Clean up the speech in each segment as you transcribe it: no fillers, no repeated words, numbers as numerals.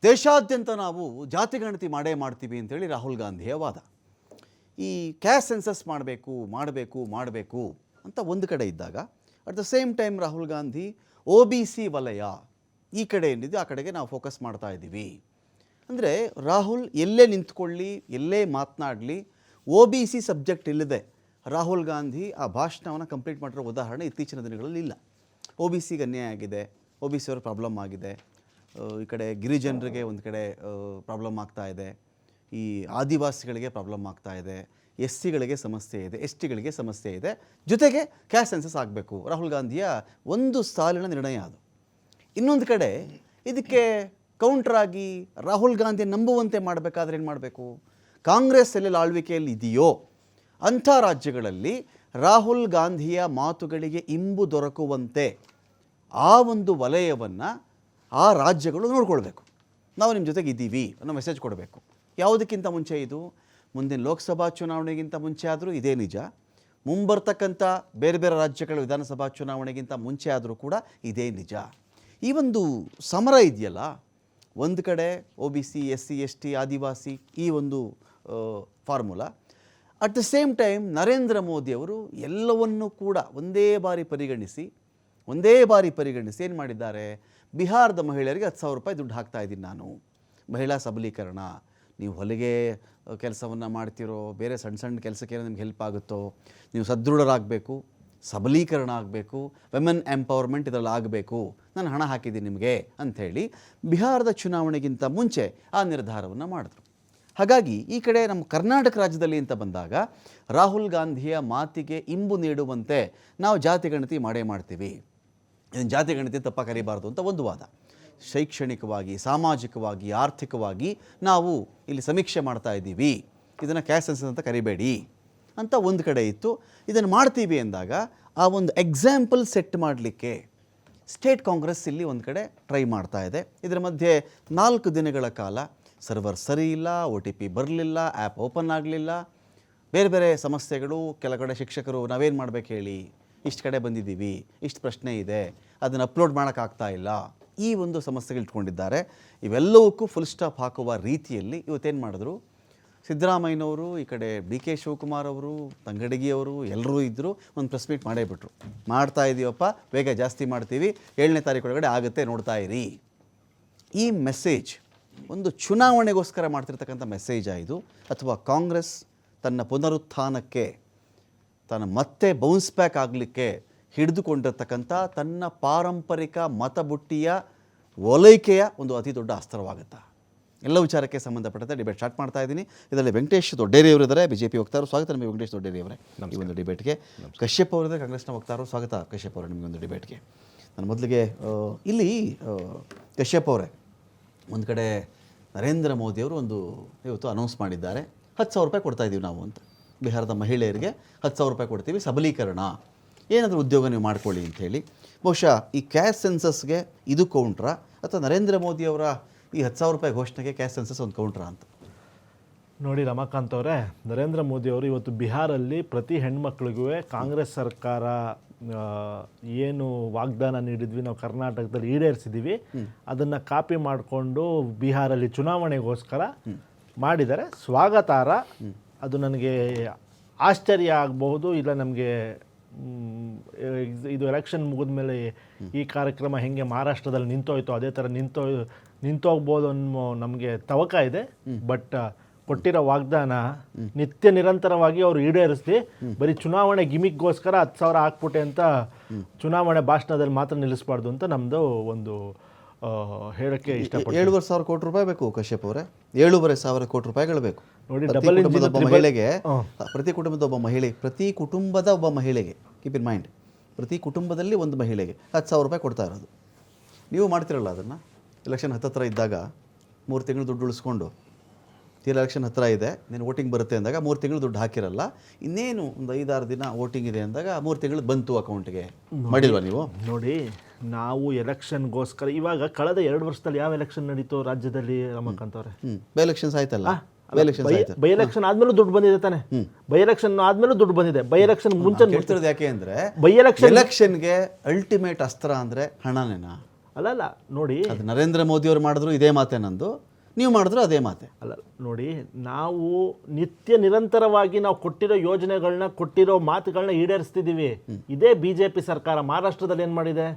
ದೇಶಾದ್ಯಂತ ನಾವು ಜಾತಿಗಣತಿ ಮಾಡೇ ಮಾಡ್ತೀವಿ ಅಂತೇಳಿ ರಾಹುಲ್ ಗಾಂಧಿಯ ವಾದ. ಈ ಕ್ಯಾಸ್ಟ್ ಸೆನ್ಸಸ್ ಮಾಡಬೇಕು ಅಂತ ಒಂದು ಕಡೆ ಇದ್ದಾಗ, at the same time Rahul Gandhi OBC ವಲಯ ಈ ಕಡೆ ಏನಿದೆ ಆ ಕಡೆಗೆ ನಾವು ಫೋಕಸ್ ಮಾಡ್ತಾ ಇದ್ದೀವಿ. ಅಂದರೆ ರಾಹುಲ್ ಎಲ್ಲೇ ನಿಂತ್ಕೊಳ್ಳಿ, ಎಲ್ಲೇ ಮಾತನಾಡಲಿ, OBC ಸಬ್ಜೆಕ್ಟ್ ಇಲ್ಲದೆ ರಾಹುಲ್ ಗಾಂಧಿ ಆ ಭಾಷಣವನ್ನು ಕಂಪ್ಲೀಟ್ ಮಾಡಿರೋ ಉದಾಹರಣೆ ಇತ್ತೀಚಿನ ದಿನಗಳಲ್ಲಿ ಇಲ್ಲ. OBCಗೆ ಅನ್ಯಾಯ ಆಗಿದೆ, OBC ಅವ್ರ ಪ್ರಾಬ್ಲಮ್ ಆಗಿದೆ, ಈ ಕಡೆ ಗಿರಿಜನರಿಗೆ ಒಂದು ಕಡೆ ಪ್ರಾಬ್ಲಮ್ ಆಗ್ತಾ ಇದೆ, ಈ ಆದಿವಾಸಿಗಳಿಗೆ ಪ್ರಾಬ್ಲಮ್ ಆಗ್ತಾ ಇದೆ, SCಗಳಿಗೆ ಸಮಸ್ಯೆ ಇದೆ, STಗಳಿಗೆ ಸಮಸ್ಯೆ ಇದೆ, ಜೊತೆಗೆ ಕ್ಯಾಸ್ಟ್ ಸೆನ್ಸಸ್ ಆಗಬೇಕು. ರಾಹುಲ್ ಗಾಂಧಿಯ ಒಂದು ಸಾಲಿನ ನಿರ್ಣಯ ಅದು. ಇನ್ನೊಂದು ಕಡೆ ಇದಕ್ಕೆ ಕೌಂಟ್ರಾಗಿ ರಾಹುಲ್ ಗಾಂಧಿ ನಂಬುವಂತೆ ಮಾಡಬೇಕಾದ್ರೆ ಏನು ಮಾಡಬೇಕು? ಕಾಂಗ್ರೆಸ್ ಎಲ್ಲೆಲ್ಲಿ ಆಳ್ವಿಕೆಯಲ್ಲಿ ಇದೆಯೋ ಅಂಥ ರಾಜ್ಯಗಳಲ್ಲಿ ರಾಹುಲ್ ಗಾಂಧಿಯ ಮಾತುಗಳಿಗೆ ಇಂಬು ದೊರಕುವಂತೆ ಆ ಒಂದು ವಲಯವನ್ನು ಆ ರಾಜ್ಯಗಳು ನೋಡ್ಕೊಳ್ಬೇಕು. ನಾವು ನಿಮ್ಮ ಜೊತೆಗೆ ಇದ್ದೀವಿ ಅನ್ನೋ ಮೆಸೇಜ್ ಕೊಡಬೇಕು. ಯಾವುದಕ್ಕಿಂತ ಮುಂಚೆ ಇದು ಮುಂದಿನ ಲೋಕಸಭಾ ಚುನಾವಣೆಗಿಂತ ಮುಂಚೆ ಆದರೂ ಇದೇ ನಿಜ, ಮುಂಬರ್ತಕ್ಕಂಥ ಬೇರೆ ಬೇರೆ ರಾಜ್ಯಗಳ ವಿಧಾನಸಭಾ ಚುನಾವಣೆಗಿಂತ ಮುಂಚೆ ಆದರೂ ಕೂಡ ಇದೇ ನಿಜ. ಈ ಒಂದು ಸಮರ ಇದೆಯಲ್ಲ, ಒಂದು ಕಡೆ OBC, SC, ST, ಆದಿವಾಸಿ ಈ ಒಂದು formula, at the same time Narendra ಮೋದಿಯವರು ಎಲ್ಲವನ್ನೂ ಕೂಡ ಒಂದೇ ಬಾರಿ ಪರಿಗಣಿಸಿ ಏನು ಮಾಡಿದ್ದಾರೆ? ಬಿಹಾರದ ಮಹಿಳೆಯರಿಗೆ 10,000 ರೂಪಾಯಿ ದುಡ್ಡು ಹಾಕ್ತಾ ಇದ್ದೀನಿ ನಾನು, ಮಹಿಳಾ ಸಬಲೀಕರಣ. ನೀವು ಹೊಲಿಗೆ ಕೆಲಸವನ್ನು ಮಾಡ್ತಿರೋ, ಬೇರೆ ಸಣ್ಣ ಸಣ್ಣ ಕೆಲಸಕ್ಕೆ ನಿಮ್ಗೆ ಹೆಲ್ಪ್ ಆಗುತ್ತೋ, ನೀವು ಸದೃಢರಾಗಬೇಕು, ಸಬಲೀಕರಣ ಆಗಬೇಕು, ವುಮೆನ್ ಎಂಪವರ್ಮೆಂಟ್ ಇದರಲ್ಲಿ ಆಗಬೇಕು, ನಾನು ಹಣ ಹಾಕಿದ್ದೀನಿ ನಿಮಗೆ ಅಂಥೇಳಿ ಬಿಹಾರದ ಚುನಾವಣೆಗಿಂತ ಮುಂಚೆ ಆ ನಿರ್ಧಾರವನ್ನು ಮಾಡಿದ್ರು. ಹಾಗಾಗಿ ಈ ಕಡೆ ನಮ್ಮ ಕರ್ನಾಟಕ ರಾಜ್ಯದಲ್ಲಿ ಅಂತ ಬಂದಾಗ ರಾಹುಲ್ ಗಾಂಧಿಯ ಮಾತಿಗೆ ಇಂಬು ನೀಡುವಂತೆ ನಾವು ಜಾತಿಗಣತಿ ಮಾಡೇ ಮಾಡ್ತೀವಿ, ಇದನ್ನು ಜಾತಿಗಣತಿ ತಪ್ಪ ಕರಿಬಾರ್ದು ಅಂತ ಒಂದು ವಾದ. ಶೈಕ್ಷಣಿಕವಾಗಿ, ಸಾಮಾಜಿಕವಾಗಿ, ಆರ್ಥಿಕವಾಗಿ ನಾವು ಇಲ್ಲಿ ಸಮೀಕ್ಷೆ ಮಾಡ್ತಾ ಇದ್ದೀವಿ, ಇದನ್ನು ಕ್ಯಾಸ್ಟ್ ಸೆನ್ಸಸ್ ಅಂತ ಕರಿಬೇಡಿ ಅಂತ ಒಂದು ಕಡೆ ಇತ್ತು. ಇದನ್ನು ಮಾಡ್ತೀವಿ ಅಂದಾಗ ಆ ಒಂದು ಎಕ್ಸಾಂಪಲ್ ಸೆಟ್ ಮಾಡಲಿಕ್ಕೆ ಸ್ಟೇಟ್ ಕಾಂಗ್ರೆಸ್ ಇಲ್ಲಿ ಒಂದು ಕಡೆ ಟ್ರೈ ಮಾಡ್ತಾ ಇದೆ. ಇದರ ಮಧ್ಯೆ 4 ದಿನಗಳ ಕಾಲ ಸರ್ವರ್ ಸರಿ ಇಲ್ಲ, OTP ಬರಲಿಲ್ಲ, ಆ್ಯಪ್ ಓಪನ್ ಆಗಲಿಲ್ಲ, ಬೇರೆ ಬೇರೆ ಸಮಸ್ಯೆಗಳು. ಕೆಲ ಕಡೆ ಶಿಕ್ಷಕರು ನಾವೇನು ಮಾಡಬೇಕು ಹೇಳಿ, ಇಷ್ಟು ಕಡೆ ಬಂದಿದ್ದೀವಿ, ಇಷ್ಟು ಪ್ರಶ್ನೆ ಇದೆ, ಅದನ್ನು ಅಪ್ಲೋಡ್ ಮಾಡೋಕ್ಕಾಗ್ತಾ ಇಲ್ಲ, ಈ ಒಂದು ಸಮಸ್ಯೆಗಳು ಇಟ್ಕೊಂಡಿದ್ದಾರೆ. ಇವೆಲ್ಲವಕ್ಕೂ ಫುಲ್ ಸ್ಟಾಪ್ ಹಾಕುವ ರೀತಿಯಲ್ಲಿ ಇವತ್ತೇನು ಮಾಡಿದ್ರು, ಸಿದ್ದರಾಮಯ್ಯನವರು, ಈ ಕಡೆ DK ಶಿವಕುಮಾರ್ ಅವರು, ತಂಗಡಗಿಯವರು ಎಲ್ಲರೂ ಇದ್ದರು, ಒಂದು ಪ್ರೆಸ್ ಮೀಟ್ ಮಾಡೇ ಬಿಟ್ರು. ಮಾಡ್ತಾ ಇದ್ದೀವಪ್ಪ, ಬೇಗ ಜಾಸ್ತಿ ಮಾಡ್ತೀವಿ, 7ನೇ ತಾರೀಕು ಒಳಗಡೆ ಆಗುತ್ತೆ, ನೋಡ್ತಾ ಇರಿ. ಈ ಮೆಸೇಜ್ ಒಂದು ಚುನಾವಣೆಗೋಸ್ಕರ ಮಾಡ್ತಿರ್ತಕ್ಕಂಥ ಮೆಸೇಜ್ ಇದು, ಅಥವಾ ಕಾಂಗ್ರೆಸ್ ತನ್ನ ಪುನರುತ್ಥಾನಕ್ಕೆ, ತನ್ನ ಮತ್ತೆ ಬೌನ್ಸ್ ಬ್ಯಾಕ್ ಆಗಲಿಕ್ಕೆ ಹಿಡಿದುಕೊಂಡಿರ್ತಕ್ಕಂಥ ತನ್ನ ಪಾರಂಪರಿಕ ಮತಬುಟ್ಟಿಯ ಓಲೈಕೆಯ ಒಂದು ಅತಿ ದೊಡ್ಡ ಅಸ್ತ್ರವಾಗುತ್ತಾ? ಎಲ್ಲ ವಿಚಾರಕ್ಕೆ ಸಂಬಂಧಪಟ್ಟಂತೆ ಡಿಬೇಟ್ ಸ್ಟಾರ್ಟ್ ಮಾಡ್ತಾ ಇದ್ದೀನಿ. ಇದರಲ್ಲಿ ವೆಂಕಟೇಶ್ ದೊಡ್ಡೇರಿಯವರು ಇದ್ದಾರೆ, BJP ವಕ್ತಾರರು. ಸ್ವಾಗತ ನಿಮಗೆ ವೆಂಕಟೇಶ್ ದೊಡ್ಡೇರಿಯವರೇ ಈ ಒಂದು ಡಿಬೇಟ್ಗೆ. ಕಶ್ಯಪ್ ಅವರಿದ್ದಾರೆ, ಕಾಂಗ್ರೆಸ್ನ ವಕ್ತಾರರು. ಸ್ವಾಗತ ಕಶ್ಯಪ್ ಅವರೇ ನಿಮಗೊಂದು ಡಿಬೇಟ್ಗೆ. ನಾನು ಮೊದಲಿಗೆ ಇಲ್ಲಿ ಕಶ್ಯಪ್ ಅವರೇ, ಒಂದು ಕಡೆ ನರೇಂದ್ರ ಮೋದಿಯವರು ಒಂದು ಇವತ್ತು ಅನೌನ್ಸ್ ಮಾಡಿದ್ದಾರೆ, 10,000 ರೂಪಾಯಿ ಕೊಡ್ತಾ ಇದ್ದೀವಿ ನಾವು ಅಂತ, ಬಿಹಾರದ ಮಹಿಳೆಯರಿಗೆ 10,000 ರೂಪಾಯಿ ಕೊಡ್ತೀವಿ, ಸಬಲೀಕರಣ, ಏನಾದರೂ ಉದ್ಯೋಗ ನೀವು ಮಾಡ್ಕೊಳ್ಳಿ ಅಂಥೇಳಿ. ಬಹುಶಃ ಈ ಕ್ಯಾಸ್ಟ್ ಸೆನ್ಸಸ್ಗೆ ಇದು ಕೌಂಟ್ರಾ, ಅಥವಾ ನರೇಂದ್ರ ಮೋದಿಯವರ ಈ 10,000 ರೂಪಾಯಿ ಘೋಷಣೆಗೆ ಕ್ಯಾಸ್ಟ್ ಸೆನ್ಸಸ್ ಒಂದು ಕೌಂಟ್ರಾ ಅಂತ? ನೋಡಿ ರಮಾಕಾಂತ್ ಅವರೇ, ನರೇಂದ್ರ ಮೋದಿಯವರು ಇವತ್ತು ಬಿಹಾರಲ್ಲಿ ಪ್ರತಿ ಹೆಣ್ಮಕ್ಳಿಗೂ ಕಾಂಗ್ರೆಸ್ ಸರ್ಕಾರ ಏನು ವಾಗ್ದಾನ ನೀಡಿದ್ವಿ ನಾವು ಕರ್ನಾಟಕದಲ್ಲಿ ಈಡೇರಿಸಿದ್ದೀವಿ, ಅದನ್ನು ಕಾಪಿ ಮಾಡಿಕೊಂಡು ಬಿಹಾರಲ್ಲಿ ಚುನಾವಣೆಗೋಸ್ಕರ ಮಾಡಿದ್ದಾರೆ. ಸ್ವಾಗತಾರ್ಹ. ಅದು ನನಗೆ ಆಶ್ಚರ್ಯ ಆಗಬಹುದು, ಇಲ್ಲ ನಮಗೆ ಇದು ಎಲೆಕ್ಷನ್ ಮುಗಿದ ಮೇಲೆ ಈ ಕಾರ್ಯಕ್ರಮ ಹೆಂಗೆ ಮಹಾರಾಷ್ಟ್ರದಲ್ಲಿ ನಿಂತೋಯ್ತು ಅದೇ ಥರ ನಿಂತೋಗ್ಬೋದು ಅನ್ನೋ ನಮಗೆ ತವಕ ಇದೆ. ಬಟ್ ಕೊಟ್ಟಿರೋ ವಾಗ್ದಾನ ನಿತ್ಯ ನಿರಂತರವಾಗಿ ಅವರು ಈಡೇರಿಸಿ ಬರೀ ಚುನಾವಣೆ ಗಿಮಿಕ್ಗೋಸ್ಕರ 10,000 ಹಾಕ್ಬಿಟ್ಟೆ ಅಂತ ಚುನಾವಣೆ ಭಾಷಣದಲ್ಲಿ ಮಾತ್ರ ನಿಲ್ಲಿಸಬಾರ್ದು ಅಂತ ನಮ್ಮದು ಒಂದು ಹೇಳಕ್ಕೆ ಇಷ್ಟಪಡ್ತೀನಿ. 7,500 ಕೋಟಿ ರೂಪಾಯಿ ಬೇಕು ಕಶ್ಯಪ್ ಅವರೇ, 7,500 ಕೋಟಿ ರೂಪಾಯಿಗಳು ಬೇಕು. ನೋಡಿ, ಮಹಿಳೆಗೆ, ಪ್ರತಿ ಕುಟುಂಬದ ಒಬ್ಬ ಮಹಿಳೆಗೆ ಕೀಪ್ ಇನ್ ಮೈಂಡ್, ಪ್ರತಿ ಕುಟುಂಬದಲ್ಲಿ ಒಂದು ಮಹಿಳೆಗೆ 10,000 ರೂಪಾಯಿ ಕೊಡ್ತಾ ಇರೋದು. ನೀವು ಮಾಡ್ತಿರಲ್ಲ ಅದನ್ನು. ಎಲೆಕ್ಷನ್ ಹತ್ತಿರ ಇದ್ದಾಗ 3 ತಿಂಗಳು ದುಡ್ಡು ಉಳಿಸ್ಕೊಂಡು, ಎಲೆಕ್ಷನ್ ಹತ್ತಿರ ಇದೆ, ನೀನು ವೋಟಿಂಗ್ ಬರುತ್ತೆ ಅಂದಾಗ 3 ತಿಂಗಳು ದುಡ್ಡು ಹಾಕಿರಲ್ಲ, ಇನ್ನೇನು ಒಂದು 5-6 ದಿನ ವೋಟಿಂಗ್ ಇದೆ ಅಂದಾಗ 3 ತಿಂಗಳು ಬಂತು ಅಕೌಂಟ್ಗೆ, ಮಾಡಿಲ್ವಾ ನೀವು? ನೋಡಿ, ನಾವು ಎಲೆಕ್ಷನ್ಗೋಸ್ಕರ ಇವಾಗ ಕಳೆದ 2 ವರ್ಷದಲ್ಲಿ ಯಾವ ಎಲೆಕ್ಷನ್ ನಡೀತು ರಾಜ್ಯದಲ್ಲಿ ರಮಾಕಾಂತ್ ಅವರೇ? ಬೈ ಎಲೆಕ್ಷನ್ಸ್ ಆಯ್ತಲ್ಲ, ಬೈ ಎಲೆಕ್ಷನ್ ಆದ್ಮೇಲೂ ದುಡ್ಡು ಬಂದಿದೆ ತಾನೆ, ಬೈ ಎಲೆಕ್ಷನ್ ಆದ್ಮೇಲೂ ದುಡ್ಡು ಬಂದಿದೆ. ಬೈ ಎಲೆಕ್ಷನ್ ಮುಂಚೆ ಹೇಳ್ತಿರೋದು ಯಾಕೆ ಅಂದ್ರೆ, ಬೈ ಎಲೆಕ್ಷನ್ಗೆ ಅಲ್ಟಿಮೇಟ್ ಅಸ್ತ್ರ ಅಂದ್ರೆ ಹಣನೇನಾ? ಅಲ್ಲಲ್ಲ ನೋಡಿ, ಅದು ನರೇಂದ್ರ ಮೋದಿಯವರು ಮಾಡಿದ್ರು ಇದೇ ಮಾತೆ ನಂದು, ನೀವು ಮಾಡಿದ್ರು ಅದೇ ಮಾತೆ. ಅಲ್ಲ ನೋಡಿ, ನಾವು ನಿತ್ಯ ನಿರಂತರವಾಗಿ ನಾವು ಕೊಟ್ಟಿರೋ ಯೋಜನೆಗಳನ್ನ, ಕೊಟ್ಟಿರೋ ಮಾತುಗಳನ್ನ ಈಡೇರಿಸ್ತಿದ್ದೀವಿ. ಇದೇ BJP ಸರ್ಕಾರ ಮಹಾರಾಷ್ಟ್ರದಲ್ಲಿ ಏನು ಮಾಡಿದೆ?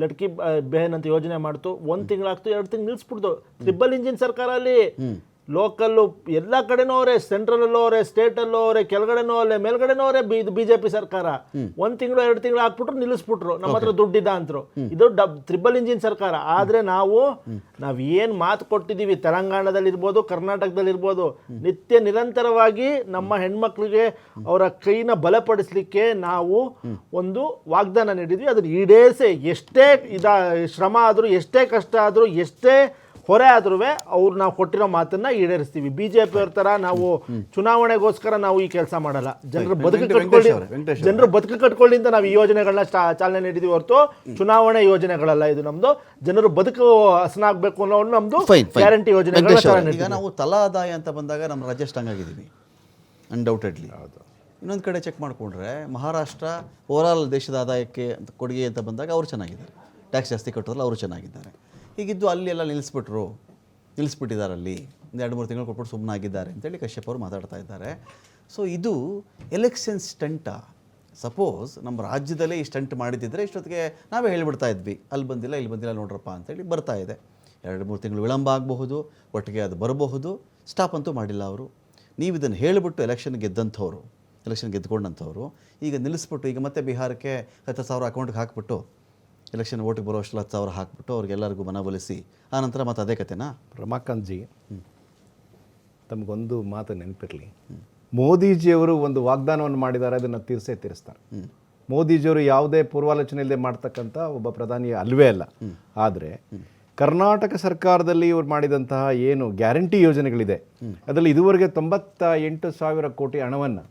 ಲಡ್ಕಿ ಬೆಹನ್ ಅಂತ ಯೋಜನೆ ಮಾಡ್ತು, 1 ತಿಂಗಳಾಗ್ತು, 2 ತಿಂಗಳು ನಿಲ್ಲಿಸ್ಬಿಡ್ತು. ಟ್ರಿಬಲ್ ಇಂಜಿನ್ ಸರ್ಕಾರ ಅಲ್ಲಿ ಲೋಕಲ್ಲು ಎಲ್ಲ ಕಡೆನೂ ಅವರೇ, ಸೆಂಟ್ರಲಲ್ಲೂ ಅವರೇ, ಸ್ಟೇಟಲ್ಲೂ ಅವರೇ, ಕೆಳಗಡೆನೂ ಅವರೇ, ಮೇಲ್ಗಡೆನೂ ಅವರೇ. BJP ಸರ್ಕಾರ 1 ತಿಂಗಳು 2 ತಿಂಗಳು ಹಾಕ್ಬಿಟ್ರು, ನಿಲ್ಲಿಸ್ಬಿಟ್ರು. ನಮ್ಮ ಹತ್ರ ದುಡ್ಡಿದ್ದ ಅಂತರು. ಇದು ಟ್ರಿಬಲ್ ಇಂಜಿನ್ ಸರ್ಕಾರ. ಆದರೆ ನಾವು ಏನು ಮಾತು ಕೊಟ್ಟಿದ್ದೀವಿ, ತೆಲಂಗಾಣದಲ್ಲಿ ಇರ್ಬೋದು, ಕರ್ನಾಟಕದಲ್ಲಿ ಇರ್ಬೋದು, ನಿತ್ಯ ನಿರಂತರವಾಗಿ ನಮ್ಮ ಹೆಣ್ಮಕ್ಳಿಗೆ ಅವರ ಕೈನ ಬಲಪಡಿಸಲಿಕ್ಕೆ ನಾವು ಒಂದು ವಾಗ್ದಾನ ನೀಡಿದ್ವಿ. ಅದನ್ನು ಈಡೇರಿಸಿ, ಎಷ್ಟೇ ಶ್ರಮ ಆದರೂ, ಎಷ್ಟೇ ಕಷ್ಟ ಆದರೂ, ಎಷ್ಟೇ ಹೊರೆ ಆದ್ರೂ ಅವ್ರು ನಾವು ಕೊಟ್ಟಿರೋ ಮಾತನ್ನ ಈಡೇರಿಸ್ತೀವಿ. BJP ಅವ್ರ ತರ ನಾವು ಚುನಾವಣೆಗೋಸ್ಕರ ನಾವು ಈ ಕೆಲಸ ಮಾಡಲ್ಲ. ಜನರು ಬದುಕು ಕಟ್ಕೊಳ್ಳಿ ಅಂತ ನಾವು ಈ ಯೋಜನೆಗಳನ್ನ ಚಾಲನೆ ನೀಡಿದೀವಿ ಹೊರತು ಚುನಾವಣೆ ಯೋಜನೆಗಳಲ್ಲ. ಇದು ನಮ್ದು ಜನರು ಬದುಕು ಹಸನಾಗಬೇಕು ಅನ್ನೋ ನಮ್ದು ಗ್ಯಾರಂಟಿ ಯೋಜನೆಗಳನ್ನ. ಈಗ ನಾವು ತಲಾ ಆದಾಯ ಅಂತ ಬಂದಾಗ ನಮ್ಮ ರಾಜ್ಯ ಸ್ಟ್ರಾಂಗ್ ಆಗಿದ್ದೀವಿ ಅನ್ಡೌಟೆಡ್ಲಿ. ಇನ್ನೊಂದು ಕಡೆ ಚೆಕ್ ಮಾಡಿಕೊಂಡ್ರೆ ಮಹಾರಾಷ್ಟ್ರ ಓವರಾಲ್ ದೇಶದ ಆದಾಯಕ್ಕೆ ಕೊಡುಗೆ ಅಂತ ಬಂದಾಗ ಅವರು ಚೆನ್ನಾಗಿದ್ದಾರೆ, ಟ್ಯಾಕ್ಸ್ ಜಾಸ್ತಿ ಕಟ್ಟೋದ್ರಲ್ಲಿ ಅವರು ಚೆನ್ನಾಗಿದ್ದಾರೆ. ಹೀಗಿದ್ದು ಅಲ್ಲಿ ಎಲ್ಲ ನಿಲ್ಲಿಸ್ಬಿಟ್ಟಿದ್ದಾರೆ. ಅಲ್ಲಿ 2-3 ತಿಂಗಳು ಕೊಟ್ಬಿಟ್ಟು ಸುಮ್ಮನೆ ಆಗಿದ್ದಾರೆ ಅಂತೇಳಿ ಕಶ್ಯಪ್ ಅವರು ಮಾತಾಡ್ತಾ ಇದ್ದಾರೆ. ಸೊ ಇದು ಎಲೆಕ್ಷನ್ ಸ್ಟಂಟಾ? ಸಪೋಸ್ ನಮ್ಮ ರಾಜ್ಯದಲ್ಲೇ ಈ ಸ್ಟಂಟ್ ಮಾಡಿದ್ದಿದ್ರೆ ಇಷ್ಟೊತ್ತಿಗೆ ನಾವೇ ಹೇಳಿಬಿಡ್ತಾ ಇದ್ವಿ, ಅಲ್ಲಿ ಬಂದಿಲ್ಲ ಇಲ್ಲಿ ಬಂದಿಲ್ಲ ನೋಡ್ರಪ್ಪ ಅಂತೇಳಿ. ಬರ್ತಾ ಇದೆ, 2-3 ತಿಂಗಳು ವಿಳಂಬ ಆಗಬಹುದು, ಒಟ್ಟಿಗೆ ಅದು ಬರಬಹುದು. ಸ್ಟಾಪ್ ಅಂತೂ ಮಾಡಿಲ್ಲ ಅವರು. ನೀವು ಇದನ್ನು ಹೇಳಿಬಿಟ್ಟು ಎಲೆಕ್ಷನ್ ಗೆದ್ದುಕೊಂಡಂಥವ್ರು ಈಗ ನಿಲ್ಲಿಸ್ಬಿಟ್ಟು, ಈಗ ಮತ್ತೆ ಬಿಹಾರಕ್ಕೆ 10,000 ಅಕೌಂಟ್ಗೆ ಹಾಕ್ಬಿಟ್ಟು ಎಲೆಕ್ಷನ್ ಓಟಿಗೆ ಬರೋ ಅಷ್ಟು 10,000 ಹಾಕ್ಬಿಟ್ಟು ಅವ್ರಿಗೆಲ್ಲರಿಗೂ ಮನವೊಲಿಸಿ ಆನಂತರ ಮತ್ತೆ ಅದೇ ಕತೆನಾ? ರಮಾಕಾಂತ್ ಜಿ, ತಮಗೊಂದು ಮಾತು ನೆನಪಿರಲಿ, ಮೋದಿಜಿಯವರು ಒಂದು ವಾಗ್ದಾನವನ್ನು ಮಾಡಿದ್ದಾರೆ, ಅದನ್ನು ತೀರಿಸ್ತಾರೆ. ಮೋದಿಜಿಯವರು ಯಾವುದೇ ಪೂರ್ವಾಲೋಚನೆ ಇಲ್ಲದೆ ಮಾಡ್ತಕ್ಕಂಥ ಒಬ್ಬ ಪ್ರಧಾನಿ ಅಲ್ವೇ ಅಲ್ಲ. ಆದರೆ ಕರ್ನಾಟಕ ಸರ್ಕಾರದಲ್ಲಿ ಇವರು ಮಾಡಿದಂತಹ ಏನು ಗ್ಯಾರಂಟಿ ಯೋಜನೆಗಳಿದೆ, ಅದರಲ್ಲಿ ಇದುವರೆಗೆ 98,000 ಕೋಟಿ ಹಣವನ್ನು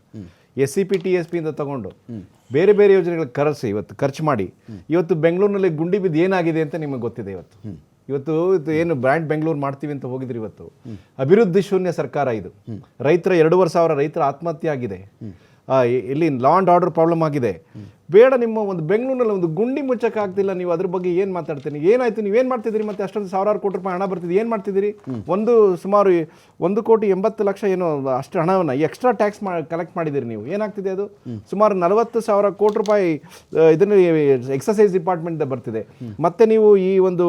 SCP TSP ಇಂದ ತಗೊಂಡು ಬೇರೆ ಬೇರೆ ಯೋಜನೆಗಳಿಗೆ ಖರ್ಚು ಮಾಡಿ ಇವತ್ತು ಬೆಂಗಳೂರಿನಲ್ಲಿ ಗುಂಡಿ ಬಿದ್ದು ಏನಾಗಿದೆ ಅಂತ ನಿಮಗೆ ಗೊತ್ತಿದೆ. ಇವತ್ತು ಏನು ಬ್ರ್ಯಾಂಡ್ ಬೆಂಗಳೂರು ಮಾಡ್ತೀವಿ ಅಂತ ಹೋಗಿದ್ರಿ. ಇವತ್ತು ಅಭಿವೃದ್ಧಿ ಶೂನ್ಯ ಸರ್ಕಾರ ಇದು. ರೈತರ 2,500 ರೈತರ ಆತ್ಮಹತ್ಯೆ ಆಗಿದೆ. ಇಲ್ಲಿ ಲಾ ಆ್ಯಂಡ್ ಆರ್ಡರ್ ಪ್ರಾಬ್ಲಮ್ ಆಗಿದೆ. ಬೇಡ, ನಿಮ್ಮ ಒಂದು ಬೆಂಗಳೂರಿನಲ್ಲಿ ಒಂದು ಗುಂಡಿ ಮುಚ್ಚಕ್ಕೆ ಆಗ್ತಿಲ್ಲ. ನೀವು ಅದ್ರ ಬಗ್ಗೆ ಏನು ಮಾತಾಡ್ತೀನಿ? ಏನಾಯ್ತು? ನೀವೇನು ಮಾಡ್ತಿದ್ದೀರಿ? ಮತ್ತೆ ಅಷ್ಟೊಂದು 1,000 ಕೋಟಿ ರೂಪಾಯಿ ಹಣ ಬರ್ತಿದೆ, ಏನು ಮಾಡ್ತಿದ್ದೀರಿ? ಸುಮಾರು 1,80,00,000 ಏನೋ ಅಷ್ಟು ಹಣವನ್ನು ಎಕ್ಸ್ಟ್ರಾ ಟ್ಯಾಕ್ಸ್ ಕಲೆಕ್ಟ್ ಮಾಡಿದ್ದೀರಿ ನೀವು. ಏನಾಗ್ತಿದೆ? ಅದು ಸುಮಾರು 40,000 ಕೋಟಿ ರೂಪಾಯಿ ಇದನ್ನು ಎಕ್ಸಸೈಸ್ ಡಿಪಾರ್ಟ್ಮೆಂಟ್ ಬರ್ತಿದೆ. ಮತ್ತೆ ನೀವು ಈ ಒಂದು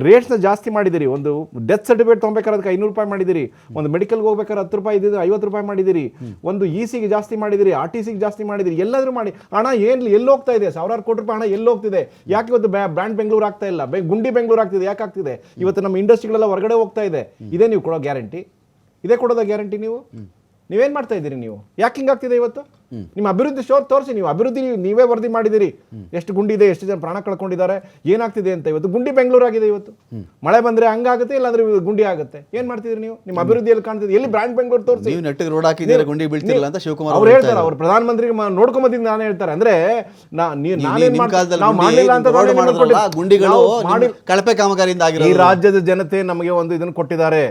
ರೇಟ್ಸ್ನ ಜಾಸ್ತಿ ಮಾಡಿದಿರಿ. ಒಂದು ಡೆತ್ ಸರ್ಟಿಫಿಕೇಟ್ ತೊಗೊಬೇಕಾದ್ರೆ ಅದಕ್ಕೆ 500 ರೂಪಾಯಿ ಮಾಡಿದಿರಿ. ಒಂದು ಮೆಡಿಕಲ್ಗೆ ಹೋಗ್ಬೇಕಾದ್ರೆ 10 ರೂಪಾಯಿ ಇದ್ದಿದ್ದು 50 ರೂಪಾಯಿ ಮಾಡಿದಿರಿ. ಒಂದು ECಗೆ ಜಾಸ್ತಿ ಮಾಡಿದಿರಿ, RTCಗೆ ಜಾಸ್ತಿ ಮಾಡಿದಿರಿ. ಎಲ್ಲಾದರೂ ಮಾಡಿ ಹಣ ಎಲ್ಲಿ ಹೋಗ್ತಾ ಇದೆ? 1,000 ಕೋಟಿ ರೂಪಾಯಿ ಹಣ ಎಲ್ಲಿ ಹೋಗ್ತಿದೆ? ಯಾಕೆ ಇವತ್ತು ಬ್ರ್ಯಾಂಡ್ ಬೆಂಗಳೂರು ಆಗ್ತಾ ಇಲ್ಲ? ಗುಂಡಿ ಬೆಂಗಳೂರು ಆಗ್ತಿದೆ. ಯಾಕೆ ಆಗ್ತಿದೆ? ಇವತ್ತು ನಮ್ಮ ಇಂಡಸ್ಟ್ರಿಗಳೆಲ್ಲ ಹೊರಗಡೆ ಹೋಗ್ತಾ ಇದೆ. ಇದೇ ನೀವು ಕೊಡೋ ಗ್ಯಾರಂಟಿ? ಇದೇ ಕೊಡೋದ ಗ್ಯಾರಂಟಿ? ನೀವೇನು ಮಾಡ್ತಾ ಇದ್ದೀರಿ? ನೀವು ಯಾಕೆ ಹಿಂಗಾಗ್ತಿದೆ? ಇವತ್ತು ನಿಮ್ಮ ಅಭಿವೃದ್ಧಿ ತೋರಿಸಿ. ನೀವು ಅಭಿವೃದ್ಧಿ ನೀವೇ ವರದಿ ಮಾಡಿದಿರಿ, ಎಷ್ಟು ಗುಂಡಿ ಇದೆ, ಎಷ್ಟು ಜನ ಪ್ರಾಣ ಕಳ್ಕೊಂಡಿದ್ದಾರೆ, ಏನಾಗ್ತಿದೆ ಅಂತ. ಇವತ್ತು ಗುಂಡಿ ಬೆಂಗಳೂರು ಆಗಿದೆ. ಇವತ್ತು ಮಳೆ ಬಂದ್ರೆ ಹಂಗಾಗುತ್ತೆ, ಇಲ್ಲಾಂದ್ರೆ ಗುಂಡಿ ಆಗುತ್ತೆ. ಏನ್ ಮಾಡ್ತಿದ್ರಿ ನೀವು? ನಿಮ್ಮ ಅಭಿವೃದ್ಧಿಯಲ್ಲಿ ಕಾಣ್ತಿದೆ. ಎಲ್ಲಿ ಬ್ರ್ಯಾಂಡ್ ಬೆಂಗಳೂರು ತೋರಿಸಿ. ನೀವು ನೆಟ್ಟಿಗೆ ರೋಡ್ ಹಾಕಿದ್ದೀರಾ, ಗುಂಡಿ ಬೀಳ್ತಿರಲ್ಲ ಅಂತ ಶಿವಕುಮಾರ್ ಅವ್ರು ಹೇಳ್ತಾರೆ. ಅವ್ರು ಪ್ರಧಾನಮಂತ್ರಿಗೆ ನೋಡ್ಕೊಂಬಂದಿದ್ದು ನಾನು ಹೇಳ್ತಾರೆ. ಅಂದ್ರೆ ನಾವು ಮಾಡಲಿಲ್ಲ ಅಂತ ಗುಂಡಿಗಳು ಕಳಪೆ ಕಾಮಗಾರಿಯಿಂದ ಆಗಿರೋ ಈ ರಾಜ್ಯದ ಜನತೆ ನಮಗೆ ಒಂದು ಇದನ್ನು ಕೊಟ್ಟಿದ್ದಾರೆ,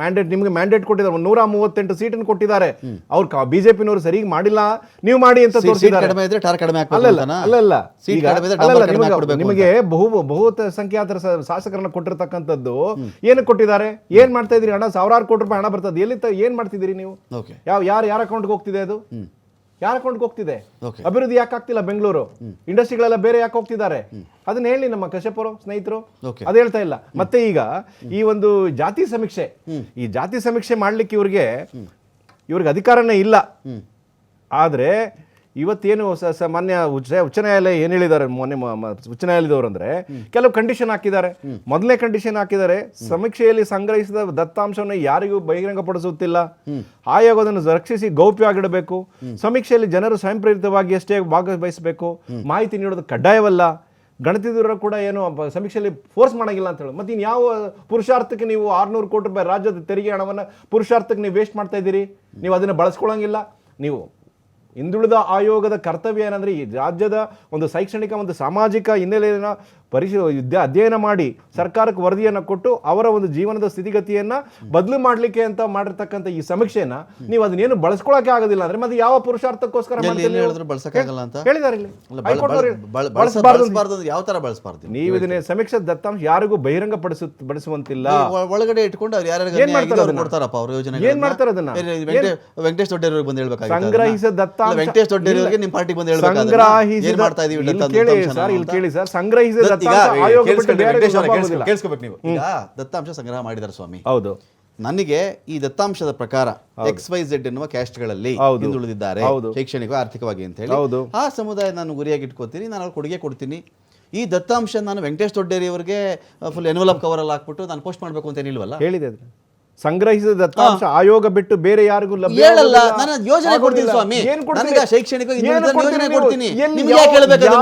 ಮ್ಯಾಂಡೇಟ್. ನಿಮಗೆ ಮ್ಯಾಂಡೇಟ್ ಕೊಟ್ಟಿದ್ದಾರೆ, 138 ಸೀಟನ್ನು ಕೊಟ್ಟಿದ್ದಾರೆ. ಅವ್ರು BJP-ನವರು ಸರಿಯಾಗಿ ಮಾಡಿಲ್ಲ, ನೀವು ಮಾಡಿ ಅಂತ ತೋರಿಸಿದ್ದಾರೆ. ನಿಮಗೆ ಬಹು ಸಂಖ್ಯಾತರ ಶಾಸಕರನ್ನ ಕೊಟ್ಟಿರ್ತಕ್ಕಂಥದ್ದು ಏನು ಕೊಟ್ಟಿದ್ದಾರೆ? ಏನ್ ಮಾಡ್ತಾ ಇದ್ರಿ? ಹಣ 1,000 ಕೋಟಿ ರೂಪಾಯಿ ಹಣ ಬರ್ತದೆ. ಎಲ್ಲಿ ಏನ್ ಮಾಡ್ತಿದ್ದೀರಿ ನೀವು? ಯಾರ ಅಕೌಂಟ್ಗೆ ಹೋಗ್ತಿದೆ ಅದು? ಯಾರ ಅಕೌಂಟ್ಗೆ ಹೋಗ್ತಿದೆ? ಅಭಿವೃದ್ಧಿ ಯಾಕೆ ಆಗ್ತಿಲ್ಲ? ಬೆಂಗಳೂರು ಇಂಡಸ್ಟ್ರಿಗಳೆಲ್ಲ ಬೇರೆ ಯಾಕೆ ಹೋಗ್ತಿದ್ದಾರೆ? ಅದನ್ನ ಹೇಳಿ ನಮ್ಮ ಕಶ್ಯಪ್ ಅವರು ಸ್ನೇಹಿತರು. ಅದು ಹೇಳ್ತಾ ಇಲ್ಲ. ಮತ್ತೆ ಈಗ ಈ ಒಂದು ಜಾತಿ ಸಮೀಕ್ಷೆ ಮಾಡ್ಲಿಕ್ಕೆ ಇವ್ರಿಗೆ ಅಧಿಕಾರನೇ ಇಲ್ಲ. ಆದರೆ ಇವತ್ತೇನು ಮಾನ್ಯ ಉಚ್ಚ ನ್ಯಾಯಾಲಯ ಏನು ಹೇಳಿದ್ದಾರೆ? ಮೊನ್ನೆ ಉಚ್ಚ ನ್ಯಾಯಾಲಯದವರು ಅಂದರೆ ಕೆಲವು ಕಂಡೀಷನ್ ಹಾಕಿದ್ದಾರೆ. ಮೊದಲನೇ ಕಂಡೀಷನ್ ಹಾಕಿದ್ದಾರೆ, ಸಮೀಕ್ಷೆಯಲ್ಲಿ ಸಂಗ್ರಹಿಸಿದ ದತ್ತಾಂಶವನ್ನು ಯಾರಿಗೂ ಬಹಿರಂಗಪಡಿಸುತ್ತಿಲ್ಲ. ಆಯೋಗ ಅದನ್ನು ರಕ್ಷಿಸಿ ಗೌಪ್ಯವಾಗಿಡಬೇಕು. ಸಮೀಕ್ಷೆಯಲ್ಲಿ ಜನರು ಸ್ವಯಂ ಪ್ರೇರಿತವಾಗಿ ಅಷ್ಟೇ ಭಾಗವಹಿಸಬೇಕು. ಮಾಹಿತಿ ನೀಡೋದು ಕಡ್ಡಾಯವಲ್ಲ. ಗಣತಿದ್ರು ಕೂಡ ಏನು ಸಮೀಕ್ಷೆಯಲ್ಲಿ ಫೋರ್ಸ್ ಮಾಡಂಗಿಲ್ಲ ಅಂತ ಹೇಳಿ. ಮತ್ತೆ ಇನ್ನು ಯಾವ ಪುರುಷಾರ್ಥಕ್ಕೆ ನೀವು 600 ಕೋಟಿ ರೂಪಾಯಿ ರಾಜ್ಯದ ತೆರಿಗೆ ಹಣವನ್ನು ಪುರುಷಾರ್ಥಕ್ಕೆ ನೀವು ವೇಸ್ಟ್ ಮಾಡ್ತಾ ಇದ್ದೀರಿ? ನೀವು ಅದನ್ನು ಬಳಸ್ಕೊಳ್ಳಂಗಿಲ್ಲ. ನೀವು ಹಿಂದುಳಿದ ಆಯೋಗದ ಕರ್ತವ್ಯ ಏನಂದ್ರೆ ಈ ರಾಜ್ಯದ ಒಂದು ಶೈಕ್ಷಣಿಕ ಒಂದು ಸಾಮಾಜಿಕ ಹಿನ್ನೆಲೆಯನ್ನು ಅಧ್ಯಯನ ಮಾಡಿ ಸರ್ಕಾರಕ್ಕೆ ವರದಿಯನ್ನು ಕೊಟ್ಟು ಅವರ ಒಂದು ಜೀವನದ ಸ್ಥಿತಿಗತಿಯನ್ನ ಬದಲು ಮಾಡ್ಲಿಕ್ಕೆ ಅಂತ ಮಾಡಿರ್ತಕ್ಕಂಥ ಈ ಸಮೀಕ್ಷೆನ ನೀವು ಅದನ್ನೇನು ಬಳಸ್ಕೊಳಕ್ಕೆ ಆಗೋದಿಲ್ಲ ಅಂದ್ರೆ ಮತ್ತೆ ಯಾವ ಪುರುಷಾರ್ಥಕ್ಕೋಸ್ಕರ ಬಳಸಕ್ಕಾಗಲ್ಲ ಅಂತ ಹೇಳಿದಾರೆ ಇಲ್ಲಿ. ಬಳಸಬಾರ್ದು ಯಾವ ತರ ಬಳಸಬಾರ್ದು? ನೀವು ಇದನ್ನ ಸಮೀಕ್ಷೆ ದತ್ತಾಂಶ ಯಾರಿಗೂ ಬಹಿರಂಗ ಪಡಿಸುವಂತಿಲ್ಲ. ಒಳಗಡೆ ಇಟ್ಕೊಂಡು ಅವ್ರು ಯಾರು ಕೊಡ್ತಾರಪ್ಪ ಅವ್ರ ಯೋಜನೆ ಏನ್ ಮಾಡ್ತಾರೆ ಅದನ್ನ? ವೆಂಕಟೇಶ್ ದೊಡ್ಡೇರಿಗೆ ಬಂದು ಹೇಳ್ಬೇಕಾಗಿತ್ತು. ಸಂಗ್ರಹಿಸಿದ ದತ್ತಾಂಶ ವೆಂಕಟೇಶ್ ದೊಡ್ಡೇರಿಗೆ ನಿಮ್ಮ ಪಾರ್ಟಿಗೆ ಬಂದು ಹೇಳ್ಬೇಕಾಗಿತ್ತು. ಸಂಗ್ರಹಿಸಿದ ಮಾಡ್ತಾ ಇದೀವಿ ಕೇಳಿ ಸರ್, ಸಂಗ್ರಹಿಸಿದ ದತ್ತಾಂಶ ಆಯೋಗ ಬಿಟ್ಟು ಬೇರೆ ಕೇಳಿಸ್ಕೋಬೇಕು ನೀವು. ಈಗ ದತ್ತಾಂಶ ಸಂಗ್ರಹ ಮಾಡಿದ್ದಾರೆ ಸ್ವಾಮಿ. ಹೌದು. ನನಗೆ ಈ ದತ್ತಾಂಶದ ಪ್ರಕಾರ XYZ ಎನ್ನುವ ಕ್ಯಾಸ್ಟ್ಗಳಲ್ಲಿ ಹಿಂದುಳಿದಿದ್ದಾರೆ ಶೈಕ್ಷಣಿಕ ಆರ್ಥಿಕವಾಗಿ ಅಂತ ಹೇಳಿ ಆ ಸಮುದಾಯ ನಾನು ಗುರಿಯಾಗಿ ಇಟ್ಕೋತೀನಿ, ನಾನು ಅವ್ರಿಗೆ ಕೊಡುಗೆ ಕೊಡ್ತೀನಿ. ಈ ದತ್ತಾಂಶ ನಾನು ವೆಂಕಟೇಶ್ ದೊಡ್ಡೇರಿ ಅವರಿಗೆ ಫುಲ್ ಎನ್ವಲಪ್ ಕವರ್ ಅಲ್ಲಿ ಹಾಕ್ಬಿಟ್ಟು ನಾನು ಪೋಸ್ಟ್ ಮಾಡಬೇಕು ಅಂತ ಏನಿಲ್ವಲ್ಲ. ಹೇಳಿದೆ ಸಂಗ್ರಹಿಸಿದ ದತ್ತಾಂಶ ಆಯೋಗ ಬಿಟ್ಟು ಬೇರೆ ಯಾರಿಗೂ ಹೇಳಲ್ಲ. ನಾನು ಯೋಜನೆ ಕೊಡ್ತೀನಿ ಸ್ವಾಮಿ, ಶೈಕ್ಷಣಿಕ ಯೋಜನೆ ಕೊಡ್ತೀನಿ.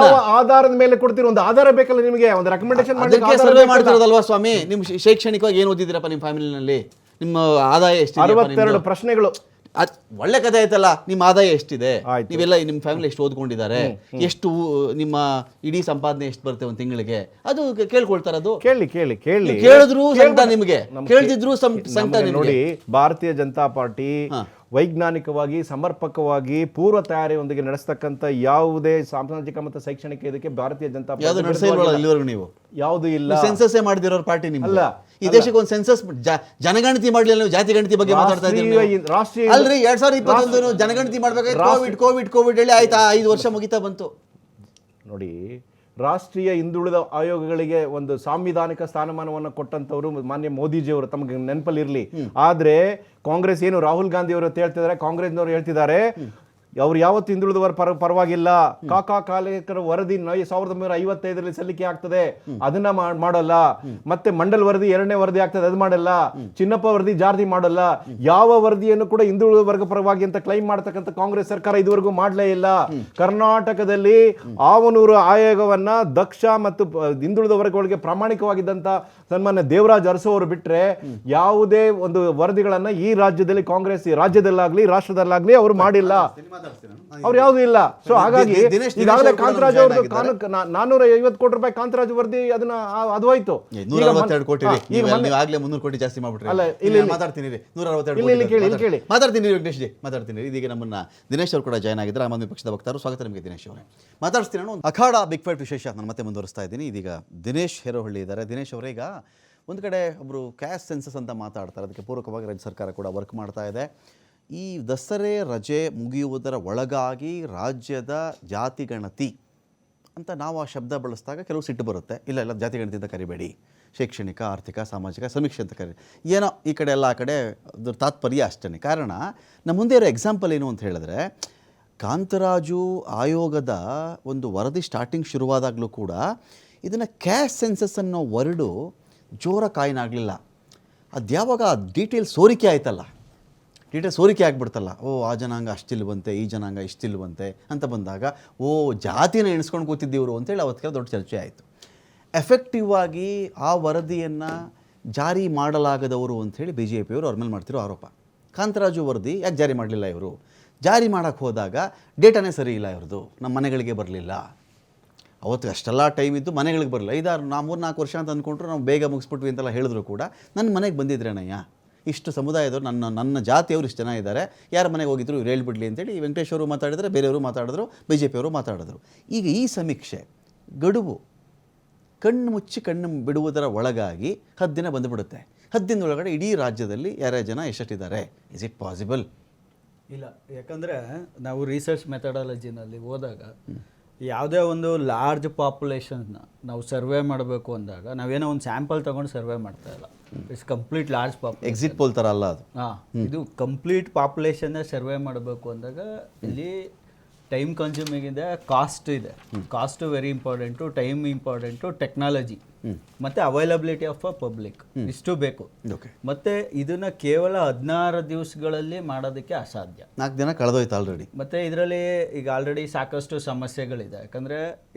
ಯಾವ ಆಧಾರದ ಮೇಲೆ ಕೊಡ್ತೀರಿ? ಒಂದು ಆಧಾರ ಬೇಕಲ್ಲ ನಿಮಗೆ, ಒಂದು ರೆಕಮೆಂಡೇಶನ್ ಸರ್ವೆ ಮಾಡ್ತಿರೋದಲ್ವಾ ಸ್ವಾಮಿ? ನಿಮ್ ಶೈಕ್ಷಣಿಕವಾಗಿ ಏನು ಓದಿದ್ದೀರಪ್ಪ ನಿಮ್ಮ ಫ್ಯಾಮಿಲಿನಲ್ಲಿ? ನಿಮ್ಮ ಆದಾಯ ಎಷ್ಟು? 62 ಪ್ರಶ್ನೆಗಳು. ಒಳ್ಳೆ ಕಥೆ ಆಯ್ತಲ್ಲ. ನಿಮ್ಮ ಆದಾಯ ಎಷ್ಟಿದೆ, ನೀವೆಲ್ಲ ನಿಮ್ಮ ಫ್ಯಾಮಿಲಿ ಎಷ್ಟು ಓದ್ಕೊಂಡಿದ್ದಾರೆ, ಎಷ್ಟು ನಿಮ್ಮ ಇಡೀ ಸಂಪಾದನೆ ಎಷ್ಟು ಬರುತ್ತೆ ಒಂದು ತಿಂಗಳಿಗೆ, ಅದು ಕೇಳ್ಕೊಳ್ತಾರೆ. ಅದು ಕೇಳಿ ಕೇಳಿದ್ರು ಸಂಕಟ ನಿಮಗೆ, ಕೇಳ್ತಿದ್ರು ಸಂಕಟ ನಿಮಗೆ. ನೋಡಿ, ಭಾರತೀಯ ಜನತಾ ಪಾರ್ಟಿ ವೈಜ್ಞಾನಿಕವಾಗಿ ಸಮರ್ಪಕವಾಗಿ ಪೂರ್ವ ತಯಾರಿಯೊಂದಿಗೆ ನಡೆಸ್ತಕ್ಕಂಥ ಯಾವುದೇ ಸಾಮಾಜಿಕ ಮತ್ತು ಶೈಕ್ಷಣಿಕ ಇದಕ್ಕೆ ಭಾರತೀಯ ಜನತಾ ಪಾರ್ಟಿ ನೀವು ಯಾವುದು ಇಲ್ಲ. ಸೆನ್ಸಸ್ ಮಾಡಿದಿರೋ ಪಾರ್ಟಿ ನಿಮ್ಮಲ್ಲ. ಈ ದೇಶಕ್ಕೆ ಒಂದು ಸೆನ್ಸಸ್ ಜನಗಣತಿ ಮಾಡಲಿಲ್ಲ, ನೀವು ಜಾತಿ ಗಣತಿ ಬಗ್ಗೆ ಮಾತಾಡ್ತಾ ಇದ್ದೀರಿ. ರಾಷ್ಟ್ರೀಯ ಅಲ್ರಿ 2021 ಜನಗಣತಿ ಮಾಡ್ಬೇಕಾದ್ರೆ ಕೋವಿಡ್ ಹೇಳಿ ಆಯ್ತಾ 5 ವರ್ಷ ಮುಗಿತಾ ಬಂತು. ನೋಡಿ, ರಾಷ್ಟ್ರೀಯ ಹಿಂದುಳಿದ ಆಯೋಗಗಳಿಗೆ ಒಂದು ಸಾಂವಿಧಾನಿಕ ಸ್ಥಾನಮಾನವನ್ನು ಕೊಟ್ಟಂತವರು ಮಾನ್ಯ ಮೋದಿಜಿಯವರು, ತಮಗೆ ನೆನಪಲ್ಲಿರಲಿ. ಆದ್ರೆ ಕಾಂಗ್ರೆಸ್ ಏನು ರಾಹುಲ್ ಗಾಂಧಿ ಅವರು ಹೇಳ್ತಿದ್ದಾರೆ, ಕಾಂಗ್ರೆಸ್ನವರು ಹೇಳ್ತಿದ್ದಾರೆ ಅವ್ರು ಯಾವತ್ತು ಹಿಂದುಳಿದವರ ಪರವಾಗಿಲ್ಲ. ಕಾಕಾ ಕಾಲೇಕರ ವರದಿ 1955 ಸಲ್ಲಿಕೆ ಆಗ್ತದೆ, ಅದನ್ನ ಮಾಡಲ್ಲ. ಮತ್ತೆ ಮಂಡಲ್ ವರದಿ 2ನೇ ವರದಿ ಆಗ್ತದೆ, ಅದು ಮಾಡಲ್ಲ. ಚಿನ್ನಪ್ಪ ವರದಿ ಜಾರಿ ಮಾಡಲ್ಲ. ಯಾವ ವರದಿಯನ್ನು ಕೂಡ ಹಿಂದುಳಿದ ವರ್ಗ ಪರವಾಗಿ ಅಂತ ಕ್ಲೈಮ್ ಮಾಡತಕ್ಕಂಥ ಕಾಂಗ್ರೆಸ್ ಸರ್ಕಾರ ಇದುವರೆಗೂ ಮಾಡಲೇ ಇಲ್ಲ. ಕರ್ನಾಟಕದಲ್ಲಿ ಆವನೂರು ಆಯೋಗವನ್ನ ದಕ್ಷ ಮತ್ತು ಹಿಂದುಳಿದ ವರ್ಗಗಳಿಗೆ ಪ್ರಾಮಾಣಿಕವಾಗಿದ್ದಂತ ಸನ್ಮಾನ್ಯ ದೇವರಾಜ್ ಅರಸು ಅವರು ಬಿಟ್ರೆ ಯಾವುದೇ ಒಂದು ವರದಿಗಳನ್ನ ಈ ರಾಜ್ಯದಲ್ಲಿ ಕಾಂಗ್ರೆಸ್ ರಾಜ್ಯದಲ್ಲಾಗ್ಲಿ ರಾಷ್ಟ್ರದಲ್ಲಾಗ್ಲಿ ಅವರು ಮಾಡಿಲ್ಲ. ಅವ್ರು ಯಾವ್ದು ಇಲ್ಲ. ಸೊ ಹಾಗಾಗಿ ಈಗಾಗಲೇ ಕಾಂತರಾಜ್ ಅವ್ರದ್ದು 450 ಕೋಟಿ ರೂಪಾಯಿ ಕಾಂತರಾಜ್ ವರದಿ ಅದನ್ನ ಅದು ಹೋಯ್ತು. 162 ಕೋಟಿ ಈಗಾಗಲೇ 300 ಕೋಟಿ ಜಾಸ್ತಿ ಮಾಡ್ಬಿಟ್ರೆ. ಅಲ್ಲ ಇಲ್ಲಿ ಮಾತಾಡ್ತೀನಿ 162 ಕೇಳಿ ಮಾತಾಡ್ತೀನಿ ವೆಂಕಟೇಶ್ ಜಿ ಮಾತಾಡ್ತೀನಿ. ಇದೀಗ ನಮ್ಮನ್ನ ದಿನೇಶ್ ಅವರು ಕೂಡ ಜಾಯ್ನ್ ಆಗಿದ್ದಾರೆ, ಆಮ್ ಆದ್ಮಿ ಪಕ್ಷದ ವಕ್ತಾರರು. ಸ್ವಾಗತ ನಿಮಗೆ ದಿನೇಶ್ ಅವರೇ. ಮಾತಾಡ್ತೀನಿ ನಾನು ಅಖಾಡ ಬಿಗ್ ಫೈಟ್ ವಿಶೇಷ ನಾನು ಮತ್ತೆ ಮುಂದುವರಿಸ್ತಾ ಇದ್ದೀನಿ. ಇದೀಗ ದಿನೇಶ್ ಹೇರೋಹಳ್ಳಿ ಇದ್ದಾರೆ. ದಿನೇಶ್ ಅವರೇ, ಈಗ ಒಂದು ಕಡೆ ಒಬ್ಬರು ಕ್ಯಾಸ್ಟ್ ಸೆನ್ಸಸ್ ಅಂತ ಮಾತಾಡ್ತಾರೆ, ಅದಕ್ಕೆ ಪೂರಕವಾಗಿ ರಾಜ್ಯ ಸರ್ಕಾರ ಕೂಡ ವರ್ಕ್ ಮಾಡ್ತಾ ಇದೆ. ಈ ದಸರೆ ರಜೆ ಮುಗಿಯುವುದರ ಒಳಗಾಗಿ ರಾಜ್ಯದ ಜಾತಿ ಗಣತಿ ಅಂತ ನಾವು ಆ ಶಬ್ದ ಬಳಸಿದಾಗ ಕೆಲವು ಸಿಟ್ಟು ಬರುತ್ತೆ. ಇಲ್ಲ ಜಾತಿ ಗಣತಿ ಅಂತ ಕರಿಬೇಡಿ, ಶೈಕ್ಷಣಿಕ ಆರ್ಥಿಕ ಸಾಮಾಜಿಕ ಸಮೀಕ್ಷೆ ಅಂತ ಕರಿ, ಏನೋ ಈ ಕಡೆ ಎಲ್ಲ ಆ ಕಡೆ ಅದ್ರ ತಾತ್ಪರ್ಯ ಅಷ್ಟೇ. ಕಾರಣ ನಮ್ಮ ಮುಂದೆ ಇರೋ ಎಕ್ಸಾಂಪಲ್ ಏನು ಅಂತ ಹೇಳಿದ್ರೆ, ಕಾಂತರಾಜು ಆಯೋಗದ ಒಂದು ವರದಿ ಸ್ಟಾರ್ಟಿಂಗ್ ಶುರುವಾದಾಗಲೂ ಕೂಡ ಇದನ್ನು ಕ್ಯಾಸ್ಟ್ ಸೆನ್ಸಸ್ ಅನ್ನೋ ವರ್ಡು ಜೋರ ಕಾಯಿನಾಗಲಿಲ್ಲ. ಅದು ಯಾವಾಗ ಡೀಟೇಲ್ ಸೋರಿಕೆ ಆಯ್ತಲ್ಲ, ಡೀಟೇಲ್ ಸೋರಿಕೆ ಆಗಿಬಿಡ್ತಲ್ಲ, ಆ ಜನಾಂಗ ಅಷ್ಟಿಲ್ವಂತೆ, ಈ ಜನಾಂಗ ಇಷ್ಟಿಲ್ವಂತೆ ಅಂತ ಬಂದಾಗ ಜಾತಿನ ಎಣಿಸ್ಕೊಂಡು ಕೂತಿದ್ದೀವರು ಅಂತೇಳಿ ಅವತ್ತಿಗೆ ದೊಡ್ಡ ಚರ್ಚೆ ಆಯಿತು. ಎಫೆಕ್ಟಿವ್ ಆಗಿ ಆ ವರದಿಯನ್ನು ಜಾರಿ ಮಾಡಲಾಗದವರು ಅಂಥೇಳಿ BJP ಅವರು ಅವ್ರ ಮೇಲೆ ಮಾಡ್ತಿರೋ ಆರೋಪ. ಕಾಂತರಾಜು ವರದಿ ಯಾಕೆ ಜಾರಿ ಮಾಡಲಿಲ್ಲ ಇವರು? ಜಾರಿ ಮಾಡೋಕ್ಕೆ ಹೋದಾಗ ಡೇಟಾನೇ ಸರಿ ಇಲ್ಲ ಇವ್ರದ್ದು, ನಮ್ಮ ಮನೆಗಳಿಗೆ ಬರಲಿಲ್ಲ. ಅವತ್ತು ಅಷ್ಟೆಲ್ಲ ಟೈಮ್ ಇದ್ದು ಮನೆಗಳಿಗೆ ಬರಲಿಲ್ಲ. 3-4 ವರ್ಷ ಅಂತ ಅಂದ್ಕೊಂಡ್ರು ನಾವು ಬೇಗ ಮುಗಿಸ್ಬಿಟ್ವಿ ಅಂತೆಲ್ಲ ಹೇಳಿದ್ರು ಕೂಡ ನನ್ನ ಮನೆಗೆ ಬಂದಿದ್ರೇನಯ್ಯ, ಇಷ್ಟು ಸಮುದಾಯದವರು ನನ್ನ ಜಾತಿಯವರು ಇಷ್ಟು ಜನ ಇದ್ದಾರೆ, ಯಾರ ಮನೆಗೆ ಹೋಗಿದ್ರು ಇವ್ರು ಹೇಳ್ಬಿಡ್ಲಿ ಅಂತೇಳಿ ವೆಂಕಟೇಶ್ ಅವರು ಮಾತಾಡಿದರೆ, ಬೇರೆಯವರು ಮಾತಾಡಿದ್ರು, BJP ಅವರು ಮಾತಾಡಿದ್ರು. ಈಗ ಈ ಸಮೀಕ್ಷೆ ಗಡುವು ಕಣ್ಣು ಮುಚ್ಚಿ ಕಣ್ಣು ಬಿಡುವುದರ ಒಳಗಾಗಿ 10 ದಿನ ಬಂದುಬಿಡುತ್ತೆ. 10 ದಿನದೊಳಗಡೆ ಇಡೀ ರಾಜ್ಯದಲ್ಲಿ ಯಾರ್ಯಾರು ಜನ ಎಷ್ಟಿದ್ದಾರೆ, ಇಸ್ ಇಟ್ ಪಾಸಿಬಲ್? ಇಲ್ಲ, ಯಾಕಂದರೆ ನಾವು ರಿಸರ್ಚ್ ಮೆಥಡಾಲಜಿನಲ್ಲಿ ಹೋದಾಗ ಯಾವುದೇ ಒಂದು ಲಾರ್ಜ್ ಪಾಪ್ಯುಲೇಷನ್ನ ನಾವು ಸರ್ವೆ ಮಾಡಬೇಕು ಅಂದಾಗ ನಾವೇನೋ ಒಂದು ಸ್ಯಾಂಪಲ್ ತೊಗೊಂಡು ಸರ್ವೆ ಮಾಡ್ತಾ ಇಲ್ಲ. It's complete large population, exit poll ಥರ ಅಲ್ಲ ಅದು. ಇದು ಕಂಪ್ಲೀಟ್ ಪಾಪ್ಯುಲೇಷನ್ನೇ ಸರ್ವೆ ಮಾಡಬೇಕು ಅಂದಾಗ ಇಲ್ಲಿ ಟೈಮ್ ಕನ್ಸ್ಯೂಮಿಂಗ್ ಇದೆ, ಕಾಸ್ಟ್ ಇದೆ. Cost very important, time important, technology ಮತ್ತು ಅವೈಲಬಿಲಿಟಿ ಆಫ್ ಅ ಪಬ್ಲಿಕ್, ಇಷ್ಟು ಬೇಕು. ಮತ್ತು ಇದನ್ನು ಕೇವಲ 16 ದಿವಸಗಳಲ್ಲಿ ಮಾಡೋದಕ್ಕೆ ಅಸಾಧ್ಯ. 4 ದಿನ ಕಳೆದೋಯ್ತು ಆಲ್ರೆಡಿ. ಮತ್ತು ಇದರಲ್ಲಿ ಈಗ ಆಲ್ರೆಡಿ ಸಾಕಷ್ಟು ಸಮಸ್ಯೆಗಳಿದೆ. ಯಾಕಂದರೆ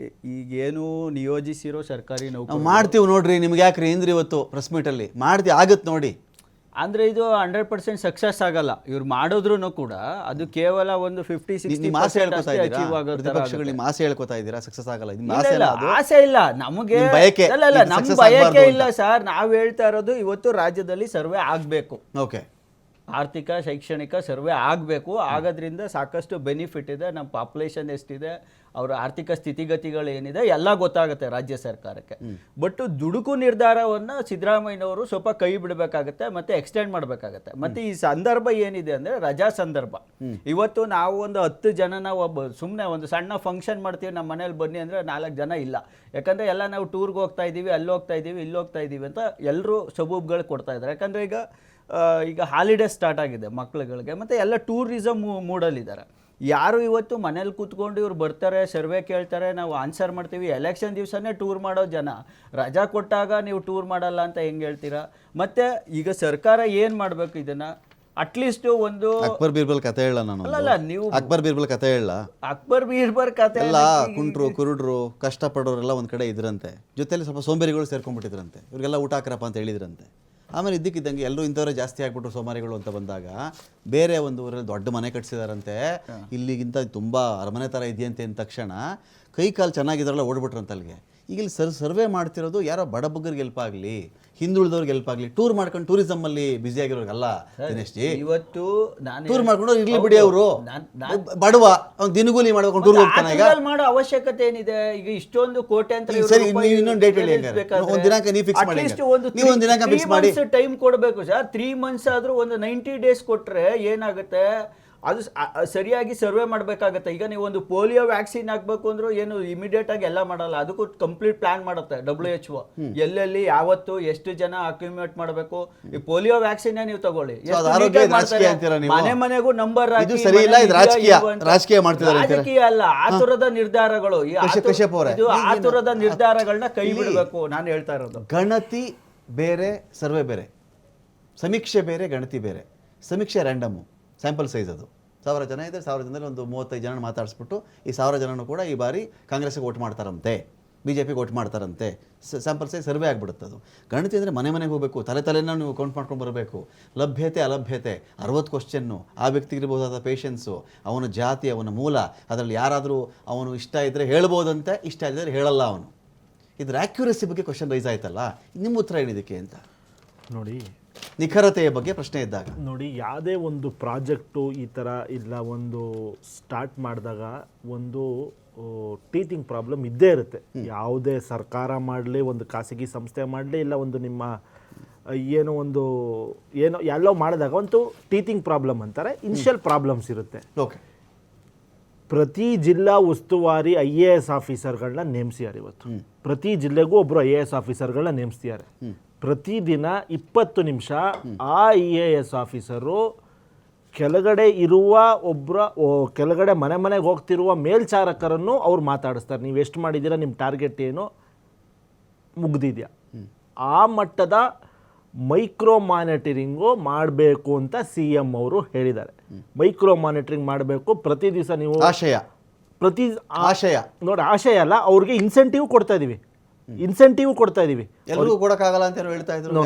ಈಗೇನು ನಿಯೋಜಿಸಿರೋ ಸರ್ಕಾರಿ ನೌಕರಿ ಮಾಡ್ತೀವಿ ನೋಡ್ರಿ, ನಿಮ್ಗೆ ಯಾಕ್ರಿ ಇಂದ್ರಿ ಇವತ್ತು ಪ್ರೆಸ್ ಮೀಟಲ್ಲಿ ಮಾಡ್ತೀವಿ, ಆಗುತ್ತೆ ನೋಡಿ. ಅಂದರೆ ಇದು 100% ಸಕ್ಸಸ್ ಆಗಲ್ಲ. ಇವ್ರು ಮಾಡಿದ್ರು ಕೂಡ ಅದು ಕೇವಲ ಒಂದು 50-60% ನಿಮ್ಮ ಆಸೆ ಹೇಳ್ಕೊತಾ ಇದ್ದೀರಾ, ಅಚೀವ್ ಆಗೋ ಥರ ಪ್ರತಿಪಕ್ಷಗಳು ಆಗುತ್ತೆ. ನಿಮ್ಮ ಆಸೆ ಹೇಳ್ಕೊತಾ ಇದ್ದೀರಾ, ಸಕ್ಸಸ್ ಆಗಲ್ಲ. ನಿಮ್ಮ ಇಲ್ಲ, ಆಸೆ ಇಲ್ಲ, ಅಲ್ಲ ಅದು. ಆಸೆ ಇಲ್ಲ ನಮಗೆ. ನಿಮ್ ಬಯಕೆ. ಇಲ್ಲ ಇದು ನಮ್ಮ success ಬಯಕೆ ಆಗ್ಬಾರ್ದು ಇಲ್ಲ ಅಂತ. ಸರ್. ನಾವು ಹೇಳ್ತಾ ಇರೋದು ಇವತ್ತು ರಾಜ್ಯದಲ್ಲಿ ಸರ್ವೆ ಆಗಬೇಕು, ಓಕೆ, ಆರ್ಥಿಕ ಶೈಕ್ಷಣಿಕ ಸರ್ವೆ ಆಗಬೇಕು. ಆಗೋದ್ರಿಂದ ಸಾಕಷ್ಟು ಬೆನಿಫಿಟ್ ಇದೆ. ನಮ್ಮ ಪಾಪ್ಯುಲೇಷನ್ ಎಷ್ಟಿದೆ, ಅವರ ಆರ್ಥಿಕ ಸ್ಥಿತಿಗತಿಗಳು ಏನಿದೆ ಎಲ್ಲ ಗೊತ್ತಾಗುತ್ತೆ ರಾಜ್ಯ ಸರ್ಕಾರಕ್ಕೆ. ಬಟ್ ದುಡುಕು ನಿರ್ಧಾರವನ್ನು ಸಿದ್ದರಾಮಯ್ಯನವರು ಸ್ವಲ್ಪ ಕೈ ಬಿಡಬೇಕಾಗತ್ತೆ ಮತ್ತು ಎಕ್ಸ್ಟೆಂಡ್ ಮಾಡಬೇಕಾಗತ್ತೆ. ಮತ್ತು ಈ ಸಂದರ್ಭ ಏನಿದೆ ಅಂದರೆ ರಜಾ ಸಂದರ್ಭ. ಇವತ್ತು ನಾವು ಒಂದು 10 ಜನನ ಸುಮ್ಮನೆ ಒಂದು ಸಣ್ಣ ಫಂಕ್ಷನ್ ಮಾಡ್ತೀವಿ, ನಮ್ಮ ಮನೇಲಿ ಬನ್ನಿ ಅಂದರೆ 4 ಜನ ಇಲ್ಲ. ಯಾಕಂದರೆ ಎಲ್ಲ ನಾವು ಟೂರ್ಗೆ ಹೋಗ್ತಾ ಇದ್ದೀವಿ, ಅಲ್ಲಿ ಹೋಗ್ತಾ ಇದ್ದೀವಿ, ಇಲ್ಲಿ ಹೋಗ್ತಾ ಇದ್ದೀವಿ ಅಂತ ಎಲ್ಲರೂ ಸಬೂಬ್ಗಳು ಕೊಡ್ತಾ ಇದ್ದಾರೆ. ಯಾಕಂದರೆ ಈಗ ಹಾಲಿಡೇ ಸ್ಟಾರ್ಟ್ ಆಗಿದೆ ಮಕ್ಳುಗಳಿಗೆ, ಮತ್ತು ಎಲ್ಲ ಟೂರಿಸಮ್ ಮೂಡಲ್ಲಿದ್ದಾರೆ. ಯಾರು ಇವತ್ತು ಮನೇಲಿ ಕೂತ್ಕೊಂಡು ಇವ್ರು ಬರ್ತಾರೆ, ಸರ್ವೆ ಕೇಳ್ತಾರೆ, ನಾವು ಆನ್ಸರ್ ಮಾಡ್ತೀವಿ. ಎಲೆಕ್ಷನ್ ದಿವಸನೇ ಟೂರ್ ಮಾಡೋ ಜನ ರಜಾ ಕೊಟ್ಟಾಗ ನೀವು ಟೂರ್ ಮಾಡಲ್ಲ ಅಂತ ಹೆಂಗೆ ಹೇಳ್ತೀರಾ? ಮತ್ತು ಈಗ ಸರ್ಕಾರ ಏನು ಮಾಡಬೇಕು, ಇದನ್ನು ಅಟ್ಲೀಸ್ಟ್ ಒಂದು ಅಕ್ಬರ್ ಬೀರ್ಬಲ್ ಕತೆ ಹೇಳ ನಾನು. ಅಲ್ಲ, ನೀವು ಅಕ್ಬರ್ ಬೀರ್ಬಲ್ ಕತೆ ಹೇಳ. ಅಕ್ಬರ್ ಬೀರ್ಬರ್ ಕತೆ ಎಲ್ಲ ಕುಂಟ್ರು ಕುರುಡ್ರು ಕಷ್ಟಪಡೋರೆಲ್ಲ ಒಂದ್ ಕಡೆ ಇದ್ರಂತೆ, ಜೊತೆಲಿ ಸ್ವಲ್ಪ ಸೋಂಬೇರಿಗಳು ಸೇರ್ಕೊಂಡ್ಬಿಟ್ಟಿದ್ರಂತೆ. ಇವ್ರಿಗೆಲ್ಲ ಊಟ ಹಾಕ್ರಪ್ಪ ಅಂತ ಹೇಳಿದ್ರಂತೆ. ಆಮೇಲೆ ಇದ್ದಕ್ಕಿದ್ದಂಗೆ ಎಲ್ಲರೂ ಇಂಥವ್ರೆ ಜಾಸ್ತಿ ಆಗ್ಬಿಟ್ರು ಸೋಮಾರಿಗಳು ಅಂತ ಬಂದಾಗ ಬೇರೆ ಒಂದು ಊರಲ್ಲಿ ದೊಡ್ಡ ಮನೆ ಕಟ್ಸಿದಾರಂತೆ, ಇಲ್ಲಿಗಿಂತ ತುಂಬ ಅರಮನೆ ಥರ ಇದೆಯಂತೆ ಅಂದ ತಕ್ಷಣ ಕೈ ಕಾಲು ಚೆನ್ನಾಗಿದ್ರಲ್ಲ ಓಡ್ಬಿಟ್ರಂತ ಅಲ್ಲಿಗೆ. ಈಗ ಇಲ್ಲಿ ಸರ್ವೆ ಮಾಡ್ತಿರೋದು ಯಾರೋ ಬಡಬಗ್ಗರಿಗೆ ಹೆಲ್ಪ್ ಆಗಲಿ, ಹಿಂದುಳಿದವ್ರಿಗೆ ಹೆಲ್ಪ್ ಆಗಲಿ, ಟೂರ್ ಮಾಡ್ಕೊಂಡು ಟೂರಿಸಮ್ ಅಲ್ಲಿ ಬ್ಯುಸಿ ಆಗಿರೋರ್ಗಲ್ಲ. ದಿನೇಶ್ ಜಿ, ಇವತ್ತು ನಾನು ಟೂರ್ ಮಾಡ್ಕೊಂಡು ಇರ್ಲಿ ಬಿಡಿ, ಅವರು ಬಡವ ಅವ್ನು ದಿನಗೂಲಿ ಮಾಡ್ಕೊಂಡು ಟೂರ್ ಹೋಗ್ತಾನೆ. ಈಗ ಮಾಡೋ ಅವಶ್ಯಕತೆ ಏನಿದೆ? ಈಗ ಇಷ್ಟೊಂದು ಕೋಟ್ಯಾಂತರ ಸರಿ, ನೀವು ಇನ್ನೊಂದು ಡೇಟ್ ಹೇಳಿ. ಒಂದು ದಿನಾಂಕ ನೀವು ಫಿಕ್ಸ್ ಮಾಡಿ, ನೀವು ಒಂದು ದಿನಾಂಕ ಫಿಕ್ಸ್ ಮಾಡಿ. ಟೈಮ್ ಕೊಡಬೇಕು ಸರ್. 3 months ಆದ್ರೂ ಒಂದು 90 days ಕೊಟ್ರೆ ಏನಾಗುತ್ತೆ? ಅದು ಸರಿಯಾಗಿ ಸರ್ವೆ ಮಾಡಬೇಕಾಗತ್ತೆ. ಈಗ ನೀವು ಒಂದು ಪೋಲಿಯೋ ವ್ಯಾಕ್ಸಿನ್ ಹಾಕ್ಬೇಕು ಅಂದ್ರೂ ಏನು ಇಮಿಡಿಯೇಟ್ ಆಗಿ ಎಲ್ಲ ಮಾಡಲ್ಲ, ಅದಕ್ಕೂ ಕಂಪ್ಲೀಟ್ ಪ್ಲಾನ್ ಮಾಡುತ್ತೆ WHO. ಎಲ್ಲೆಲ್ಲಿ ಯಾವತ್ತು ಎಷ್ಟು ಜನ ಅಕ್ಯುಮೇಟ್ ಮಾಡಬೇಕು. ಈ ಪೋಲಿಯೋ ವ್ಯಾಕ್ಸಿನ್ ನೀವು ತಗೊಳ್ಳಿ, ಮನೆ ಮನೆಗೂ ನಂಬರ್ ರಾಜಕೀಯ ಮಾಡ್ತಿದ್ದಾರೆ. ರಾಜಕೀಯ ಅಲ್ಲ, ಆತುರದ ನಿರ್ಧಾರಗಳು. ಆತುರದ ನಿರ್ಧಾರಗಳನ್ನ ಕೈ ಬಿಡಬೇಕು ನಾನು ಹೇಳ್ತಾ ಇರೋದು. ಗಣತಿ ಬೇರೆ, ಸರ್ವೆ ಬೇರೆ, ಸಮೀಕ್ಷೆ ಬೇರೆ, ಗಣತಿ ಬೇರೆ. ಸಮೀಕ್ಷೆ ರ್ಯಾಂಡಮು, ಸ್ಯಾಂಪಲ್ ಸೈಜ್. ಅದು 1000 ಜನ ಇದೆ, 1000 ಜನದಲ್ಲಿ ಒಂದು 35 ಜನ ಮಾತಾಡಿಸ್ಬಿಟ್ಟು ಈ 1000 ಜನನೂ ಕೂಡ ಈ ಬಾರಿ ಕಾಂಗ್ರೆಸ್ಗೆ ವೋಟ್ ಮಾಡ್ತಾರಂತೆ, BJPಗೆ ವೋಟ್ ಮಾಡ್ತಾರಂತೆ. ಸ್ಯಾಂಪಲ್ ಸೈಜ್ ಸರ್ವೆ ಆಗಿಬಿಡುತ್ತೆ. ಅದು ಗಣತಿ ಅಂದರೆ ಮನೆ ಮನೆಗೆ ಹೋಗಬೇಕು, ತಲೆನ ನೀವು ಕೌಂಟ್ ಮಾಡ್ಕೊಂಡು ಬರಬೇಕು. ಲಭ್ಯತೆ ಅಲಭ್ಯತೆ 60 ಕ್ವಶನ್ನು, ಆ ವ್ಯಕ್ತಿಗಿರ್ಬೋದಾದ ಪೇಷನ್ಸು, ಅವನ ಜಾತಿ, ಅವನ ಮೂಲ, ಅದರಲ್ಲಿ ಯಾರಾದರೂ ಅವನು ಇಷ್ಟ ಇದ್ದರೆ ಹೇಳ್ಬೋದಂತೆ, ಇಷ್ಟ ಇದ್ದರೆ ಹೇಳಲ್ಲ ಅವನು. ಇದ್ರ ಆ್ಯಕ್ಯುರಸಿ ಬಗ್ಗೆ ಕ್ವಶನ್ ರೈಸ್ ಆಯ್ತಲ್ಲ, ನಿಮ್ಮ ಉತ್ತರ ಏನಿದಕ್ಕೆ ಅಂತ ನೋಡಿ. ನಿಖರತೆಯ ಬಗ್ಗೆ ಪ್ರಶ್ನೆ ಇದ್ದಾಗ ನೋಡಿ, ಯಾವುದೇ ಒಂದು ಪ್ರಾಜೆಕ್ಟು ಈ ಥರ ಇಲ್ಲ ಒಂದು ಸ್ಟಾರ್ಟ್ ಮಾಡಿದಾಗ ಒಂದು ಟೀಚಿಂಗ್ ಪ್ರಾಬ್ಲಮ್ ಇದ್ದೇ ಇರುತ್ತೆ. ಯಾವುದೇ ಸರ್ಕಾರ ಮಾಡಲಿ, ಒಂದು ಖಾಸಗಿ ಸಂಸ್ಥೆ ಮಾಡಲಿ, ಇಲ್ಲ ಒಂದು ನಿಮ್ಮ ಏನೋ ಎಲ್ಲೋ ಮಾಡಿದಾಗ ಒಂದು ಟೀಚಿಂಗ್ ಪ್ರಾಬ್ಲಮ್ ಅಂತಾರೆ, ಇನಿಷಿಯಲ್ ಪ್ರಾಬ್ಲಮ್ಸ್ ಇರುತ್ತೆ. ಓಕೆ, ಪ್ರತಿ ಜಿಲ್ಲಾ ಉಸ್ತುವಾರಿ IAS ಆಫೀಸರ್ಗಳನ್ನ ನೇಮಿಸಿದ್ದಾರೆ ಇವತ್ತು. ಪ್ರತಿ ಜಿಲ್ಲೆಗೂ ಒಬ್ಬರು IAS ಆಫೀಸರ್ಗಳನ್ನ ನೇಮಿಸ್ತಿದ್ದಾರೆ. ಪ್ರತಿದಿನ 20 ನಿಮಿಷ ಆ IAS ಆಫೀಸರು ಕೆಳಗಡೆ ಇರುವ ಕೆಳಗಡೆ ಮನೆಗೆ ಹೋಗ್ತಿರುವ ಮೇಲ್ಚಾರಕರನ್ನು ಅವ್ರು ಮಾತಾಡಿಸ್ತಾರೆ. ನೀವು ಎಷ್ಟು ಮಾಡಿದ್ದೀರಾ, ನಿಮ್ಮ ಟಾರ್ಗೆಟ್ ಏನು, ಮುಗ್ದಿದೆಯಾ. ಆ ಮಟ್ಟದ ಮೈಕ್ರೋ ಮಾನಿಟರಿಂಗು ಮಾಡಬೇಕು ಅಂತ CM ಅವರು ಹೇಳಿದ್ದಾರೆ. ಮೈಕ್ರೋ ಮಾನಿಟರಿಂಗ್ ಮಾಡಬೇಕು. ಪ್ರತಿ ದಿವಸ ನೀವು ಆಶಯ ನೋಡಿ, ಆಶಯ ಅಲ್ಲ, ಅವ್ರಿಗೆ ಇನ್ಸೆಂಟಿವ್ ಕೊಡ್ತಾ ಇದೀವಿ. ಎಲ್ಲರಿಗೂ ಕೊಡಕ್ಕಾಗಲ್ಲ ಅಂತ ಹೇಳ್ತಾ ಇದ್ರು.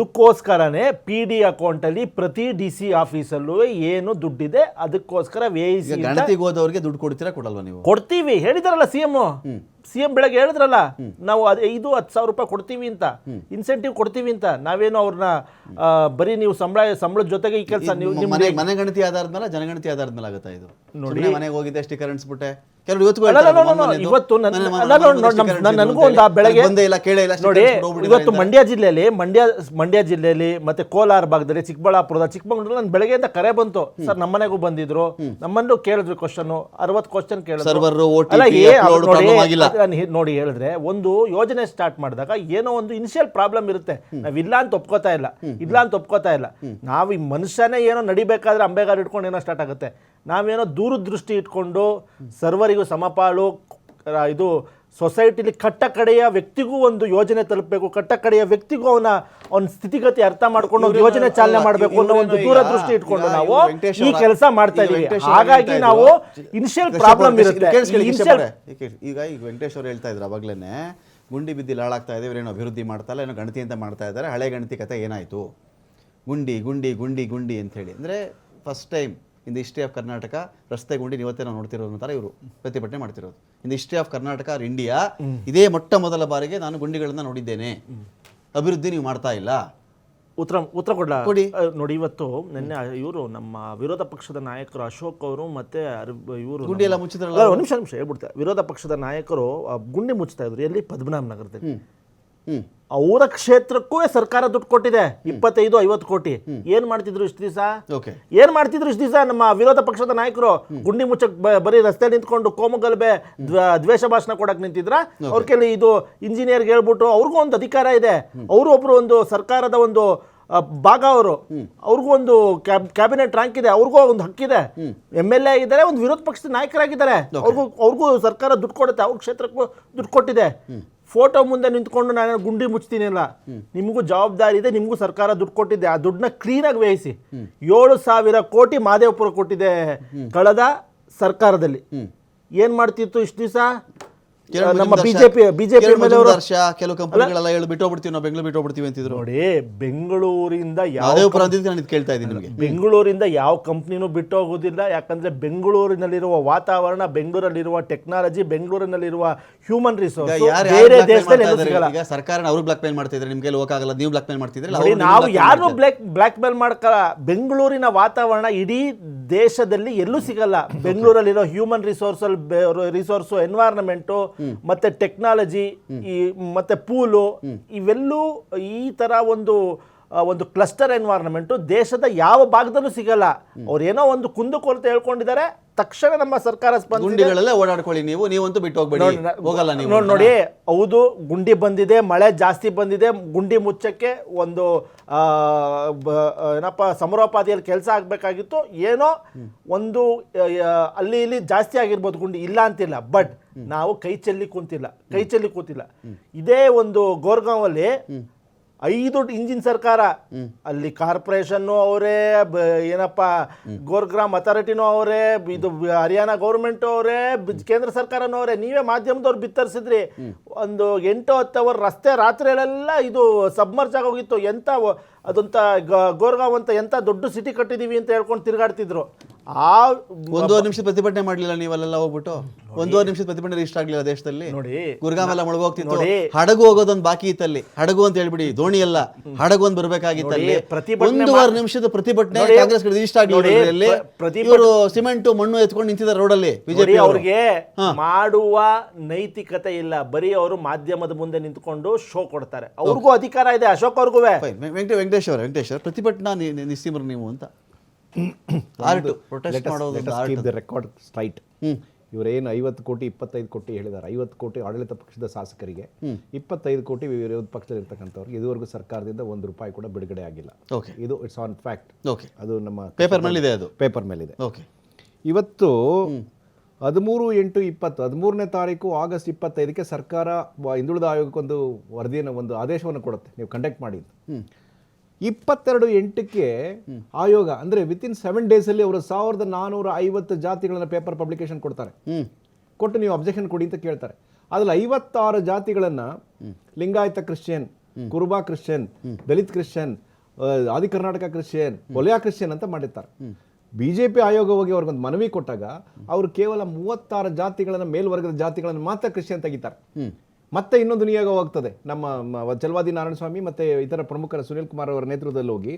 ಅದಕ್ಕೋಸ್ಕರನೇ PD ಅಕೌಂಟಲ್ಲಿ ಪ್ರತಿ DC ಆಫೀಸಲ್ಲೂ ಏನು ದುಡ್ಡಿದೆ ಅದಕ್ಕೋಸ್ಕರ ವ್ಯಯಿಸಿ. ಗಣತಿಗೆ ಹೋದವ್ರಿಗೆ ದುಡ್ಡು ಕೊಡ್ತೀರಾ, ಕೊಡಲ್ವಾ ನೀವು? ಕೊಡ್ತೀವಿ ಹೇಳಿದಾರಲ್ಲ CM ಬೆಳಗ್ಗೆ ಹೇಳಿದ್ರಲ್ಲ, ನಾವು 5-10 ಸಾವಿರ ರೂಪಾಯಿ ಕೊಡ್ತೀವಿ ಅಂತ, ಇನ್ಸೆಂಟಿವ್ ಕೊಡ್ತೀವಿ ಅಂತ. ನಾವೇನು ಅವ್ರನ್ನ ಬರೀ ನೀವು ಸಂಬಳದ ಜೊತೆಗೆ ಈ ಕೆಲಸ ಮನೆ ಗಣತಿ ಆಧಾರದ ಮೇಲೆ, ಜನಗಣತಿ ಆಧಾರದ ಮೇಲೆ ಆಗುತ್ತಾ ಇದು? ನೋಡಿ, ಮನೆಗೆ ಹೋಗಿದ್ದೆ ಸ್ಟಿಕರ್ ಅಂಟಿಸ್ಬಿಟ್ಟೆ. ಇವತ್ತು ನನಗೂ ಒಂದು ಬೆಳಗ್ಗೆ ನೋಡಿ, ಇವತ್ತು ಮಂಡ್ಯ ಜಿಲ್ಲೆಯಲ್ಲಿ ಮತ್ತೆ ಕೋಲಾರ ಭಾಗದಲ್ಲಿ, ಚಿಕ್ಕಮಗಳೂರಲ್ಲಿ ನನ್ನ ಬೆಳಗ್ಗೆಯಿಂದ ಕರೆ ಬಂತು. ಸರ್ ನಮ್ಮನೆಗೂ ಬಂದಿದ್ರು, ನಮ್ಮನ್ನು ಕೇಳಿದ್ರು ಕ್ವಶನ್, 60 ಕ್ವಶನ್ ಕೇಳಿದ್ರು. ನೋಡಿ ಹೇಳಿದ್ರೆ, ಒಂದು ಯೋಜನೆ ಸ್ಟಾರ್ಟ್ ಮಾಡಿದಾಗ ಏನೋ ಒಂದು ಇನಿಷಿಯಲ್ ಪ್ರಾಬ್ಲಮ್ ಇರುತ್ತೆ. ನಾವಿಲ್ಲ ಅಂತ ಒಪ್ಕೋತಾ ಇಲ್ಲ. ನಾವು ಈ ಮನುಷ್ಯನೇ ಏನೋ ನಡಿಬೇಕಾದ್ರೆ ಅಂಬೆಗಾಲು ಇಟ್ಕೊಂಡು ಏನೋ ಸ್ಟಾರ್ಟ್ ಆಗುತ್ತೆ. ನಾವೇನೋ ದೂರದೃಷ್ಟಿ ಇಟ್ಕೊಂಡು ಸರ್ವರಿಗೂ ಸಮಪಾಲು, ಇದು ಸೊಸೈಟಿಲಿ ಕಟ್ಟ ಕಡೆಯ ವ್ಯಕ್ತಿಗೂ ಒಂದು ಯೋಜನೆ ತಲುಪಬೇಕು, ಕಟ್ಟ ಕಡೆಯ ವ್ಯಕ್ತಿಗೂ ಅವನ ಸ್ಥಿತಿಗತಿ ಅರ್ಥ ಮಾಡ್ಕೊಂಡು ಒಂದು ಯೋಜನೆ ಚಾಲನೆ ಮಾಡಬೇಕು ಅನ್ನೋ ಒಂದು ದೂರದೃಷ್ಟಿ ಇಟ್ಕೊಂಡು ನಾವು ಈ ಕೆಲಸ ಮಾಡ್ತಾ ಇದೀವಿ. ಹಾಗಾಗಿ ನಾವು ಇನಿಷಿಯಲ್ ಪ್ರಾಬ್ಲಮ್ ಇರುತ್ತೆ. ಈಗ ವೆಂಕಟೇಶ್ ಅವರು ಹೇಳ್ತಾ ಇದ್ರು ಅವಾಗ್ಲೇನೆ, ಗುಂಡಿ ಬಿದ್ದಿ ಹಾಳಾಗ್ತಾ ಇದೆ, ಇವರೇನೋ ಅಭಿವೃದ್ಧಿ ಮಾಡ್ತಾ ಇಲ್ಲ, ಏನೋ ಗಣತಿ ಅಂತ ಮಾಡ್ತಾ ಇದ್ದಾರೆ, ಹಳೆ ಗಣತಿ ಕತೆ ಏನಾಯಿತು, ಗುಂಡಿ ಗುಂಡಿ ಗುಂಡಿ ಗುಂಡಿ ಅಂತೇಳಿ. ಅಂದರೆ first time in the history of Karnataka ರಸ್ತೆ ಗುಂಡಿ ಇವತ್ತೇ ನಾವು ನೋಡ್ತಿರೋದು ಥರ ಇವರು ಪ್ರತಿಭಟನೆ ಮಾಡ್ತಿರೋದು. In the history of Karnataka or India ಇದೇ ಮೊಟ್ಟ ಮೊದಲ ಬಾರಿಗೆ ನಾನು ಗುಂಡಿಗಳನ್ನ ನೋಡಿದ್ದೇನೆ, ಅಭಿವೃದ್ಧಿ ನೀವು ಮಾಡ್ತಾ ಇಲ್ಲ. ಉತ್ತರ ಕೊಡಿ. ನೋಡಿ, ಇವತ್ತು ನಿನ್ನೆ ಇವರು ನಮ್ಮ ವಿರೋಧ ಪಕ್ಷದ ನಾಯಕರು ಅಶೋಕ್ ಅವರು ಮತ್ತೆ ಇವರು ಗುಂಡಿ ಎಲ್ಲ ಮುಚ್ಚಿದ್ರಲ್ಲ, ಒಂದು ನಿಮಿಷ ಹೇಳ್ಬಿಡ್ತಾರೆ. ವಿರೋಧ ಪಕ್ಷದ ನಾಯಕರು ಗುಂಡಿ ಮುಚ್ತಾ ಇದ್ರು ಎಲ್ಲಿ? ಪದ್ಮನಾಭ ನಗರದಲ್ಲಿ. ಅವರ ಕ್ಷೇತ್ರಕ್ಕೂ ಸರ್ಕಾರ ದುಡ್ಡು ಕೊಟ್ಟಿದೆ 25-50 ಕೋಟಿ. ಏನ್ ಮಾಡ್ತಿದ್ರು ಇಷ್ಟು ದಿವಸ? ಏನ್ ಮಾಡ್ತಿದ್ರು ಇಷ್ಟು ದಿವಸ ನಮ್ಮ ವಿರೋಧ ಪಕ್ಷದ ನಾಯಕರು? ಗುಂಡಿ ಮುಚ್ಚಕ್ ಬರೀ ರಸ್ತೆ ನಿಂತ್ಕೊಂಡು ಕೋಮುಗಲಭೆ ದ್ವೇಷ ಭಾಷಣ ಕೊಡಕ್ ನಿಂತಿದ್ರ? ಅವ್ರ ಕೆಲ ಇದು ಇಂಜಿನಿಯರ್ಗೆ ಹೇಳ್ಬಿಟ್ಟು ಅವ್ರಿಗೂ ಒಂದು ಅಧಿಕಾರ ಇದೆ, ಅವರು ಒಬ್ರು ಒಂದು ಸರ್ಕಾರದ ಒಂದು ಭಾಗ, ಅವ್ರಿಗೂ ಒಂದು ಕ್ಯಾಬಿನೆಟ್ ರ್ಯಾಂಕ್ ಇದೆ, ಅವ್ರಿಗೂ ಒಂದು ಹಕ್ಕಿದೆ, MLA ಆಗಿದ್ದಾರೆ, ಒಂದು ವಿರೋಧ ಪಕ್ಷದ ನಾಯಕರಾಗಿದ್ದಾರೆ, ಅವ್ರಿಗೂ ಸರ್ಕಾರ ದುಡ್ಡು ಕೊಡುತ್ತೆ, ಅವ್ರ ಕ್ಷೇತ್ರಕ್ಕೂ ದುಡ್ಡು ಕೊಟ್ಟಿದೆ. ಫೋಟೋ ಮುಂದೆ ನಿಂತ್ಕೊಂಡು ನಾನು ಗುಂಡಿ ಮುಚ್ತೀನಿ ಅಲ್ಲ, ನಿಮಗೂ ಜವಾಬ್ದಾರಿ ಇದೆ, ನಿಮಗೂ ಸರ್ಕಾರ ದುಡ್ಡು ಕೊಟ್ಟಿದೆ, ಆ ದುಡ್ಡನ್ನ ಕ್ಲೀನಾಗಿ ವ್ಯಯಿಸಿ. 7,000 ಕೋಟಿ ಮಹದೇವಪುರ ಕೊಟ್ಟಿದೆ ಕಳೆದ ಸರ್ಕಾರದಲ್ಲಿ. ಏನ್ ಮಾಡ್ತಿತ್ತು ಇಷ್ಟು ದಿವಸ ನಮ್ಮ ಬಿಜೆಪಿ ಕೆಲವು ಕಂಪನಿಗಳೆಲ್ಲ ಹೇಳಿ ಬಿಟ್ಟೋಗ್ಬಿಡ್ತೀವಿ, ನಾವು ಬೆಂಗಳೂರು ಬಿಟ್ಟೋಗ್ಬಿಡ್ತೀವಿ ಅಂತಿದ್ರು. ನೋಡಿ, ಬೆಂಗಳೂರಿಂದ ಕೇಳ್ತಾ ಇದ್ದೀನಿ ನಿಮಗೆ, ಬೆಂಗಳೂರಿಂದ ಯಾವ ಕಂಪ್ನಿನೂ ಬಿಟ್ಟು ಹೋಗೋದಿಲ್ಲ. ಯಾಕಂದ್ರೆ ಬೆಂಗಳೂರಿನಲ್ಲಿರುವ ವಾತಾವರಣ, ಬೆಂಗಳೂರಲ್ಲಿರುವ ಟೆಕ್ನಾಲಜಿ, ಬೆಂಗಳೂರಿನಲ್ಲಿರುವ ಹ್ಯೂಮನ್ ರಿಸೋರ್ಸ್ ಬೇರೆ ದೇಶದಲ್ಲಿ ಸಿಗಲ್ಲ. ಈಗ ಸರ್ಕಾರ ಅವರು ಬ್ಲಾಕ್ ಮೇಲ್ ಮಾಡ್ತಿದ್ರೆ ನಿಮ್ಗೆ ಹೋಗಕ್ಕಾಗಲ್ಲ, ನೀವು ಬ್ಲಾಕ್ ಮೇಲ್ ಮಾಡ್ತಿದ್ರೆ ನಾವು ಯಾರು ಬ್ಲಾಕ್ ಮೇಲ್ ಮಾಡ್ಕಲ್ಲ. ಬೆಂಗಳೂರಿನ ವಾತಾವರಣ ಇಡೀ ದೇಶದಲ್ಲಿ ಎಲ್ಲೂ ಸಿಗಲ್ಲ. ಬೆಂಗಳೂರಲ್ಲಿರೋ ಹ್ಯೂಮನ್ ರಿಸೋರ್ಸು ಎನ್ವೈರನ್ಮೆಂಟು ಮತ್ತೆ ಟೆಕ್ನಾಲಜಿ ಮತ್ತೆ ಪೂಲು, ಇವೆಲ್ಲೂ ಈ ತರ ಒಂದು ಕ್ಲಸ್ಟರ್ ಎನ್ವೈರನ್ಮೆಂಟ್ ದೇಶದ ಯಾವ ಭಾಗದಲ್ಲೂ ಸಿಗಲ್ಲ. ಅವ್ರೇನೋ ಒಂದು ಕುಂದುಕೊರತೆ ಹೇಳ್ಕೊಂಡಿದ್ದಾರೆ, ತಕ್ಷಣ ನಮ್ಮ ಸರ್ಕಾರ ಗುಂಡಿಗಳೆಲ್ಲ ಓಡಾಡ್ಕೊಳ್ಳಿ, ನೀವಂತೂ ಬಿಟ್ಟು ಹೋಗ್ಬೇಡಿ, ಹೋಗಲ್ಲ ನೀವು. ನೋಡಿ, ಹೌದು, ಗುಂಡಿ ಬಂದಿದೆ, ಮಳೆ ಜಾಸ್ತಿ ಬಂದಿದೆ, ಗುಂಡಿ ಮುಚ್ಚಕ್ಕೆ ಒಂದು ಏನಪ್ಪ ಸಮರೋಪಾದಿಯಲ್ಲಿ ಕೆಲಸ ಆಗ್ಬೇಕಾಗಿತ್ತು, ಏನೋ ಒಂದು ಅಲ್ಲಿ ಇಲ್ಲಿ ಜಾಸ್ತಿ ಆಗಿರ್ಬೋದು ಗುಂಡಿ, ಇಲ್ಲ ಅಂತಿಲ್ಲ. ಬಟ್ ನಾವು ಕೈ ಚೆಲ್ಲಿ ಕೂತಿಲ್ಲ. ಇದೇ ಒಂದು ಗೋರ್ಗಾಂವಲ್ಲಿ 5 ಇಂಜಿನ್ ಸರ್ಕಾರ, ಅಲ್ಲಿ ಕಾರ್ಪೊರೇಷನ್ನು ಅವರೇ, ಏನಪ್ಪ ಗೋರ್ಗ್ರಾಮ್ ಅಥಾರಿಟಿನೂ ಅವರೇ, ಇದು ಹರಿಯಾಣ ಗೌರ್ಮೆಂಟ್ ಅವರೇ, ಕೇಂದ್ರ ಸರ್ಕಾರನೂ ಅವರೇ. ನೀವೇ ಮಾಧ್ಯಮದವ್ರು ಬಿತ್ತರಿಸಿದ್ರಿ, ಒಂದು 8-10 ಅವರ್ ರಸ್ತೆ ರಾತ್ರಿಯಲ್ಲೆಲ್ಲ ಇದು ಸಬ್ಮರ್ಜ್ ಆಗೋಗಿತ್ತು. ಎಂತ ಅದಂತ ಗೋರ್ಗಾಂವ್ ಅಂತ ಎಂತ ದೊಡ್ಡ ಸಿಟಿ ಕಟ್ಟಿದೀವಿ ಅಂತ ಹೇಳ್ಕೊಂಡು ತಿರುಗಾಡ್ತಿದ್ರು. ಆ 1.5 ನಿಮಿಷ ಪ್ರತಿಭಟನೆ ಮಾಡ್ಲಿಲ್ಲ ನೀವಲ್ಲೆಲ್ಲ ಹೋಗ್ಬಿಟ್ಟು? 1.5 ನಿಮಿಷ ಪ್ರತಿಭಟನೆ ರಿಜಿಸ್ಟರ್ ಆಗ್ಲಿಲ್ಲ ದೇಶದಲ್ಲಿ? ನೋಡಿ, ಗುರ್ಗಾಮ್ ಎಲ್ಲ ಮುಳುಗೋಗ್ತಿತ್ತು. ಹಡಗು ಹೋಗೋದೊಂದು ಬಾಕಿ ಇತ್ತಲ್ಲಿ, ಹಡಗು ಅಂತ ಹೇಳ್ಬಿಡಿ, ದೋಣಿ ಎಲ್ಲ ಹಡಗು ಒಂದು ಬರ್ಬೇಕಾಗಿತ್ತಲ್ಲಿ. 1.5 ನಿಮಿಷದ ಪ್ರತಿಭಟನೆ ಕಾಂಗ್ರೆಸ್ ರಿಜಿಸ್ಟರ್ ಆಗಲಿಲ್ಲ. ಇವರು ಸಿಮೆಂಟ್ ಮಣ್ಣು ಎತ್ಕೊಂಡು ನಿಂತಿದ್ದಾರೆ ರೋಡಲ್ಲಿ. ಬಿಜೆಪಿ ಅವ್ರಿಗೆ ಮಾಡುವ ನೈತಿಕತೆ ಇಲ್ಲ, ಬರೀ ಅವರು ಮಾಧ್ಯಮದ ಮುಂದೆ ನಿಂತ್ಕೊಂಡು ಶೋ ಕೊಡ್ತಾರೆ. ಅವ್ರಿಗೂ ಅಧಿಕಾರ ಇದೆ, ಅಶೋಕ್ ಅವ್ರಿಗೂ. ವೆಂಕಟೇಶ್ ಅವರ ಪ್ರತಿಭಟನಾ ನಿಸ್ಸೀಮರು ನೀವು ಅಂತ ಪ್ರೊಟೆಸ್ಟ್ ಮಾಡೋದು ರೆಕಾರ್ಡ್ ಸ್ಟ್ರೈಟ್. ಇವರೇನು 50 ಕೋಟಿ 25 ಕೋಟಿ ಹೇಳಿದ್ದಾರೆ. 50 ಕೋಟಿ ಆಡಳಿತ ಪಕ್ಷದ ಶಾಸಕರಿಗೆ, 25 ಕೋಟಿ ವಿರೋಧ ಪಕ್ಷದಲ್ಲಿ ಇರ್ತಕ್ಕಂಥವ್ರಿಗೆ ಇದುವರೆಗೂ ಸರ್ಕಾರದಿಂದ1 ರೂಪಾಯಿ ಕೂಡ ಬಿಡುಗಡೆ ಆಗಿಲ್ಲ. ಇದು ಇಟ್ಸ್ ಆನ್ ಫ್ಯಾಕ್ಟ್. ಅದು ನಮ್ಮ ಪೇಪರ್ ಮೇಲಿದೆ, ಅದು ಪೇಪರ್ ಮೇಲಿದೆ. ಇವತ್ತು 13/8/20 13ನೇ ತಾರೀಕು ಆಗಸ್ಟ್ 25ಕ್ಕೆ ಸರ್ಕಾರ ಹಿಂದುಳಿದ ಆಯೋಗಕ್ಕೊಂದು ವರದಿಯನ್ನು, ಒಂದು ಆದೇಶವನ್ನು ಕೊಡುತ್ತೆ, ನೀವು ಕಂಡಕ್ಟ್ ಮಾಡಿ. 22/8ಕ್ಕೆ ಆಯೋಗ ಅಂದರೆ ವಿತಿನ್ 7 ಡೇಸಲ್ಲಿ ಅವರು 1450 ಜಾತಿಗಳನ್ನ ಪೇಪರ್ ಪಬ್ಲಿಕೇಶನ್ ಕೊಡ್ತಾರೆ. ಕೊಟ್ಟು ನೀವು ಅಬ್ಜೆಕ್ಷನ್ ಕೊಡಿ ಅಂತ ಕೇಳ್ತಾರೆ. ಅದ್ರಲ್ಲಿ 56 ಜಾತಿಗಳನ್ನ Lingayat Christian, Kuruba Christian, Dalit Christian, Adi Karnataka Christian, ಒಲೆಯಾ Christian ಅಂತ ಮಾಡಿರ್ತಾರೆ. ಬಿಜೆಪಿ ಆಯೋಗ ಹೋಗಿ ಅವ್ರಿಗೊಂದು ಮನವಿ ಕೊಟ್ಟಾಗ ಅವರು ಕೇವಲ 36 ಜಾತಿಗಳನ್ನ, ಮೇಲ್ವರ್ಗದ ಜಾತಿಗಳನ್ನು ಮಾತ್ರ ಕ್ರಿಶ್ಚಿಯನ್ ತೆಗಿತಾರೆ. ಮತ್ತೆ ಇನ್ನೊಂದು ನಿಯೋಗ ಹೋಗ್ತದೆ, ನಮ್ಮ ಚಲವಾದಿ ನಾರಾಯಣಸ್ವಾಮಿ ಮತ್ತೆ ಇತರ ಪ್ರಮುಖರ ಸುನೀಲ್ ಕುಮಾರ್ ಅವರ ನೇತೃತ್ವದಲ್ಲಿ ಹೋಗಿ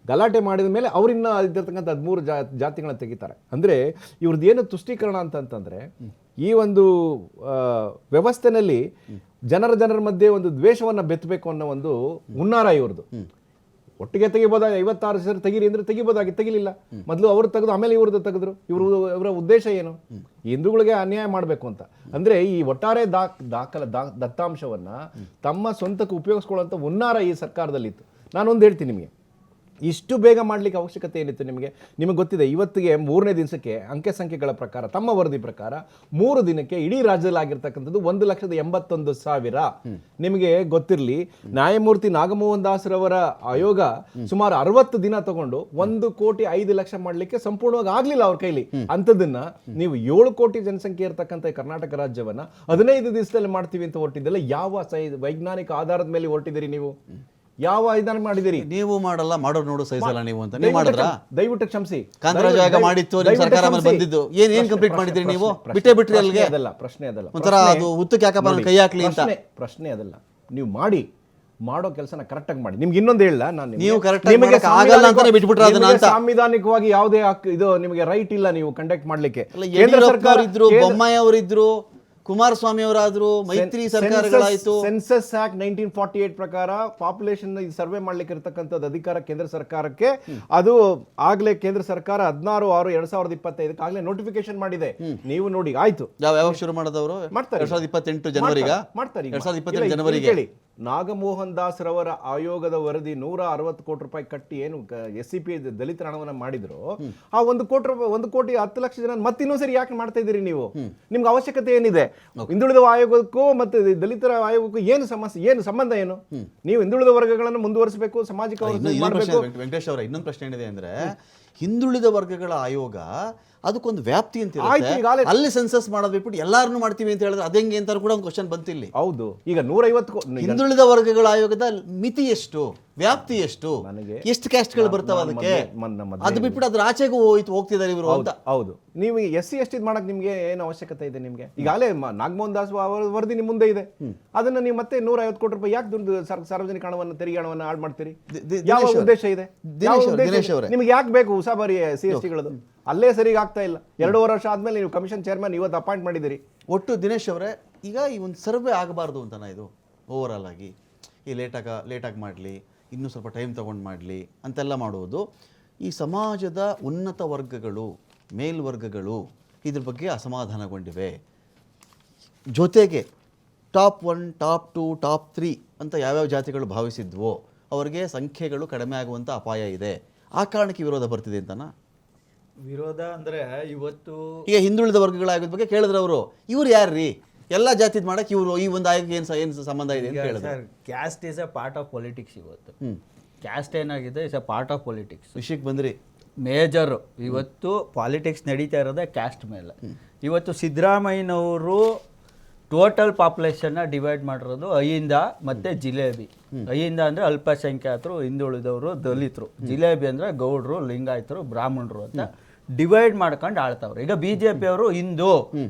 ಗಲಾಟೆ ಮಾಡಿದ ಮೇಲೆ ಅವರಿನ್ನ ಇದ್ದಿರ್ತಕ್ಕಂಥ 13 ಜಾತಿಗಳನ್ನ ತೆಗಿತಾರೆ. ಅಂದರೆ ಇವ್ರದ್ದು ಏನು ತುಷ್ಟೀಕರಣ ಅಂತಂತಂದ್ರೆ, ಈ ಒಂದು ವ್ಯವಸ್ಥೆನಲ್ಲಿ ಜನರ ಮಧ್ಯೆ ಒಂದು ದ್ವೇಷವನ್ನು ಬೆತ್ತಬೇಕು ಅನ್ನೋ ಒಂದು ಹುನ್ನಾರ ಇವ್ರದ್ದು. ಒಟ್ಟಿಗೆ ತೆಗಿಬೋದಾಗ 56 ಹೆಸರು ತೆಗೀರಿ ಅಂದ್ರೆ ತೆಗಿಬೋದಾಗಿ, ತೆಗಿಲಿಲ್ಲ. ಮೊದಲು ಅವರು ತೆಗೆದು ಆಮೇಲೆ ಇವ್ರದ್ದು ತೆಗೆದ್ರು. ಇವರ ಉದ್ದೇಶ ಏನು? ಹಿಂದೂಗಳಿಗೆ ಅನ್ಯಾಯ ಮಾಡಬೇಕು ಅಂತ. ಅಂದ್ರೆ ಈ ಒಟ್ಟಾರೆ ದತ್ತಾಂಶವನ್ನ ತಮ್ಮ ಸ್ವಂತಕ್ಕೆ ಉಪಯೋಗಿಸ್ಕೊಳ್ಳುವಂಥ ಹುನ್ನಾರ ಈ ಸರ್ಕಾರದಲ್ಲಿತ್ತು. ನಾನೊಂದು ಹೇಳ್ತೀನಿ ನಿಮಗೆ, ಇಷ್ಟು ಬೇಗ ಮಾಡಲಿಕ್ಕೆ ಅವಶ್ಯಕತೆ ಏನಿತ್ತು ನಿಮಗೆ ಗೊತ್ತಿದೆ ಇವತ್ತಿಗೆ 3ನೇ ದಿವಸಕ್ಕೆ ಅಂಕೆ ಸಂಖ್ಯೆಗಳ ಪ್ರಕಾರ ತಮ್ಮ ವರದಿ ಪ್ರಕಾರ 3 ದಿನಕ್ಕೆ ಇಡೀ ರಾಜ್ಯದಲ್ಲಿ ಆಗಿರ್ತಕ್ಕಂಥದ್ದು 1,81,000. ನಿಮಗೆ ಗೊತ್ತಿರಲಿ, ನ್ಯಾಯಮೂರ್ತಿ ನಾಗಮೋಹನ್ ದಾಸ್ ರವರ ಆಯೋಗ ಸುಮಾರು 60 ದಿನ ತಗೊಂಡು 1,05,00,000 ಮಾಡಲಿಕ್ಕೆ ಸಂಪೂರ್ಣವಾಗಿ ಆಗ್ಲಿಲ್ಲ ಅವ್ರ ಕೈಲಿ. ಅಂಥದ್ದನ್ನ ನೀವು 7 ಕೋಟಿ ಜನಸಂಖ್ಯೆ ಇರತಕ್ಕಂಥ ಕರ್ನಾಟಕ ರಾಜ್ಯವನ್ನ 15 ದಿವಸದಲ್ಲಿ ಮಾಡ್ತೀವಿ ಅಂತ ಹೊರಟಿದ್ದೆಲ್ಲ ಯಾವ ವೈಜ್ಞಾನಿಕ ಆಧಾರದ ಮೇಲೆ ಹೊರಟಿದ್ದೀರಿ ನೀವು? ಯಾವ ಇದನ್ನ ಮಾಡಿದಿರಿ? ನೀವು ಮಾಡಲ್ಲ, ಮಾಡೋರು ನೋಡು ಸಹಿಸಲ್ಲ ನೀವು ಅಂತ ನೀವು ಮಾಡಿದ್ರಾ? ದಯವಿಟ್ಟು ಕ್ಷಮಿಸಿ. ಕಾಂತರಾಜು ಆಗ ಮಾಡಿತ್ತು, ನಿಮ್ಮ ಸರ್ಕಾರ ಮೇಲೆ ಬಂದಿದ್ದು ಏನ್ ಕಂಪ್ಲೀಟ್ ಮಾಡಿದ್ರಿ ನೀವು? ಬಿಟ್ರಿ ಅಲ್ಲಿಗೆ. ಪ್ರಶ್ನೆ ಅದಲ್ಲ. ಒಂಥರ ಅದು ಉತ್ತಕ್ಕೆ ಯಾಕಪ್ಪ ನಾನು ಕೈ ಹಾಕ್ಲಿ ಅಂತ. ಪ್ರಶ್ನೆ ಅದಲ್ಲ. ನೀವು ಮಾಡೋ ಕೆಲಸನ ಕರೆಕ್ಟ್ ಆಗಿ ಮಾಡಿ. ನಿಮ್ಗೆ ಇನ್ನೊಂದು ಹೇಳ, ನಾನು ನೀವು ಕರೆಕ್ಟ್ ಆಗಲ್ಲ ಅಂತಾನೆ ಬಿಟ್ಬಿಟ್ರೆ ಅದನ್ನ ಅಂತ. ಸಾಂವಿಧಾನಿಕವಾಗಿ ಯಾವುದೇ ಇದು ನಿಮಗೆ ರೈಟ್ ಇಲ್ಲ ನೀವು ಕಂಡಕ್ಟ್ ಮಾಡ್ಲಿಕ್ಕೆ. ಕೇಂದ್ರ ಸರ್ಕಾರ ಇದ್ರು, ಬೊಮ್ಮಾಯಿ ಅವರಿದ್ರು, ಕುಮಾರಸ್ವಾಮಿ ಅವರಾದ್ರು, ಮೈತ್ರಿ ಸರ್ಕಾರಗಳಾಯ್ತು. ಸೆನ್ಸಸ್ ಆಕ್ಟ್ 1948 ಪ್ರಕಾರ ಪಾಪ್ಯುಲೇಷನ್ ಸರ್ವೆ ಮಾಡ್ಲಿಕ್ಕೆ ಇರತಕ್ಕಂಥದ್ದು ಅಧಿಕಾರ ಕೇಂದ್ರ ಸರ್ಕಾರಕ್ಕೆ. ಅದು ಆಗ್ಲೇ ಕೇಂದ್ರ ಸರ್ಕಾರ 16/6/2025 ಆಗ್ಲೇ ನೋಟಿಫಿಕೇಶನ್ ಮಾಡಿದೆ. ನೀವು ನೋಡಿ, ಆಯ್ತು. ಯಾವಾಗ ಶುರು ಮಾಡೋದವರು? ಮಾಡ್ತಾರೆ 2028 ಜನವರಿಗೆ. ಮಾಡ್ತಾರೆ 2028 ಜನವರಿಗೆ. ನಾಗಮೋಹನ್ ದಾಸ್ ರವರ ಆಯೋಗದ ವರದಿ 160 ಕೋಟಿ ರೂಪಾಯಿ ಕಟ್ಟಿ ಏನು SCP ದಲಿತರ ಹಣವನ್ನ ಮಾಡಿದ್ರು, ಆ 1 ಕೋಟಿ 10 ಲಕ್ಷ ಜನ ಮತ್ತೆ ಇನ್ನೊಂದ್ಸರಿ ಯಾಕೆ ಮಾಡ್ತಾ ಇದ್ದೀರಿ ನೀವು? ನಿಮ್ಗೆ ಅವಶ್ಯಕತೆ ಏನಿದೆ? ಹಿಂದುಳಿದ ಆಯೋಗಕ್ಕೂ ಮತ್ತೆ ದಲಿತರ ಆಯೋಗಕ್ಕೂ ಏನು ಸಮಸ್ಯೆ, ಏನು ಸಂಬಂಧ ಏನು? ನೀವು ಹಿಂದುಳಿದ ವರ್ಗಗಳನ್ನು ಮುಂದುವರಿಸಬೇಕು, ಸಾಮಾಜಿಕ ವೆಂಕಟೇಶ್ ಅವರ ಇನ್ನೊಂದು ಪ್ರಶ್ನೆ ಏನಿದೆ ಅಂದ್ರೆ, ಹಿಂದುಳಿದ ವರ್ಗಗಳ ಆಯೋಗ ಅದಕ್ಕೊಂದು ವ್ಯಾಪ್ತಿ ಅಂತ ಇರುತ್ತೆ. ಅಲ್ಲಿ ಸೆನ್ಸಸ್ ಮಾಡೋದು ಬಿಟ್ಬಿಟ್ಟು ಎಲ್ಲಾರನ್ನೂ ಮಾಡ್ತೀವಿ ಅಂತ ಹೇಳಿದ್ರೆ ಅದೆಂಗೆ ಅಂತ ಕೂಡ ಒಂದು ಕ್ವಶನ್ ಬಂತು ಇಲ್ಲಿ. ಹೌದು, ಈಗ 150 ಹಿಂದುಳಿದ ವರ್ಗಗಳ ಆಯೋಗದ ಮಿತಿ ಎಷ್ಟು, ವ್ಯಾಪ್ತಿ ಎಷ್ಟು, ಎಷ್ಟು ಕ್ಯಾಸ್ಟ್ಗಳು ಬರ್ತಾವ ಅದಕ್ಕೆ? ಅದು ಬಿಟ್ಬಿಟ್ಟು ಅದ್ರ ಆಚೆಗೂ ಹೋಗ್ತಿದ್ದಾರೆ ಇವರು ಅಂತ. ಹೌದು, ನೀವು SC/ST ಮಾಡಕ್ ನಿಮ್ಗೆ ಏನು ಅವಶ್ಯಕತೆ ಇದೆ? ನಿಮ್ಗೆ ಈಗಾಗಲೇ ನಾಗಮೋಹನ್ ದಾಸ್ ವರದಿ ನಿಮ್ ಮುಂದೆ ಇದೆ. ಅದನ್ನ ನೀವು ಮತ್ತೆ 150 ಕೋಟಿ ರೂಪಾಯಿ ಯಾಕೆ ದುಡ್ಡು ಸಾರ್ವಜನಿಕ ಹಣವನ್ನು, ತೆರಿಗೆ ಹಣವನ್ನು ಹಾಳು ಮಾಡ್ತೀರಿ? ಯಾವ ಉದ್ದೇಶ ಇದೆ? ನಿಮ್ಗೆ ಯಾಕೆ ಬೇಕು ಉಸಾಬರಿ SC/ST? ಅಲ್ಲೇ ಸರಿಗೆ ಆಗ್ತಾ ಇಲ್ಲ. 2.5 ವರ್ಷ ಆದ್ಮೇಲೆ ನೀವು ಕಮಿಷನ್ ಚೇರ್ಮನ್ ಇವತ್ತು ಅಪಾಯಿಂಟ್ ಮಾಡಿದಿರಿ. ಒಟ್ಟು ದಿನೇಶ್ ಅವರೇ, ಈಗ ಈ ಒಂದು ಸರ್ವೆ ಆಗಬಾರ್ದು ಅಂತನಾ ಇದು ಓವರ್ ಆಲ್ ಆಗಿ? ಈ ಲೇಟಾಗಿ ಮಾಡಲಿ, ಇನ್ನೂ ಸ್ವಲ್ಪ ಟೈಮ್ ತೊಗೊಂಡು ಮಾಡಲಿ ಅಂತೆಲ್ಲ ಮಾಡುವುದು. ಈ ಸಮಾಜದ ಉನ್ನತ ವರ್ಗಗಳು, ಮೇಲ್ವರ್ಗಗಳು ಇದ್ರ ಬಗ್ಗೆ ಅಸಮಾಧಾನಗೊಂಡಿವೆ. ಜೊತೆಗೆ ಟಾಪ್ 1, ಟಾಪ್ 2, ಟಾಪ್ 3 ಅಂತ ಯಾವ್ಯಾವ ಜಾತಿಗಳು ಭಾವಿಸಿದ್ವೋ ಅವರಿಗೆ ಸಂಖ್ಯೆಗಳು ಕಡಿಮೆ ಆಗುವಂಥ ಅಪಾಯ ಇದೆ. ಆ ಕಾರಣಕ್ಕೆ ವಿರೋಧ ಬರ್ತಿದೆ ಅಂತನಾ? ವಿರೋಧ ಅಂದ್ರೆ ಇವತ್ತು ಈಗ ಹಿಂದುಳಿದ ವರ್ಗಗಳ ಆಯೋಗದ ಬಗ್ಗೆ ಕೇಳಿದ್ರೆ ಅವರು, ಇವ್ರು ಯಾರ್ರೀ ಎಲ್ಲ ಜಾತಿದ್ ಮಾಡಕ್ಕೆ ಇವರು ಈ ಒಂದು ಆಯೋಗಕ್ಕೆ ಏನು ಸಂಬಂಧ ಇದೆ ಅಂತ ಹೇಳಿದ್ರು. Caste is A part of politics. ಇವತ್ತು ಕ್ಯಾಸ್ಟ್ ಏನಾಗಿದೆ, is A part of politics. ವಿಷಯಕ್ಕೆ ಬಂದ್ರಿ, ಮೇಜರು ಇವತ್ತು ಪಾಲಿಟಿಕ್ಸ್ ನಡೀತಾ ಇರೋದೇ ಕ್ಯಾಸ್ಟ್ ಮೇಲೆ. ಇವತ್ತು ಸಿದ್ದರಾಮಯ್ಯನವರು ಟೋಟಲ್ ಪಾಪ್ಯುಲೇಷನ್ನ ಡಿವೈಡ್ ಮಾಡಿರೋದು ಐಯಿಂದ ಮತ್ತು ಜಿಲೇಬಿ. ಐಯಿಂದ ಅಂದರೆ ಅಲ್ಪಸಂಖ್ಯಾತರು, ಹಿಂದುಳಿದವರು, ದಲಿತರು. ಜಿಲೇಬಿ ಅಂದರೆ ಗೌಡ್ರು, ಲಿಂಗಾಯತರು, ಬ್ರಾಹ್ಮಣರು ಅಂತ ಡಿವೈಡ್ ಮಾಡ್ಕೊಂಡು ಆಳ್ತಾವ್ರು. ಈಗ BJP ಅವರು ಹಿಂದೂ,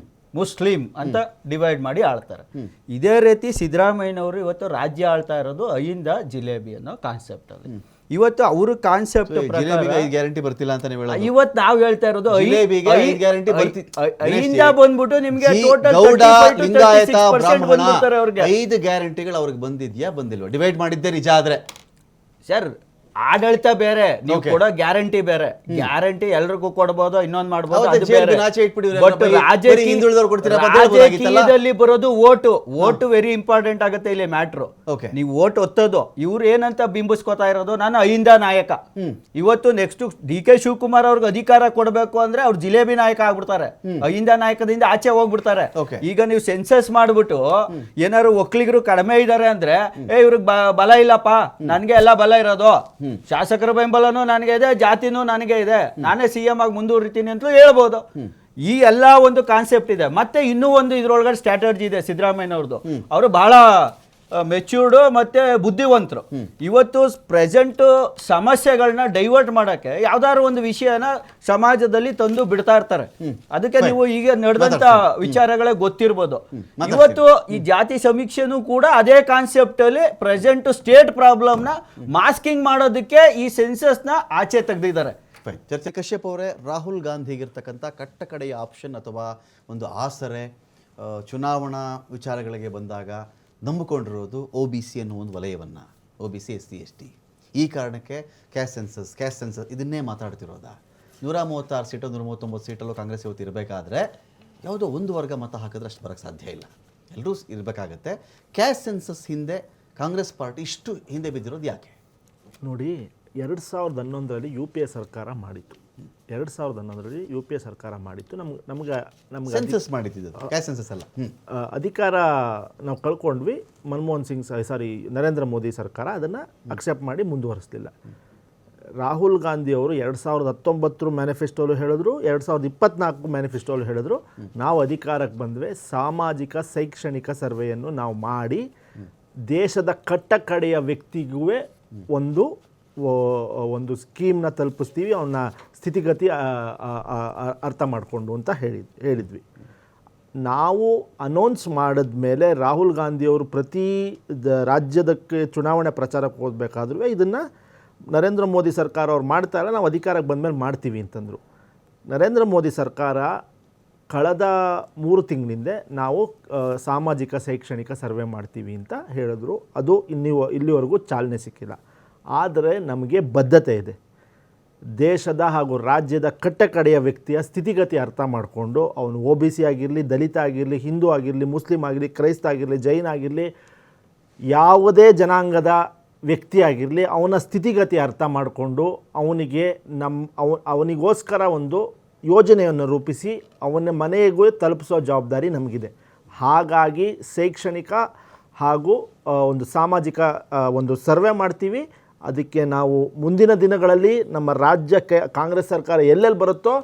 ಮುಸ್ಲಿಂ ಅಂತ ಡಿವೈಡ್ ಮಾಡಿ ಆಳ್ತಾರೆ. ಇದೇ ರೀತಿ ಸಿದ್ದರಾಮಯ್ಯನವರು ಇವತ್ತು ರಾಜ್ಯ ಆಳ್ತಾ ಇರೋದು ಐಯಿಂದ ಜಿಲೇಬಿ ಅನ್ನೋ ಕಾನ್ಸೆಪ್ಟ್ ಅಲ್ಲಿ. ಇವತ್ತು ಅವ್ರ ಕಾನ್ಸೆಪ್ಟ್ ಗ್ಯಾರಂಟಿ ಬರ್ತಿಲ್ಲ ಅಂತ ನೀವು ಹೇಳೋದು. ಇವತ್ತು ನಾವು ಹೇಳ್ತಾ ಇರೋದು ಐದಿಂದ ಬಂದ್ಬಿಟ್ಟು ನಿಮ್ಗೆ ಗೌಡ, ಲಿಂಗಾಯತ, ಬ್ರಾಹ್ಮಣ 5 ಗ್ಯಾರಂಟಿಗಳು ಅವ್ರಿಗೆ ಬಂದಿದ್ಯಾ ಬಂದಿಲ್ವಾ? ಡಿವೈಡ್ ಮಾಡಿದ್ದೆ ನಿಜ ಆದ್ರೆ ಸರ್, ಆಡಳಿತ ಬೇರೆ, ನೀವು ಕೊಡೋ ಗ್ಯಾರಂಟಿ ಬೇರೆ. ಗ್ಯಾರಂಟಿ ಎಲ್ರಿಗೂ ಕೊಡಬಹುದು, ಇನ್ನೊಂದು ಮಾಡಬಹುದು. ರಾಜಕೀಯದಲ್ಲಿ ಬರೋದು ಓಟು ವೆರಿ ಇಂಪಾರ್ಟೆಂಟ್ ಆಗುತ್ತೆ ಇಲ್ಲಿ ಮ್ಯಾಟ್ರು. ನೀವು ಓಟ್ ಒತ್ತೋದು, ಇವ್ರು ಏನಂತ ಬಿಂಬಿಸ್ಕೊತಾ ಇರೋದು, ನಾನು ಅಹಿಂದ ನಾಯಕ. ಇವತ್ತು ನೆಕ್ಸ್ಟ್ DK ಶಿವಕುಮಾರ್ ಅವ್ರಿಗೆ ಅಧಿಕಾರ ಕೊಡಬೇಕು ಅಂದ್ರೆ ಅವ್ರು ಜಿಲೇಬಿ ನಾಯಕ ಆಗ್ಬಿಡ್ತಾರೆ, ಅಹಿಂದ ನಾಯಕದಿಂದ ಆಚೆ ಹೋಗ್ಬಿಡ್ತಾರೆ. ಈಗ ನೀವು ಸೆನ್ಸಸ್ ಮಾಡ್ಬಿಟ್ಟು ಏನಾದ್ರು ಒಕ್ಕಲಿಗರು ಕಡಿಮೆ ಇದಾರೆ ಅಂದ್ರೆ, ಇವ್ರಿಗೆ ಬಲ ಇಲ್ಲಪ್ಪ, ನನ್ಗೆ ಎಲ್ಲ ಬಲ ಇರೋದು, ಶಾಸಕರ ಬೆಂಬಲನೂ ನನಗೆ ಇದೆ, ಜಾತಿನೂ ನನಗೆ ಇದೆ, ನಾನೇ CM ಆಗಿ ಮುಂದುವರಿತೀನಿ ಅಂತಲೂ ಹೇಳ್ಬೋದು. ಈ ಎಲ್ಲ ಒಂದು ಕಾನ್ಸೆಪ್ಟ್ ಇದೆ. ಮತ್ತೆ ಇನ್ನೂ ಒಂದು ಇದ್ರೊಳಗಡೆ ಸ್ಟ್ರಾಟಜಿ ಇದೆ ಸಿದ್ದರಾಮಯ್ಯನವ್ರದ್ದು. ಅವರು ಬಹಳ ಮೆಚ್ಯೂರ್ಡು ಮತ್ತೆ ಬುದ್ಧಿವಂತರು. ಇವತ್ತು ಪ್ರೆಸೆಂಟ್ ಸಮಸ್ಯೆಗಳನ್ನ ಡೈವರ್ಟ್ ಮಾಡಕ್ಕೆ ಯಾವ್ದಾದ್ರು ಒಂದು ವಿಷಯನ ಸಮಾಜದಲ್ಲಿ ತಂದು ಬಿಡ್ತಾ ಇರ್ತಾರೆ. ಅದಕ್ಕೆ ನೀವು ಈಗ ನಡೆದಂತ ವಿಚಾರಗಳೇ ಗೊತ್ತಿರ್ಬೋದು. ಇವತ್ತು ಈ ಜಾತಿ ಸಮೀಕ್ಷೆನೂ ಕೂಡ ಅದೇ ಕಾನ್ಸೆಪ್ಟ್ ಅಲ್ಲಿ ಪ್ರೆಸೆಂಟ್ ಸ್ಟೇಟ್ ಪ್ರಾಬ್ಲಮ್ ನ ಮಾಸ್ಕಿಂಗ್ ಮಾಡೋದಕ್ಕೆ ಈ ಸೆನ್ಸಸ್ ನ ಆಚೆ ತೆಗೆದಿದ್ದಾರೆ. ಚರ್ಚೆ ಕಶ್ಯಪ್ ಅವರೇ, ರಾಹುಲ್ ಗಾಂಧಿಗಿರ್ತಕ್ಕಂಥ ಕಟ್ಟಕಡೆಯ ಆಪ್ಷನ್ ಅಥವಾ ಒಂದು ಆಸರೆ ಚುನಾವಣಾ ವಿಚಾರಗಳಿಗೆ ಬಂದಾಗ ನಂಬಿಕೊಂಡಿರೋದು OBC ಅನ್ನೋ ಒಂದು ವಲಯವನ್ನು, OBC SC/ST. ಈ ಕಾರಣಕ್ಕೆ ಕ್ಯಾಸ್ಟ್ ಸೆನ್ಸಸ್ ಇದನ್ನೇ ಮಾತಾಡ್ತಿರೋದಾ? 136 ಸೀಟು 139 ಸೀಟಲ್ಲೂ ಕಾಂಗ್ರೆಸ್ ಇವತ್ತು ಇರಬೇಕಾದ್ರೆ ಯಾವುದೋ ಒಂದು ವರ್ಗ ಮತ ಹಾಕಿದ್ರೆ ಅಷ್ಟು ಬರೋಕ್ಕೆ ಸಾಧ್ಯ ಇಲ್ಲ, ಎಲ್ಲರೂ ಇರಬೇಕಾಗತ್ತೆ. ಕ್ಯಾಸ್ಟ್ ಸೆನ್ಸಸ್ ಹಿಂದೆ ಕಾಂಗ್ರೆಸ್ ಪಾರ್ಟಿ ಇಷ್ಟು ಹಿಂದೆ ಬಿದ್ದಿರೋದು ಯಾಕೆ? ನೋಡಿ, 2011ರಲ್ಲಿ ಯು ಪಿ ಎ ಸರ್ಕಾರ ಮಾಡಿತ್ತು. 2011ರಲ್ಲಿ ಯು ಪಿ ಎ ಸರ್ಕಾರ ಮಾಡಿತ್ತು. ನಮ್ಗೆ ಸೆನ್ಸಸ್ ಮಾಡಿದ್ದು ಕ್ಯಾಸ್ಟ್ ಸೆನ್ಸಸ್ ಅಲ್ಲ. ಅಧಿಕಾರ ನಾವು ಕಳ್ಕೊಂಡ್ವಿ. ಮನಮೋಹನ್ ಸಿಂಗ್ ನರೇಂದ್ರ ಮೋದಿ ಸರ್ಕಾರ ಅದನ್ನು ಅಕ್ಸೆಪ್ಟ್ ಮಾಡಿ ಮುಂದುವರಿಸಲಿಲ್ಲ. ರಾಹುಲ್ ಗಾಂಧಿ ಅವರು 2019 ಮ್ಯಾನಿಫೆಸ್ಟೋಲು ಹೇಳಿದ್ರು, 2024 ಮ್ಯಾನಿಫೆಸ್ಟೋಲು ಹೇಳಿದ್ರು, ನಾವು ಅಧಿಕಾರಕ್ಕೆ ಬಂದ್ವಿ, ಸಾಮಾಜಿಕ ಶೈಕ್ಷಣಿಕ ಸರ್ವೆಯನ್ನು ನಾವು ಮಾಡಿ ದೇಶದ ಕಟ್ಟಕಡೆಯ ವ್ಯಕ್ತಿಗೂ ಒಂದು ಸ್ಕೀಮ್ನ ತಲುಪಿಸ್ತೀವಿ, ಅವನ ಸ್ಥಿತಿಗತಿ ಅರ್ಥ ಮಾಡಿಕೊಂಡು ಅಂತ ಹೇಳಿದ್ವಿ. ನಾವು ಅನೌನ್ಸ್ ಮಾಡಿದ್ಮೇಲೆ ರಾಹುಲ್ ಗಾಂಧಿಯವರು ಪ್ರತಿ ರಾಜ್ಯದಕ್ಕೆ ಚುನಾವಣೆ ಪ್ರಚಾರಕ್ಕೆ ಹೋಗಬೇಕಾದ್ರೂ ಇದನ್ನು ನರೇಂದ್ರ ಮೋದಿ ಸರ್ಕಾರ ಅವ್ರು ಮಾಡ್ತಾರೆ, ನಾವು ಅಧಿಕಾರಕ್ಕೆ ಬಂದಮೇಲೆ ಮಾಡ್ತೀವಿ ಅಂತಂದರು. ನರೇಂದ್ರ ಮೋದಿ ಸರ್ಕಾರ ಕಳೆದ 3 ತಿಂಗಳಿಂದ ನಾವು ಸಾಮಾಜಿಕ ಶೈಕ್ಷಣಿಕ ಸರ್ವೆ ಮಾಡ್ತೀವಿ ಅಂತ ಹೇಳಿದ್ರು. ಅದು ಇಲ್ಲಿವರೆಗೂ ಚಾಲನೆ ಸಿಕ್ಕಿಲ್ಲ. ಆದರೆ ನಮಗೆ ಬದ್ಧತೆ ಇದೆ. ದೇಶದ ಹಾಗೂ ರಾಜ್ಯದ ಕಟ್ಟಕಡೆಯ ವ್ಯಕ್ತಿಯ ಸ್ಥಿತಿಗತಿ ಅರ್ಥ ಮಾಡಿಕೊಂಡು, ಅವನು OBC ಆಗಿರಲಿ, ದಲಿತ ಆಗಿರಲಿ, ಹಿಂದೂ ಆಗಿರಲಿ, ಮುಸ್ಲಿಂ ಆಗಿರಲಿ, ಕ್ರೈಸ್ತ ಆಗಿರಲಿ, ಜೈನ ಆಗಿರಲಿ, ಯಾವುದೇ ಜನಾಂಗದ ವ್ಯಕ್ತಿ ಆಗಿರಲಿ, ಅವನ ಸ್ಥಿತಿಗತಿ ಅರ್ಥ ಮಾಡಿಕೊಂಡು ಅವನಿಗೋಸ್ಕರ ಒಂದು ಯೋಜನೆಯನ್ನು ರೂಪಿಸಿ ಅವನ ಮನೆಗೂ ತಲುಪಿಸೋ ಜವಾಬ್ದಾರಿ ನಮಗಿದೆ. ಹಾಗಾಗಿ ಶೈಕ್ಷಣಿಕ ಹಾಗೂ ಒಂದು ಸಾಮಾಜಿಕ ಒಂದು ಸರ್ವೆ ಮಾಡ್ತೀವಿ. ಅದಕ್ಕೆ ನಾವು ಮುಂದಿನ ದಿನಗಳಲ್ಲಿ ನಮ್ಮ ರಾಜ್ಯಕ್ಕೆ ಕಾಂಗ್ರೆಸ್ ಸರ್ಕಾರ ಎಲ್ಲೆಲ್ಲಿ ಬರುತ್ತೋ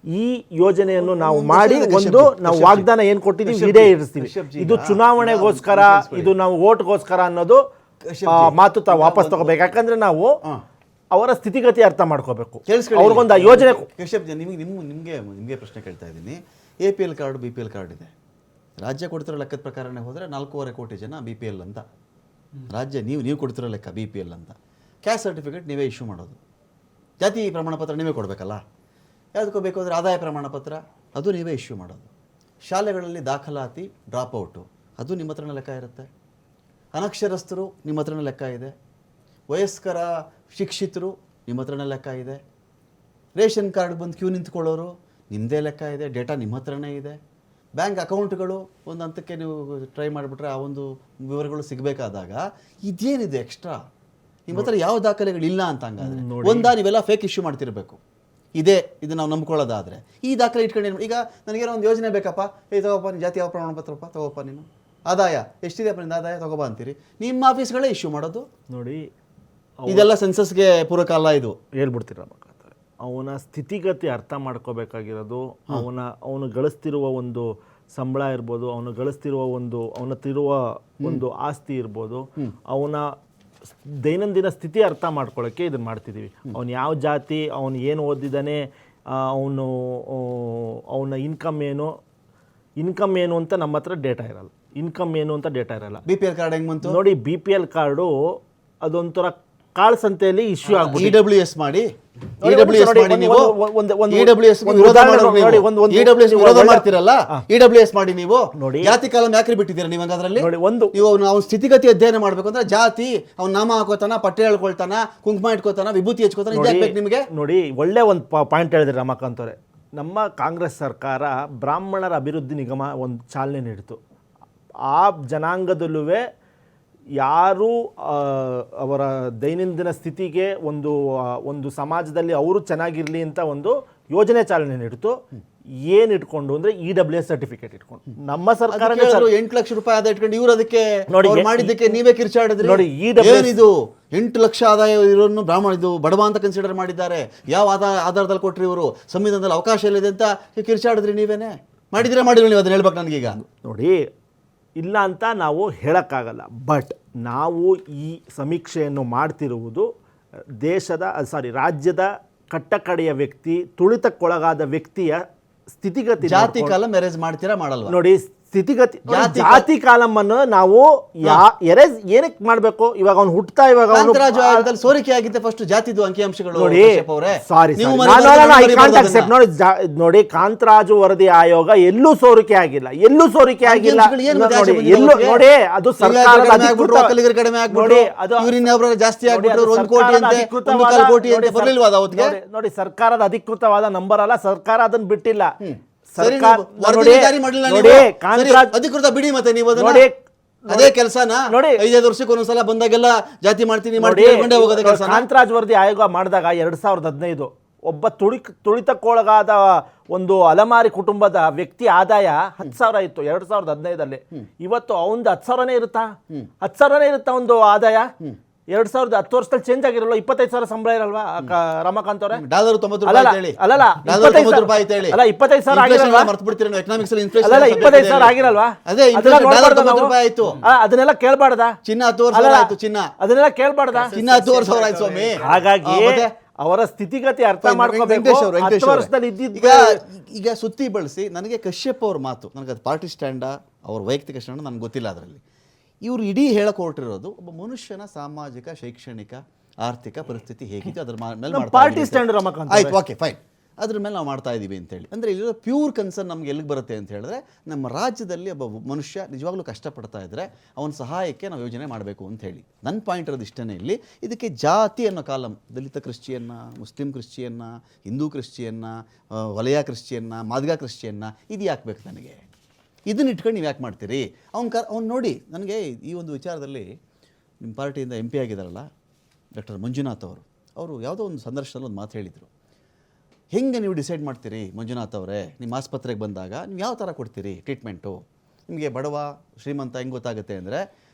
ಈ ಯೋಜನೆಯನ್ನು ನಾವು ಮಾಡಿ ನಾವು ವಾಗ್ದಾನ ಏನು ಕೊಟ್ಟಿದ್ದೀವಿ ಈಡೇರಿಸ್ತೀವಿ. ಇದು ಚುನಾವಣೆಗೋಸ್ಕರ, ಇದು ನಾವು ಓಟ್ಗೋಸ್ಕರ ಅನ್ನೋದು ಮಾತು ವಾಪಸ್ ತಗೋಬೇಕು. ಯಾಕಂದ್ರೆ ನಾವು ಅವರ ಸ್ಥಿತಿಗತಿ ಅರ್ಥ ಮಾಡ್ಕೋಬೇಕು, ಅವ್ರಿಗೊಂದು ಯೋಜನೆ. ಕಶ್ಯಪ್ ನಿಮಗೆ ಪ್ರಶ್ನೆ ಕೇಳ್ತಾ ಇದ್ದೀನಿ. APL ಕಾರ್ಡ್, BPL ಕಾರ್ಡ್ ಇದೆ. ರಾಜ್ಯ ಕೊಡ್ತಿರೋ ಲೆಕ್ಕದ ಪ್ರಕಾರನೇ ಹೋದರೆ 4.5 ಕೋಟಿ ಜನ BPL ಅಂತ. ರಾಜ್ಯ ನೀವು ಕೊಡ್ತಿರೋ ಲೆಕ್ಕ BPL ಅಂತ. ಕ್ಯಾಸ್ಟ್ ಸರ್ಟಿಫಿಕೇಟ್ ನೀವೇ ಇಶ್ಯೂ ಮಾಡೋದು, ಜಾತಿ ಪ್ರಮಾಣ ಪತ್ರ ನೀವೇ ಕೊಡಬೇಕಲ್ಲ. ಯಾವುದಕ್ಕೂ ಬೇಕು ಅಂದರೆ ಆದಾಯ ಪ್ರಮಾಣ ಪತ್ರ ಅದು ನೀವೇ ಇಶ್ಯೂ ಮಾಡೋದು. ಶಾಲೆಗಳಲ್ಲಿ ದಾಖಲಾತಿ ಡ್ರಾಪ್ಔಟು ಅದು ನಿಮ್ಮ ಹತ್ರನೇ ಲೆಕ್ಕ ಇರುತ್ತೆ. ಅನಕ್ಷರಸ್ಥರು ನಿಮ್ಮ ಹತ್ರನೇ ಲೆಕ್ಕ ಇದೆ. ವಯಸ್ಕರ ಶಿಕ್ಷಿತರು ನಿಮ್ಮ ಹತ್ರನೇ ಲೆಕ್ಕ ಇದೆ. ರೇಷನ್ ಕಾರ್ಡ್ ಬಂದು ಕ್ಯೂ ನಿಂತ್ಕೊಳ್ಳೋರು ನಿಮ್ಮದೇ ಲೆಕ್ಕ ಇದೆ. ಡೇಟಾ ನಿಮ್ಮ ಹತ್ರನೇ ಇದೆ. ಬ್ಯಾಂಕ್ ಅಕೌಂಟ್ಗಳು ಒಂದು ಹಂತಕ್ಕೆ ನೀವು ಟ್ರೈ ಮಾಡಿಬಿಟ್ರೆ ಆ ಒಂದು ವಿವರಗಳು ಸಿಗಬೇಕಾದಾಗ ಇದೇನಿದೆ ಎಕ್ಸ್ಟ್ರಾ? ನಿಮ್ಮ ಹತ್ರ ಯಾವ ದಾಖಲೆಗಳಿಲ್ಲ ಅಂತ ಹಂಗಾದ್ರೆ ನೀವೆಲ್ಲ ಫೇಕ್ ಇಶ್ಯೂ ಮಾಡ್ತಿರ್ಬೇಕು. ಇದು ನಾವು ನಂಬ್ಕೊಳ್ಳೋದಾದರೆ ಈ ದಾಖಲೆ ಇಟ್ಕೊಂಡು ಈಗ ನನಗೇನೋ ಒಂದು ಯೋಜನೆ ಬೇಕಪ್ಪ, ತಗೋಪ್ಪ ನೀನು ಜಾತಿ ಯಾವ ಪ್ರಮಾಣ ಪತ್ರಪ್ಪ ತಗೋಪ್ಪ, ನೀನು ಆದಾಯ ಎಷ್ಟಿದೆ ನಿಂದು ಆದಾಯ ತಗೋಬಾ ಅಂತೀರಿ. ನಿಮ್ಮ ಆಫೀಸ್ಗಳೇ ಇಶ್ಯೂ ಮಾಡೋದು ನೋಡಿ. ಇದೆಲ್ಲ ಸೆನ್ಸಸ್ಗೆ ಪೂರಕ ಅಲ್ಲ. ಇದು ಹೇಳ್ಬಿಡ್ತೀರ. ಅವನ ಸ್ಥಿತಿಗತಿ ಅರ್ಥ ಮಾಡ್ಕೋಬೇಕಾಗಿರೋದು ಅವನು ಗಳಿಸ್ತಿರುವ ಒಂದು ಸಂಬಳ ಇರ್ಬೋದು, ಅವನು ಗಳಿಸ್ತಿರುವ ಅವನತ್ತಿರುವ ಒಂದು ಆಸ್ತಿ ಇರ್ಬೋದು, ಅವನ ದೈನಂದಿನ ಸ್ಥಿತಿ ಅರ್ಥ ಮಾಡ್ಕೊಳ್ಳೋಕ್ಕೆ ಇದನ್ನು ಮಾಡ್ತಿದ್ದೀವಿ. ಅವನು ಯಾವ ಜಾತಿ, ಅವನು ಏನು ಓದಿದ್ದಾನೆ, ಅವನ ಇನ್ಕಮ್ ಏನು ಅಂತ ನಮ್ಮ ಹತ್ರ ಡೇಟಾ ಇರಲ್ಲ. BPL ಕಾರ್ಡ್ ಹೆಂಗೆ ಬಂತು ನೋಡಿ. BPL ಕಾರ್ಡು ಅದೊಂಥರ ಕಾಳು ಸಂತೆಯಲ್ಲಿ ಇಶ್ಯೂ ಆಗ್ಬಿಟ್ಟು EWS ಮಾಡಿ ನೀವು ಜಾತಿ ಕಾಲಂ ಯಾಕ್ರಿ ಬಿಟ್ಟಿದ್ದೀರಾ ನೀವು? ಹಂಗಾದ್ರಲ್ಲಿ ನಾವು ಸ್ಥಿತಿಗತಿ ಅಧ್ಯಯನ ಮಾಡ್ಬೇಕು ಅಂದ್ರೆ ಜಾತಿ, ಅವ್ನ ನಾಮ ಹಾಕೋತಾನ, ಪಟ್ಟೆ ಹೇಳ್ಕೊಳ್ತಾನ, ಕುಂಕುಮ ಇಟ್ಕೋತಾನ, ವಿಭೂತಿ ಹಚ್ಕೋತಾನ, ಇದಾಗಬೇಕು ನಿಮಗೆ. ನೋಡಿ, ಒಳ್ಳೆ ಒಂದು ಪಾಯಿಂಟ್ ಹೇಳಿದ್ರಿ ರಮಾಕಾಂತ್ ಅವರೇ. ನಮ್ಮ ಕಾಂಗ್ರೆಸ್ ಸರ್ಕಾರ ಬ್ರಾಹ್ಮಣರ ಅಭಿವೃದ್ಧಿ ನಿಗಮ ಒಂದು ಚಾಲನೆ ನೀಡಿತು. ಆ ಜನಾಂಗದಲ್ಲೂ ಯಾರು ಅವರ ದೈನಂದಿನ ಸ್ಥಿತಿಗೆ ಒಂದು ಸಮಾಜದಲ್ಲಿ ಅವರು ಚೆನ್ನಾಗಿರಲಿ ಅಂತ ಒಂದು ಯೋಜನೆ ಚಾಲನೆ ನೀಡಿತು. ಏನು ಇಟ್ಕೊಂಡು ಅಂದರೆ EWS ಸರ್ಟಿಫಿಕೇಟ್ ಇಟ್ಕೊಂಡು ನಮ್ಮ ಸರ್ಕಾರ 8 ಲಕ್ಷ ರೂಪಾಯಿ ಆದಾಯ ಇಟ್ಕೊಂಡು ಇವರು ಅದಕ್ಕೆ ಮಾಡಿದ್ದಕ್ಕೆ ನೀವೇ ಕಿರ್ಚಾಡಿದ್ರಿ. ನೋಡಿ, ಇದು 8 ಲಕ್ಷ ಆದಾಯ ಇರೋನು ಬ್ರಾಹ್ಮಣ ಇದು ಬಡವ ಅಂತ ಕನ್ಸಿಡರ್ ಮಾಡಿದ್ದಾರೆ. ಯಾವ ಆಧಾರದಲ್ಲಿ ಕೊಟ್ರಿ ಇವರು? ಸಂವಿಧಾನದಲ್ಲಿ ಅವಕಾಶ ಇಲ್ಲಿದೆ ಅಂತ ಕಿರ್ಚಾಡಿದ್ರಿ. ನೀವೇನೆ ಮಾಡಿದ್ರೆ ಮಾಡಿರೋ ನೀವು ಅದನ್ನ ಹೇಳ್ಬೇಕು ನನಗೀಗ. ನೋಡಿ, ಇಲ್ಲ ಅಂತ ನಾವು ಹೇಳೋಕ್ಕಾಗಲ್ಲ. ಬಟ್ ನಾವು ಈ ಸಮೀಕ್ಷೆಯನ್ನು ಮಾಡ್ತಿರುವುದು ರಾಜ್ಯದ ಕಟ್ಟಕಡೆಯ ವ್ಯಕ್ತಿ, ತುಳಿತಕ್ಕೊಳಗಾದ ವ್ಯಕ್ತಿಯ ಸ್ಥಿತಿಗತಿ. ಜಾತಿ ಕಾಲಂ ಎರೇಸ್ ಮಾಡ್ತೀರಾ ಮಾಡಲ್ವಾ? ನೋಡಿ, ಸ್ಥಿತಿಗತಿ ಜಾತಿ ಕಾಲಮನ್ನು ನಾವು ಎರೇಸ್ ಏನಕ್ಕೆ ಮಾಡಬೇಕು? ಇವಾಗ ಅವ್ನು ಹುಟ್ಟುತ್ತಾ ಇವಾಗ ಸೋರಿಕೆ ಆಗಿದ್ದೆ ಫಸ್ಟ್ ಜಾತಿದು ಅಂಕಿಅಂಶಗಳು. ನೋಡಿ, ಕಾಂತರಾಜು ವರದಿ ಆಯೋಗ ಎಲ್ಲೂ ಸೋರಿಕೆ ಆಗಿಲ್ಲ. ನೋಡಿ, ಅದು ಸರ್ಕಾರದ ನೋಡಿ, ಸರ್ಕಾರದ ಅಧಿಕೃತವಾದ ನಂಬರ್ ಅಲ್ಲ. ಸರ್ಕಾರ ಅದನ್ನ ಬಿಟ್ಟಿಲ್ಲ. ಅಧಿಕೃತ ಬಿಡಿ. ಮತ್ತೆ ನೀವು ಅದೇ ಕೆಲಸನ ನೋಡಿ. 5 ವರ್ಷಕ್ಕೆ ಒಂದೊಂದ್ಸಲ ಬಂದಾಗೆಲ್ಲ ಜಾತಿ ಮಾಡ್ತೀನಿ ಮಾಡ್ಕೊಂಡೇ ಹೋಗೋದೇ ಕೆಲಸ. ಕಾಂತರಾಜ್ ವರದಿ ಆಯೋಗ ಮಾಡಿದಾಗ 2015 ಒಬ್ಬ ತುಳಿತಕ್ಕೊಳಗಾದ ಒಂದು ಅಲಮಾರಿ ಕುಟುಂಬದ ವ್ಯಕ್ತಿ ಆದಾಯ 10,000 ಇತ್ತು 2015. ಇವತ್ತು ಅವಂದು 10,000ನೇ ಇರುತ್ತಾ? 10,000ನೇ ಇರುತ್ತಾ ಒಂದು ಆದಾಯ? 2010 ವರ್ಷದಲ್ಲಿ ಚೇಂಜ್ ಆಗಿರಲ್ಲ, 25,000 ಸಂಬಳ ಇರಲ್ವಾ ರಮಾಕಾಂತ್ ಅವರೇ? ಡಾಲರ್ 90 ರೂಪಾಯಿ ಅಂತ ಹೇಳಿ. ಅಲ್ಲಲ್ಲ, ಡಾಲರ್ 90 ರೂಪಾಯಿ ಅಂತ ಹೇಳಿ. ಅಲ್ಲ 25,000 ಆಗಿರಲ್ವಾ? ಮರ್ತು ಬಿಡ್ತೀರಿ ನೀವು, ಎಕನಾಮಿಕ್ಸ್ ಅಲ್ಲಿ ಇನ್ಫ್ಲೇಷನ್. ಅಲ್ಲ 25,000 ಆಗಿರಲ್ವಾ? ಅದೇ ಡಾಲರ್ 90 ರೂಪಾಯಿ ಆಯ್ತು. ಅದನ್ನೆಲ್ಲ ಕೇಳ್ಬಾರ್ದ? ಚಿನ್ನ 10,000 ಆಯ್ತು. ಚಿನ್ನ ಅದನ್ನೆಲ್ಲ ಕೇಳ್ಬಾರ್ದ? ಚಿನ್ನ 10,000 ಆಯ್ತು ಸ್ವಾಮಿ. ಹಾಗಾಗಿ ಅವರ ಸ್ಥಿತಿಗತಿ ಅರ್ಥ ಮಾಡ್ಕೋಬೇಕು. 10 ವರ್ಷದಲ್ಲಿ ಈಗ ಸುತ್ತಿ ಬಳಸಿ ನನಗೆ ಕಶ್ಯಪ್ ಅವ್ರ ಮಾತು, ನನಗೆ ಅದು ಪಾರ್ಟಿ ಸ್ಟ್ಯಾಂಡ ಅವ್ರ ವೈಯಕ್ತಿಕ ಸ್ಟ್ಯಾಂಡ ನನಗೆ ಗೊತ್ತಿಲ್ಲ. ಅದರಲ್ಲಿ ಇವರು ಇಡೀ ಹೇಳಕ್ ಹೊರಟಿರೋದು ಒಬ್ಬ ಮನುಷ್ಯನ ಸಾಮಾಜಿಕ, ಶೈಕ್ಷಣಿಕ, ಆರ್ಥಿಕ ಪರಿಸ್ಥಿತಿ ಹೇಗಿದೆ ಅದ್ರ ಮೇಲೆ ಪಾರ್ಟಿ ಸ್ಟ್ಯಾಂಡ್ ರಮಾಕಾಂತ್. ಆಯ್ತು, ಓಕೆ ಫೈನ್, ಅದ್ರ ಮೇಲೆ ನಾವು ಮಾಡ್ತಾ ಇದ್ದೀವಿ ಅಂತೇಳಿ. ಅಂದರೆ ಇಲ್ಲಿರೋ ಪ್ಯೂರ್ ಕನ್ಸರ್ನ್ ನಮ್ಗೆ ಎಲ್ಲಿಗೆ ಬರುತ್ತೆ ಅಂತ ಹೇಳಿದ್ರೆ, ನಮ್ಮ ರಾಜ್ಯದಲ್ಲಿ ಒಬ್ಬ ಮನುಷ್ಯ ನಿಜವಾಗ್ಲೂ ಕಷ್ಟಪಡ್ತಾ ಇದ್ದರೆ ಅವನ ಸಹಾಯಕ್ಕೆ ನಾವು ಯೋಜನೆ ಮಾಡಬೇಕು ಅಂತ ಹೇಳಿ. ನನ್ನ ಪಾಯಿಂಟ್ ಇರೋದು ಇಷ್ಟೇ. ಇಲ್ಲಿ ಇದಕ್ಕೆ ಜಾತಿ ಅನ್ನೋ ಕಾಲಮ್, ದಲಿತ ಕ್ರಿಶ್ಚಿಯನ್ನ, ಮುಸ್ಲಿಂ ಕ್ರಿಶ್ಚಿಯನ್ನ, ಹಿಂದೂ ಕ್ರಿಶ್ಚಿಯನ್ನ, ವಲಯ ಕ್ರಿಶ್ಚಿಯನ್ನ, ಮಾದಿಗ ಕ್ರಿಶ್ಚಿಯನ್ನ, ಇದು ಯಾಕೆ ಬೇಕು ನನಗೆ? ಇದನ್ನ ಇಟ್ಕೊಂಡು ನೀವು ಯಾಕೆ ಮಾಡ್ತೀರಿ? ಅವ್ನು ನೋಡಿ, ನನಗೆ ಈ ಒಂದು ವಿಚಾರದಲ್ಲಿ ನಿಮ್ಮ ಪಾರ್ಟಿಯಿಂದ MP ಆಗಿದ್ದಾರಲ್ಲ ಡಾಕ್ಟರ್ ಮಂಜುನಾಥ್ ಅವರು ಯಾವುದೋ ಒಂದು ಸಂದರ್ಶನದಲ್ಲಿ ಒಂದು ಮಾತು ಹೇಳಿದರು. ಹೆಂಗೆ ನೀವು ಡಿಸೈಡ್ ಮಾಡ್ತೀರಿ ಮಂಜುನಾಥ್ ಅವರೇ, ನಿಮ್ಮ ಆಸ್ಪತ್ರೆಗೆ ಬಂದಾಗ ನೀವು ಯಾವ ಥರ ಕೊಡ್ತೀರಿ ಟ್ರೀಟ್ಮೆಂಟು? ನಿಮಗೆ ಬಡವ ಶ್ರೀಮಂತ ಹೆಂಗೆ ಗೊತ್ತಾಗುತ್ತೆ ಅಂದರೆ,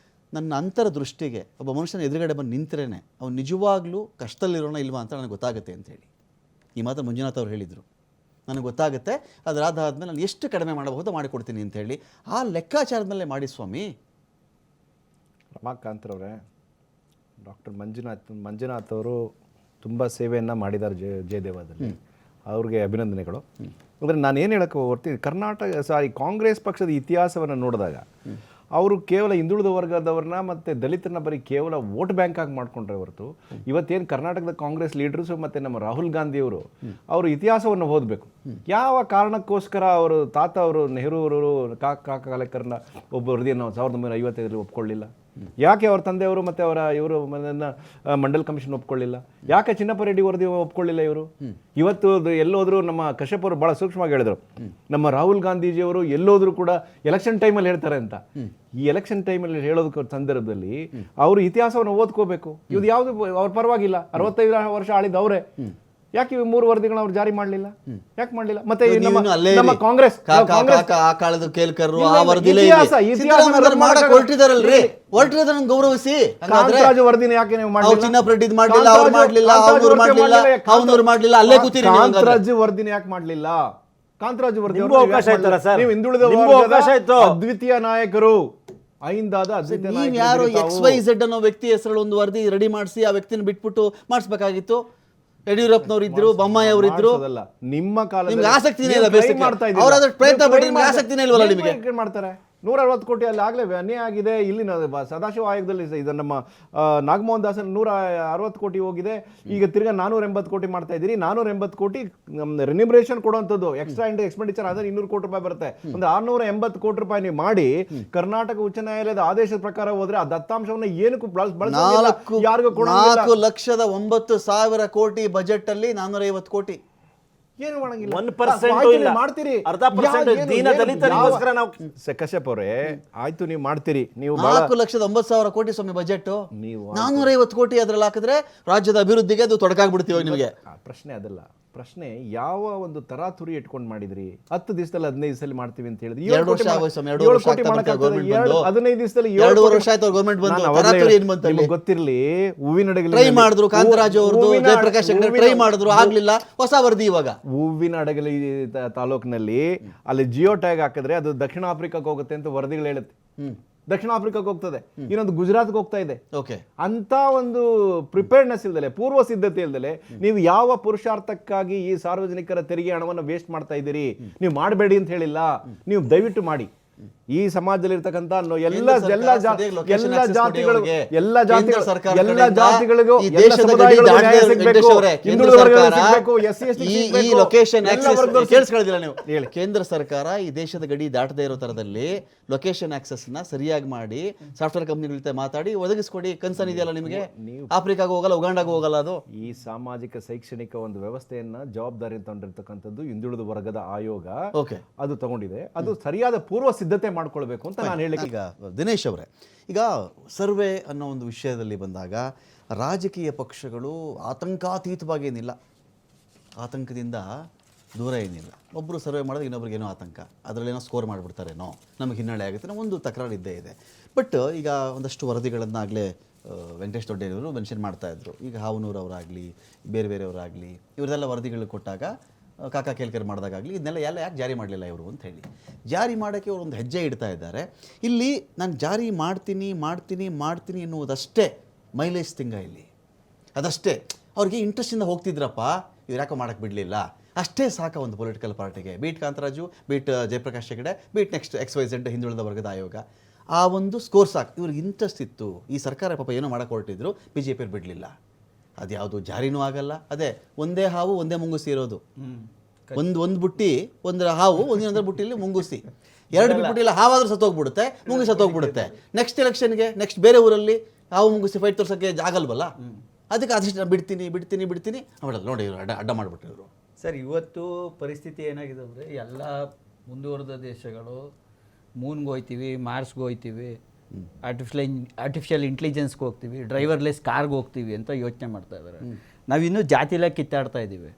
ನನ್ನ ಅಂತರದೃಷ್ಟಿಗೆ ಒಬ್ಬ ಮನುಷ್ಯನ ಎದುರುಗಡೆ ಬಂದು ನಿಂತರೇ ಅವ್ನು ನಿಜವಾಗ್ಲೂ ಕಷ್ಟದಲ್ಲಿರೋಣ ಇಲ್ವಾ ಅಂತ ನನಗೆ ಗೊತ್ತಾಗುತ್ತೆ ಅಂತೇಳಿ ಈ ಮಾತು ಮಂಜುನಾಥ್ ಅವರು ಹೇಳಿದರು. ನನಗೆ ಗೊತ್ತಾಗುತ್ತೆ, ಅದಾದ್ಮೇಲೆ ನಾನು ಎಷ್ಟು ಕಡಿಮೆ ಮಾಡಬಹುದು ಮಾಡಿಕೊಡ್ತೀನಿ ಅಂತೇಳಿ. ಆ ಲೆಕ್ಕಾಚಾರದ ಮೇಲೆ ಮಾಡಿ ಸ್ವಾಮಿ. ರಮಾಕಾಂತ್ರವರೇ, ಡಾಕ್ಟರ್ ಮಂಜುನಾಥ್ ಅವರು ತುಂಬ ಸೇವೆಯನ್ನು ಮಾಡಿದ್ದಾರೆ ಜಯದೇವದಲ್ಲಿ. ಅವ್ರಿಗೆ ಅಭಿನಂದನೆಗಳು. ಅಂದರೆ ನಾನು ಏನು ಹೇಳಕ್ಕೆ ಹೊರ್ತೀನಿ, ಕಾಂಗ್ರೆಸ್ ಪಕ್ಷದ ಇತಿಹಾಸವನ್ನು ನೋಡಿದಾಗ ಅವರು ಕೇವಲ ಹಿಂದುಳಿದ ವರ್ಗದವ್ರನ್ನ ಮತ್ತು ದಲಿತರನ್ನ ಬರೀ ಕೇವಲ ವೋಟ್ ಬ್ಯಾಂಕ್ ಆಗಿ ಮಾಡ್ಕೊಂಡ್ರೆ ಹೊರತು, ಇವತ್ತೇನು ಕರ್ನಾಟಕದ ಕಾಂಗ್ರೆಸ್ ಲೀಡರ್ಸು ಮತ್ತು ನಮ್ಮ ರಾಹುಲ್ ಗಾಂಧಿಯವರು ಅವರು ಇತಿಹಾಸವನ್ನು ಓದಬೇಕು. ಯಾವ ಕಾರಣಕ್ಕೋಸ್ಕರ ಅವರು ತಾತ ಅವರು ನೆಹರು ಅವರು ಕಾಲೇಕರ್ನ ಒಬ್ಬ ವರದಿಯನ್ನು 1955 ಒಪ್ಕೊಳ್ಳಿಲ್ಲ? ಯಾಕೆ ಅವ್ರ ತಂದೆಯವರು ಮತ್ತು ಇವರು ಮಂಡಲ್ ಕಮಿಷನ್ ಒಪ್ಕೊಳ್ಳಿಲ್ಲ? ಯಾಕೆ ಚಿನ್ನಪ್ಪ ರೆಡ್ಡಿ ವರದಿ ಒಪ್ಕೊಳ್ಳಿಲ್ಲ ಇವರು? ಇವತ್ತು ಎಲ್ಲೋದ್ರು ನಮ್ಮ ಕಶ್ಯಪ್ ಅವರು ಭಾಳ ಸೂಕ್ಷ್ಮವಾಗಿ ಹೇಳಿದ್ರು, ನಮ್ಮ ರಾಹುಲ್ ಗಾಂಧೀಜಿಯವರು ಎಲ್ಲೋದ್ರು ಕೂಡ ಎಲೆಕ್ಷನ್ ಟೈಮಲ್ಲಿ ಹೇಳ್ತಾರೆ ಅಂತ. ಈ ಎಲೆಕ್ಷನ್ ಟೈಮಲ್ಲಿ ಹೇಳೋದಕ್ಕೆ ಸಂದರ್ಭದಲ್ಲಿ ಅವರು ಇತಿಹಾಸವನ್ನು ಓದ್ಕೋಬೇಕು. ಇದು ಯಾವುದು ಅವ್ರ ಪರವಾಗಿಲ್ಲ, 65 ವರ್ಷ ಆಳಿದ ಅವರೇ. ಯಾಕೆ 3 ವರದಿಗಳನ್ನ ಅವ್ರು ಜಾರಿ ಮಾಡಲಿಲ್ಲ? ಯಾಕೆ ಮಾಡಲಿಲ್ಲ? ಮತ್ತೆ ನಮ್ಮ ಕಾಂಗ್ರೆಸ್ ಗೌರವಿಸಿ ಕಾಂತರಾಜು ವರದಿನ ಯಾಕೆ ನೀವು ಕಾಂತರಾಜು ವರದಿನ ಯಾಕೆ ಮಾಡಲಿಲ್ಲ? ಕಾಂತರಾಜು ವರದಿ ನೀವು ಹಿಂದುಳಿದ ಅದ್ವಿತೀಯ ನಾಯಕರು ಯಾರು XYZ ಅನ್ನೋ ವ್ಯಕ್ತಿ ಹೆಸರು ಒಂದು ವರದಿ ರೆಡಿ ಮಾಡಿಸಿ ಆ ವ್ಯಕ್ತಿನ ಬಿಟ್ಬಿಟ್ಟು ಮಾಡಿಸ್ಬೇಕಾಗಿತ್ತು. ಯಡಿಯೂರಪ್ಪನವ್ರು ಇದ್ರು, ಬೊಮ್ಮಾಯಿ ಅವರು ಇದ್ರು. ನಿಮ್ಮ ಕಾಲದಲ್ಲಿ ನಿಮ್ಗೆ ಆಸಕ್ತಿನೇ ಇಲ್ಲ, ಪ್ರಯತ್ನ ಪಡಿ, ನಿಮ್ಗೆ ಆಸಕ್ತಿನೇ ಇಲ್ವಲ್ಲ ನಿಮಗೆ? ಮಾಡ್ತಾರೆ 160 ಕೋಟಿ ಅಲ್ಲಿ ಆಗಲೇ ಅನ್ಯಾಯ ಆಗಿದೆ. ಇಲ್ಲಿನ ಸದಾಶಿವ ಆಯೋಗದಲ್ಲಿ ಇದು ನಮ್ಮ ನಾಗಮೋಹನ್ ದಾಸನ್ 160 ಕೋಟಿ ಹೋಗಿದೆ. ಈಗ ತಿರ್ಗಾ 480 ಕೋಟಿ ಮಾಡ್ತಾ ಇದ್ದೀರಿ. 480 ಕೋಟಿ ರೆನ್ಯೂಮರೇಷನ್ ಕೊಡುವಂಥದ್ದು ಎಕ್ಸ್ಟ್ರಾ ಎಕ್ಸ್ಪೆಂಡಿಚರ್ ಆದರೆ 200 ಕೋಟಿ ರೂಪಾಯಿ ಬರುತ್ತೆ. ಒಂದು 680 ಕೋಟಿ ರೂಪಾಯಿ ನೀವು ಮಾಡಿ ಕರ್ನಾಟಕ ಉಚ್ಚ ನ್ಯಾಯಾಲಯದ ಆದೇಶದ ಪ್ರಕಾರ ಹೋದ್ರೆ ಆ ದತ್ತಾಂಶವನ್ನು ಏನಕ್ಕೂ ಯಾರಿಗೂ 4,09,000 ಕೋಟಿ ಬಜೆಟ್ ಅಲ್ಲಿ 450 ಕೋಟಿ ಏನು ಮಾಡಂಗಿಲ್ಲ. 1% ಮಾಡ್ತೀರಿ. ಕಶ್ಯಪ್ ಅವರೇ, ಆಯ್ತು ನೀವು ಮಾಡ್ತೀರಿ. ನೀವು 4,09,000 ಕೋಟಿ ಸ್ವಾಮಿ ಬಜೆಟ್. ನೀವು 450 ಕೋಟಿ ಅದ್ರಲ್ಲಿ ಹಾಕಿದ್ರೆ ರಾಜ್ಯದ ಅಭಿವೃದ್ಧಿಗೆ ಅದು ತೊಡಕಾಗ್ಬಿಡ್ತೀವಿ ನಿಮಗೆ. ಪ್ರಶ್ನೆ ಅದಲ್ಲ. ಪ್ರಶ್ನೆ ಯಾವ ಒಂದು ತರಾತುರಿ ಇಟ್ಕೊಂಡು ಮಾಡಿದ್ರಿ? 10 ದಿವಸದಲ್ಲಿ 15 ದಿವಸದಲ್ಲಿ ಮಾಡ್ತೀವಿ ಅಂತ ಹೇಳಿದ್ರಿ. 2 ವರ್ಷ 15 ದಿವಸದಲ್ಲಿ 2 ವರ್ಷ ಆಯ್ತು ಗವರ್ನಮೆಂಟ್ ಬಂದು. ತರಾತುರಿ ಏನು ಬಂತು ನಿಮಗೆ ಗೊತ್ತಿರಲಿ. ಹೂವಿನಡಗಲಿ ಟ್ರೈ ಮಾಡಿದ್ರು, ಕಾಂತರಾಜು ಅವ್ರದ್ದು, ಜಯಪ್ರಕಾಶ್ ಟ್ರೈ ಮಾಡಿದ್ರು, ಆಗ್ಲಿಲ್ಲ. ಹೊಸ ವರದಿ ಇವಾಗ ಹೂವಿನಡಗಲಿ ತಾಲೂಕಿನಲ್ಲಿ ಅಲ್ಲಿ ಜಿಯೋ ಟ್ಯಾಗ್ ಹಾಕಿದ್ರೆ ಅದು ದಕ್ಷಿಣ ಆಫ್ರಿಕಾಕ್ಕೆ ಹೋಗುತ್ತೆ ಅಂತ ವರದಿಗಳು ಹೇಳುತ್ತೆ. ದಕ್ಷಿಣ ಆಫ್ರಿಕಾಕ್ಕೆ ಹೋಗ್ತದೆ, ಇನ್ನೊಂದು ಗುಜರಾತ್ಗೆ ಹೋಗ್ತಾ ಇದೆ. ಅಂತ ಒಂದು ಪ್ರಿಪೇರ್ಡ್ನೆಸ್ ಇಲ್ದಲೆ, ಪೂರ್ವ ಸಿದ್ಧತೆ ಇಲ್ದಲೆ ನೀವು ಯಾವ ಪುರುಷಾರ್ಥಕ್ಕಾಗಿ ಈ ಸಾರ್ವಜನಿಕರ ತೆರಿಗೆ ಹಣವನ್ನು ವೇಸ್ಟ್ ಮಾಡ್ತಾ ಇದ್ದೀರಿ? ನೀವು ಮಾಡಬೇಡಿ ಅಂತ ಹೇಳಿಲ್ಲ, ನೀವು ದಯವಿಟ್ಟು ಮಾಡಿ. ಈ ಸಮಾಜದಲ್ಲಿ ಇರ್ತಕ್ಕಂಥ ಎಲ್ಲ ಜಾತಿಗಳಿಗೂ ಕೇಂದ್ರ ಸರ್ಕಾರ ಈ ದೇಶದ ಗಡಿ ದಾಟದೇ ಇರೋ ತರದಲ್ಲಿ ಲೊಕೇಶನ್ ಆಕ್ಸೆಸ್ ನ ಸರಿಯಾಗಿ ಮಾಡಿ ಸಾಫ್ಟ್ವೇರ್ ಕಂಪನಿಗಳ ಜೊತೆ ಮಾತಾಡಿ ಒದಗಿಸ್ಕೊಡಿ. ಕನ್ಸರ್ನ್ ಇದೆಯಲ್ಲ ನಿಮಗೆ. ಆಫ್ರಿಕಾಗೂ ಹೋಗಲ್ಲ, ಉಗಾಂಡಾಗೂ ಹೋಗಲ್ಲ. ಅದು ಈ ಸಾಮಾಜಿಕ ಶೈಕ್ಷಣಿಕ ಒಂದು ವ್ಯವಸ್ಥೆಯನ್ನ ಜವಾಬ್ದಾರಿ ತಗೊಂಡಿರ್ತಕ್ಕಂಥದ್ದು ಹಿಂದುಳಿದ ವರ್ಗದ ಆಯೋಗ ಅದು ತಗೊಂಡಿದೆ. ಅದು ಸರಿಯಾದ ಪೂರ್ವ ಸಿದ್ಧತೆ ಮಾಡ್ಕೊಳ್ಬೇಕು ಅಂತ ನಾನು ಹೇಳಿ. ಈಗ ದಿನೇಶ್ ಅವರೇ, ಈಗ ಸರ್ವೆ ಅನ್ನೋ ಒಂದು ವಿಷಯದಲ್ಲಿ ಬಂದಾಗ ರಾಜಕೀಯ ಪಕ್ಷಗಳು ಆತಂಕಾತೀತವಾಗೇನಿಲ್ಲ, ಆತಂಕದಿಂದ ದೂರ ಏನಿಲ್ಲ. ಒಬ್ಬರು ಸರ್ವೆ ಮಾಡಿದ್ರೆ ಇನ್ನೊಬ್ರಿಗೇನೋ ಆತಂಕ, ಅದರಲ್ಲೇನೋ ಸ್ಕೋರ್ ಮಾಡಿಬಿಡ್ತಾರೇನೋ, ನಮಗೆ ಹಿನ್ನಡೆ ಆಗುತ್ತೆ ಅನ್ನೋ ಒಂದು ತಕರಾರು ಇದ್ದೇ ಇದೆ. ಬಟ್ ಈಗ ಒಂದಷ್ಟು ವರದಿಗಳನ್ನಾಗಲೇ ವೆಂಕಟೇಶ್ ದೊಡ್ಡೇನವರು ಮೆನ್ಷನ್ ಮಾಡ್ತಾಯಿದ್ರು. ಈಗ ಹಾವನೂರು ಅವರಾಗಲಿ ಬೇರೆ ಬೇರೆಯವರಾಗಲಿ ಇವರೆಲ್ಲ ವರದಿಗಳು ಕೊಟ್ಟಾಗ ಕಾಕಾ ಕೇಳ್ಕರ್ ಮಾಡಿದಾಗಲಿ ಇದನ್ನೆಲ್ಲ ಯಾಕೆ ಜಾರಿ ಮಾಡಲಿಲ್ಲ ಇವರು ಅಂತ ಹೇಳಿ ಜಾರಿ ಮಾಡೋಕ್ಕೆ ಅವರು ಒಂದು ಹೆಜ್ಜೆ ಇಡ್ತಾ ಇದ್ದಾರೆ. ಇಲ್ಲಿ ನಾನು ಜಾರಿ ಮಾಡ್ತೀನಿ ಎನ್ನುವುದಷ್ಟೇ ಮೈಲೇಜ್ ತಿಂಗ ಇಲ್ಲಿ, ಅದಷ್ಟೇ ಅವ್ರಿಗೆ ಇಂಟ್ರೆಸ್ಟಿಂದ ಹೋಗ್ತಿದ್ರಪ್ಪ, ಇವ್ರು ಯಾಕೋ ಮಾಡೋಕ್ಕೆ ಬಿಡಲಿಲ್ಲ, ಅಷ್ಟೇ ಸಾಕ ಒಂದು ಪೊಲಿಟಿಕಲ್ ಪಾರ್ಟಿಗೆ. Be it Kantharaju, be it Jayaprakash Hegde, be it next XYZ ಹಿಂದುಳಿದ ವರ್ಗದ ಆಯೋಗ, ಆ ಒಂದು ಸ್ಕೋರ್ ಸಾಕು. ಇವ್ರಿಗೆ ಇಂಟ್ರೆಸ್ಟ್ ಇತ್ತು. ಈ ಸರ್ಕಾರ ಪಾಪ ಏನೋ ಮಾಡೋಕೆ ಹೊರಟಿದ್ರು, BJP ಬಿಡಲಿಲ್ಲ. ಅದು ಯಾವುದು ಜಾರಿನೂ ಆಗಲ್ಲ. ಅದೇ ಒಂದೇ ಹಾವು ಒಂದೇ ಮುಂಗುಸಿ ಇರೋದು. ಒಂದು ಬುಟ್ಟಿ, ಒಂದು ಹಾವು, ಒಂದೊಂದರ ಬುಟ್ಟಿಲಿ ಮುಂಗುಸಿ, ಎರಡು ಬುಟ್ಟಿಲ್ಲ ಹಾವಾದ್ರೂ ಸತ್ತೋಗ್ಬಿಡುತ್ತೆ, ಮುಂಗುಸಿ ಸತ್ತೋಗ್ಬಿಡುತ್ತೆ. ನೆಕ್ಸ್ಟ್ ಎಲೆಕ್ಷನ್ಗೆ ನೆಕ್ಸ್ಟ್ ಬೇರೆ ಊರಲ್ಲಿ ಹಾವು ಮುಂಗುಸಿ ಫೈಟ್ ತೋರ್ಸೋಕ್ಕೆ ಆಗಲ್ವಲ್ಲ, ಅದಕ್ಕೆ ಅದಷ್ಟು ಬಿಡ್ತೀನಿ ಅವಳಲ್ಲ ನೋಡಿ ಇವರು ಅಡ್ಡ ಮಾಡಿಬಿಟ್ರು ಇವರು. ಸರ್, ಇವತ್ತು ಪರಿಸ್ಥಿತಿ ಏನಾಗಿದೆ ಅಂದರೆ ಎಲ್ಲ ಮುಂದುವರೆದ ದೇಶಗಳು ಮೂನ್ಗೆ ಹೋಗ್ತೀವಿ, ಮಾರ್ಸ್ಗೆ ಹೋಗ್ತೀವಿ, ಆರ್ಟಿಫಿಷಿಯಲ್ ಇಂಟೆಲಿಜೆನ್ಸ್ಗೆ ಹೋಗ್ತೀವಿ, ಡ್ರೈವರ್ಲೆಸ್ ಕಾರ್ಗೆ ಹೋಗ್ತೀವಿ ಅಂತ ಯೋಚನೆ ಮಾಡ್ತಾ ಇದ್ದಾರೆ. ನಾವಿನ್ನೂ ಜಾತಿಲ ಕಿತ್ತಾಡ್ತಾ ಇದ್ದೀವಿ.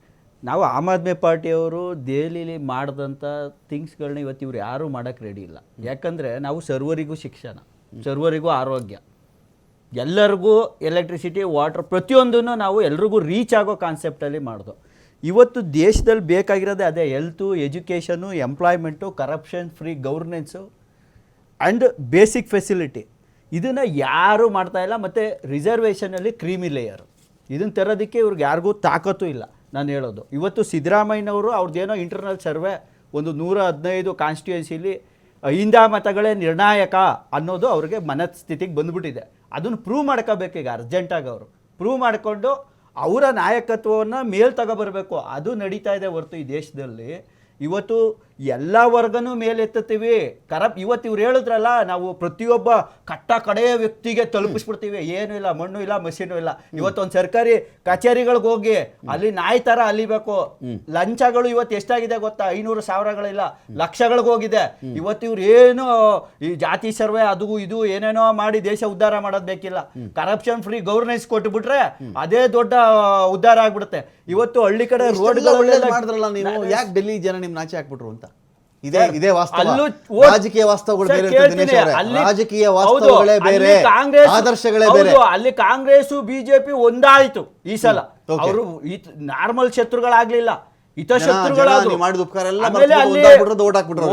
ನಾವು ಆಮ್ ಆದ್ಮಿ ಪಾರ್ಟಿಯವರು ದೆಹಲಿಲಿ ಮಾಡಿದಂಥ ಥಿಂಗ್ಸ್ಗಳನ್ನ ಇವತ್ತು ಇವ್ರು ಯಾರೂ ಮಾಡೋಕ್ಕೆ ರೆಡಿ ಇಲ್ಲ. ಯಾಕಂದರೆ ನಾವು ಸರ್ವರಿಗೂ ಶಿಕ್ಷಣ, ಸರ್ವರಿಗೂ ಆರೋಗ್ಯ, ಎಲ್ಲರಿಗೂ ಎಲೆಕ್ಟ್ರಿಸಿಟಿ, ವಾಟರ್, ಪ್ರತಿಯೊಂದನ್ನು ನಾವು ಎಲ್ರಿಗೂ ರೀಚ್ ಆಗೋ ಕಾನ್ಸೆಪ್ಟಲ್ಲಿ ಮಾಡ್ದೋ. ಇವತ್ತು ದೇಶದಲ್ಲಿ ಬೇಕಾಗಿರೋದೇ ಅದೇ, health, education, employment, corruption free governance and basic facility. ಇದನ್ನು ಯಾರೂ ಮಾಡ್ತಾಯಿಲ್ಲ. ಮತ್ತು ರಿಸರ್ವೇಷನಲ್ಲಿ ಕ್ರೀಮಿ ಲೇಯರು, ಇದನ್ನು ತರೋದಕ್ಕೆ ಇವ್ರಿಗೆ ಯಾರಿಗೂ ತಾಕತ್ತು ಇಲ್ಲ. ನಾನು ಹೇಳೋದು ಇವತ್ತು ಸಿದ್ದರಾಮಯ್ಯನವರು ಅವ್ರದ್ದೇನೋ ಇಂಟರ್ನಲ್ ಸರ್ವೆ ಒಂದು 115 ಕಾನ್ಸ್ಟಿಟ್ಯೂನ್ಸಿಲಿ 5 ಮತಗಳೇ ನಿರ್ಣಾಯಕ ಅನ್ನೋದು ಅವ್ರಿಗೆ ಮನಸ್ಥಿತಿಗೆ ಬಂದುಬಿಟ್ಟಿದೆ. ಅದನ್ನು ಪ್ರೂವ್ ಮಾಡ್ಕೋಬೇಕೀಗ ಅರ್ಜೆಂಟಾಗಿ. ಅವರು ಪ್ರೂವ್ ಮಾಡಿಕೊಂಡು ಅವರ ನಾಯಕತ್ವವನ್ನು ಮೇಲ್ ತಗೊಬರಬೇಕು. ಅದು ನಡೀತಾ ಇದೆ ಹೊರತು ಈ ದೇಶದಲ್ಲಿ ಇವತ್ತು ಎಲ್ಲ ವರ್ಗನೂ ಮೇಲೆತ್ತೀವಿ. ಇವತ್ತು ಇವ್ರು ಹೇಳಿದ್ರಲ್ಲ, ನಾವು ಪ್ರತಿಯೊಬ್ಬ ಕಡೆಯ ವ್ಯಕ್ತಿಗೆ ತಲುಪಿಸ್ಬಿಡ್ತೀವಿ, ಏನೂ ಇಲ್ಲ, ಮಣ್ಣು ಇಲ್ಲ, ಮಷೀನು ಇಲ್ಲ. ಇವತ್ತೊಂದು ಸರ್ಕಾರಿ ಕಚೇರಿಗಳಿಗೆ ಹೋಗಿ ಅಲ್ಲಿ ನಾಯಿ ಥರ ಅಲಿಬೇಕು. ಲಂಚಗಳು ಇವತ್ತು ಎಷ್ಟಾಗಿದೆ ಗೊತ್ತಾ? 500,000ಗಳಿಲ್ಲ, ಲಕ್ಷಗಳಿಗೆ ಹೋಗಿದೆ. ಇವತ್ತು ಇವ್ರು ಏನು ಈ ಜಾತಿ ಸರ್ವೆ ಅದು ಇದು ಏನೇನೋ ಮಾಡಿ ದೇಶ ಉದ್ಧಾರ ಮಾಡೋದು ಬೇಕಿಲ್ಲ. ಕರಪ್ಷನ್ ಫ್ರೀ ಗವರ್ನೆನ್ಸ್ ಕೊಟ್ಟುಬಿಟ್ರೆ ಅದೇ ದೊಡ್ಡ ಉದ್ಧಾರ ಆಗ್ಬಿಡುತ್ತೆ. ಇವತ್ತು ಹಳ್ಳಿ ಕಡೆ ರೋಡ್ಗಳೆಲ್ಲ ಮಾಡಿದ್ರಲ್ಲ ನೀವು, ಯಾಕೆ ಡೆಲ್ಲಿ ಜನ ನಿಮ್ ನಾಚೆ ಹಾಕ್ಬಿಟ್ರು ಅಂತ? ಇದೇ ವಾಸ್ತವ. ಅಲ್ಲೂ ರಾಜಕೀಯ ವಾಸ್ತವಗಳು ಬೇರೆ ಇರ್ತದೆ ದಿನೇಶ್ ಅವರೇ. ರಾಜಕೀಯ ವಾಸ್ತವಗಳೇ ಬೇರೆ, ಆದರ್ಶಗಳೇ ಬೇರೆ. ಅಲ್ಲಿ ಕಾಂಗ್ರೆಸ್ ಬಿಜೆಪಿ ಒಂದಾಯ್ತು ಈ ಸಲ. ಅವರು ನಾರ್ಮಲ್ ಶತ್ರುಗಳಾಗ್ಲಿಲ್ಲ, ಹಿತಶತ್ರುಗಳಾದ್ರು.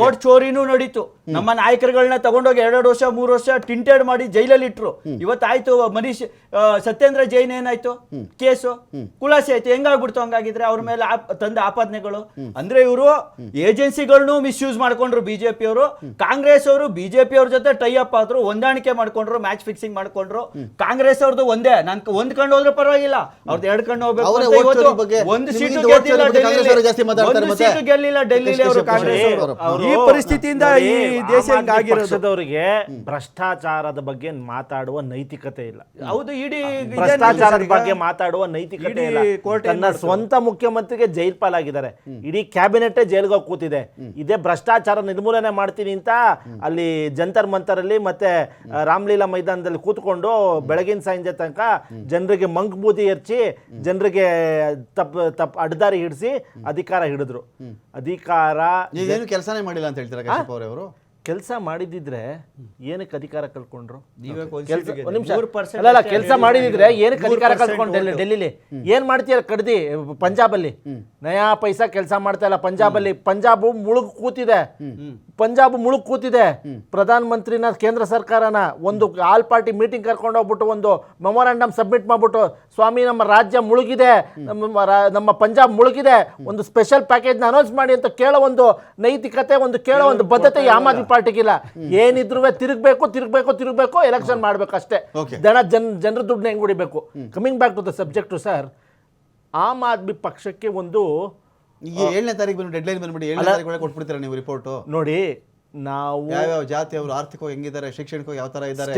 ವೋಟ್ ಚೋರಿನೂ ನಡೀತು. ನಮ್ಮ ನಾಯಕರುಗಳನ್ನ ತಗೊಂಡೋಗಿ 2 ವರ್ಷ 3 ವರ್ಷ ಟಿಂಟೆಡ್ ಮಾಡಿ ಜೈಲಲ್ಲಿ ಇಟ್ರು. ಇವತ್ತಾಯ್ತು ಮನೀಶ್ ಸತ್ಯೇಂದ್ರ ಜೈನ್ ಏನಾಯ್ತು, ಕೇಸು ಖುಲಾಸೆ ಆಯ್ತು. ಹೆಂಗಾಗ್ಬಿಡ್ತು? ಹಂಗಾಗಿದ್ರೆ ಅವ್ರ ಮೇಲೆ ತಂದ ಆಪಾದನೆಗಳು. ಅಂದ್ರೆ ಇವರು ಏಜೆನ್ಸಿಗಳನ್ನು ಮಿಸ್ಯೂಸ್ ಮಾಡ್ಕೊಂಡ್ರು ಬಿಜೆಪಿ ಅವರು. ಕಾಂಗ್ರೆಸ್ ಅವರು ಬಿಜೆಪಿ ಅವ್ರ ಜೊತೆ ಟೈ ಅಪ್ ಆದ್ರು, ಹೊಂದಾಣಿಕೆ ಮಾಡ್ಕೊಂಡ್ರು, ಮ್ಯಾಚ್ ಫಿಕ್ಸಿಂಗ್ ಮಾಡ್ಕೊಂಡ್ರು. ಕಾಂಗ್ರೆಸ್ ಅವ್ರದ್ದು ಒಂದೇ, ನಾನು ಹೊಂದ್ಕೊಂಡು ಹೋದ್ರೆ ಪರವಾಗಿಲ್ಲ, ಅವ್ರದ್ದು 2 ಕಣ್ಣು ಹೋಗ್ಬೇಕು. ಒಂದು ಸೀಟು ಗೆಲ್ಲಿಲ್ಲ ಡೆಲ್ಲಿಲಿ ಅವರು, ಕಾಂಗ್ರೆಸ್ ಅವರು. ಈ ಪರಿಸ್ಥಿತಿಯಿಂದ ಈ ದೇಶ ಪಕ್ಷದವರಿಗೆ ಭ್ರಷ್ಟಾಚಾರದ ಬಗ್ಗೆ ಮಾತಾಡುವ ನೈತಿಕತೆ ಇಲ್ಲ. ಹೌದು, ಇಡೀ ಭ್ರಷ್ಟಾಚಾರದ ಬಗ್ಗೆ ಮಾತಾಡುವ ನೈತಿಕತೆ ಇಲ್ಲ. ತನ್ನ ಸ್ವಂತ ಮುಖ್ಯಮಂತ್ರಿಗೆ ಜೈಲ್ ಪಾಲಾಗಿದ್ದಾರೆ, ಇಡೀ ಕ್ಯಾಬಿನೆಟ್ ಜೈಲ್ಗೆ ಹೋಗಿ ಕೂತಿದೆ. ಇದೇ ಭ್ರಷ್ಟಾಚಾರ ನಿರ್ಮೂಲನೆ ಮಾಡ್ತೀನಿ ಅಂತ ಅಲ್ಲಿ ಜಂತರ್ ಮಂತರ್ ಅಲ್ಲಿ ಮತ್ತೆ ರಾಮಲೀಲಾ ಮೈದಾನದಲ್ಲಿ ಕೂತ್ಕೊಂಡು ಬೆಳಗಿನ ಸಂಜೆ ತನಕ ಜನರಿಗೆ ಮಂಕ್ ಬೂದಿ ಎರಚಿ, ಜನರಿಗೆ ತಪ್ಪ ಅಡ್ದಾರಿ ಹಿಡಿಸಿ ಅಧಿಕಾರ ಹಿಡಿದ್ರು. ಅಧಿಕಾರ ಏನು ಕೆಲಸನೇ ಮಾಡಿಲ್ಲ ಅಂತ ಹೇಳ್ತಾರೆ ಕಶ್ಯಪ್ ಅವರು. ಕೆಲಸ ಮಾಡಿದಿದ್ರೆ ಏನಕ್ಕೆ ಅಧಿಕಾರ ಕಳ್ಕೊಂಡ್ರು? ಕೆಲಸ ಮಾಡಿದಿದ್ರೆ ಏನಕ್ಕೆ ಅಧಿಕಾರ ಕಳ್ಕೊಂಡು ಡೆಲ್ಲಿಲಿ ಏನ್ ಮಾಡ್ತೀರ? ಕಡ್ದಿ ಪಂಜಾಬಲ್ಲಿ ನಯಾ ಪೈಸಾ ಕೆಲಸ ಮಾಡ್ತಾ ಇಲ್ಲ. ಪಂಜಾಬಲ್ಲಿ ಪಂಜಾಬ್ ಮುಳುಗ್ ಕೂತಿದೆ. ಪ್ರಧಾನ ಮಂತ್ರಿನ ಕೇಂದ್ರ ಸರ್ಕಾರನ ಒಂದು ಆಲ್ ಪಾರ್ಟಿ ಮೀಟಿಂಗ್ ಕರ್ಕೊಂಡು ಹೋಗ್ಬಿಟ್ಟು ಒಂದು ಮೆಮೊರಾಂಡಮ್ ಸಬ್ಮಿಟ್ ಮಾಡ್ಬಿಟ್ಟು, ಸ್ವಾಮಿ ನಮ್ಮ ರಾಜ್ಯ ಮುಳುಗಿದೆ, ನಮ್ಮ ಪಂಜಾಬ್ ಮುಳುಗಿದೆ, ಒಂದು ಸ್ಪೆಷಲ್ ಪ್ಯಾಕೇಜ್ ಅನೌನ್ಸ್ ಮಾಡಿ ಅಂತ ಕೇಳೋ ಒಂದು ನೈತಿಕತೆ, ಕೇಳೋ ಒಂದು ಬದ್ಧತೆ ಆಮ್ ಆದ್ಮಿ ಪಾರ್ಟಿಗಿಲ್ಲ. ಏನಿದ್ರು ತಿರುಗಬೇಕು, ಎಲೆಕ್ಷನ್ ಮಾಡ್ಬೇಕು ಅಷ್ಟೇ. ಜನರ ದುಡ್ಡನ್ನ ಹೆಂಗ್ ಹೊಡಿಬೇಕು. Coming back to the subject sir, Aam Aadmi ಪಕ್ಷಕ್ಕೆ ಒಂದು 7ನೇ ತಾರೀಕು ಡೆಡ್ಲೈನ್ ಬಂದ್ಬಿಡಿ, 7ನೇ ತಾರೀಕು ಕೊಟ್ಬಿಡ್ತೀರಾ ನೀವು ರಿಪೋರ್ಟ್? ನೋಡಿ, ನಾವು ಯಾವ ಜಾತಿ ಅವರು ಆರ್ಥಿಕವಾಗಿ ಹೆಂಗಿದ್ದಾರೆ, ಶೈಕ್ಷಣಿಕವಾಗಿ ಯಾವ ತರ ಇದ್ದಾರೆ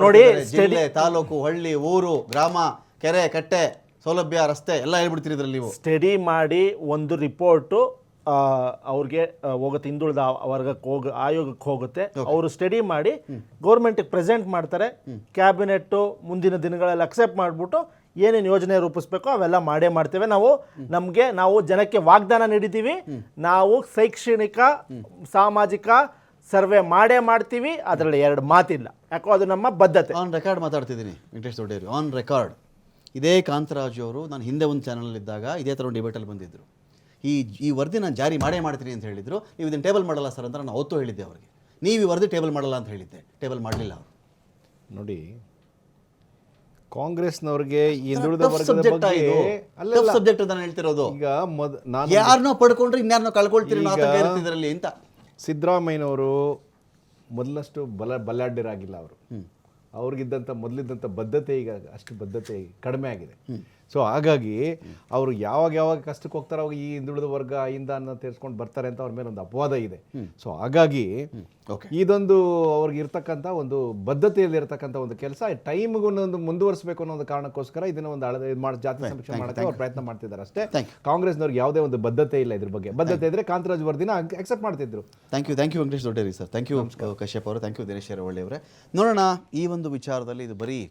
ನೋಡಿ, ಜಿಲ್ಲೆ, ತಾಲೂಕು, ಹಳ್ಳಿ, ಊರು, ಗ್ರಾಮ, ಕೆರೆ ಕಟ್ಟೆ, ಸೌಲಭ್ಯ, ರಸ್ತೆ ಎಲ್ಲ ಹೇಳ್ಬಿಡ್ತೀರಿ ಇದ್ರಲ್ಲಿ ನೀವು. ಸ್ಟಡಿ ಮಾಡಿ ಒಂದು ರಿಪೋರ್ಟು ಅವ್ರಿಗೆ ಹೋಗುತ್ತೆ, ಹಿಂದುಳಿದ ವರ್ಗಕ್ಕೆ ಆಯೋಗಕ್ಕೆ ಹೋಗುತ್ತೆ. ಅವರು ಸ್ಟಡಿ ಮಾಡಿ ಗೌರ್ಮೆಂಟಿಗೆ ಪ್ರೆಸೆಂಟ್ ಮಾಡ್ತಾರೆ. ಕ್ಯಾಬಿನೆಟ್ಟು ಮುಂದಿನ ದಿನಗಳಲ್ಲಿ ಅಕ್ಸೆಪ್ಟ್ ಮಾಡಿಬಿಟ್ಟು ಏನೇನು ಯೋಜನೆ ರೂಪಿಸ್ಬೇಕೋ ಅವೆಲ್ಲ ಮಾಡೇ ಮಾಡ್ತೇವೆ. ನಾವು ಜನಕ್ಕೆ ವಾಗ್ದಾನ ನೀಡಿದ್ದೀವಿ, ನಾವು ಶೈಕ್ಷಣಿಕ ಸಾಮಾಜಿಕ ಸರ್ವೆ ಮಾಡೇ ಮಾಡ್ತೀವಿ, ಅದರಲ್ಲಿ ಎರಡು ಮಾತಿಲ್ಲ. ಯಾಕೋ ಅದು ನಮ್ಮ ಬದ್ಧತೆ. ಆನ್ ರೆಕಾರ್ಡ್ ಮಾತಾಡ್ತಿದ್ದೀನಿ ವೆಂಕಟೇಶ್ ದೊಡ್ಡೇರಿ, ಆನ್ ರೆಕಾರ್ಡ್. ಇದೇ ಕಾಂತರಾಜು ಅವರು ನಾನು ಹಿಂದೆ ಒಂದು ಚಾನಲಲ್ಲಿದ್ದಾಗ ಇದೇ ಥರ ಒಂದು ಡಿಬೇಟಲ್ಲಿ ಬಂದಿದ್ದರು. ಈ ವರದಿ ನಾನು ಜಾರಿ ಮಾಡೇ ಮಾಡ್ತೀನಿ ಅಂತ ಹೇಳಿದರು. ನೀವು ಇದನ್ನು ಟೇಬಲ್ ಮಾಡಲ್ಲ ಸರ್ ಅಂತ ನಾನು ಅವತ್ತು ಹೇಳಿದ್ದೆ ಅವರಿಗೆ. ನೀವು ಈ ವರದಿ ಟೇಬಲ್ ಮಾಡಲ್ಲ ಅಂತ ಹೇಳಿದ್ದೆ, ಟೇಬಲ್ ಮಾಡಲಿಲ್ಲ ಅವರು. ನೋಡಿ, ಕಾಂಗ್ರೆಸ್ನವ್ರಿಗೆ ಈ ಹಿಂದುಳಿದ ವರ್ಗದ ಸಬ್ಜೆಕ್ಟ್ ಬಗ್ಗೆ ಸಬ್ಜೆಕ್ಟ್ ಅಂತ ನಾನು ಹೇಳ್ತಿರೋದು. ಈಗ ನಾನು ಯಾರನ್ನೋ ಪಡ್ಕೊಂಡ್ರೆ ಇನ್ಯಾರನ್ನೋ ಕಳ್ಕೊಳ್ತೀರಿ ಇದರಲ್ಲಿ ಅಂತ. ಸಿದ್ದರಾಮಯ್ಯನವರು ಮೊದಲಷ್ಟು ಬಲ್ಲಾಢ್ಯರಾಗಿಲ್ಲ. ಅವ್ರಿಗಿದ್ದಂಥ ಮೊದಲಿದ್ದಂಥ ಬದ್ಧತೆ ಈಗ ಅಷ್ಟು ಬದ್ಧತೆ ಕಡಿಮೆ ಆಗಿದೆ. ಸೊ ಹಾಗಾಗಿ ಅವರು ಯಾವಾಗ ಕಷ್ಟಕ್ಕೆ ಹೋಗ್ತಾರೆ ಅವಾಗ ಈ ಹಿಂದುಳಿದ ವರ್ಗ ಇಂದ ತೀರಿಸ್ಕೊಂಡು ಬರ್ತಾರೆ ಅಂತ ಅವ್ರ ಮೇಲೆ ಒಂದು ಅಪವಾದ ಇದೆ. ಸೊ ಹಾಗಾಗಿ ಇದೊಂದು ಅವ್ರಿಗೆ ಇರ್ತಕ್ಕಂಥ ಒಂದು ಬದ್ಧತೆಯಲ್ಲಿ ಇರ್ತಕ್ಕಂಥ ಒಂದು ಕೆಲಸ ಟೈಮ್ಗೂ ಒಂದು ಮುಂದುವರಿಸಬೇಕು ಅನ್ನೋ ಒಂದು ಕಾರಣಕ್ಕೋಸ್ಕರ ಇದನ್ನ ಒಂದು ಜಾತಿ ಸಮೀಕ್ಷೆ ಮಾಡೋಕ್ಕೆ ಅವ್ರು ಪ್ರಯತ್ನ ಮಾಡ್ತಿದ್ದಾರೆ ಅಷ್ಟೇ. ಕಾಂಗ್ರೆಸ್ನವ್ರಿಗೆ ಯಾವುದೇ ಒಂದು ಬದ್ಧತೆ ಇಲ್ಲ ಇದ್ರ ಬಗ್ಗೆ. ಬದ್ಧತೆ ಇದ್ರೆ ಕಾಂತರಾಜ್ ವರದಿನ ಅಕ್ಸೆಪ್ಟ್ ಮಾಡ್ತಿದ್ರು. Thank you Venkatesh Dodderi sir. Thank you Kashyap ಅವರು. ಥ್ಯಾಂಕ್ ಯು ದಿನೇಶ್ ಅವರೇ. ನೋಡೋಣ, ಈ ಒಂದು ವಿಚಾರದಲ್ಲಿ ಇದು ಬರೀ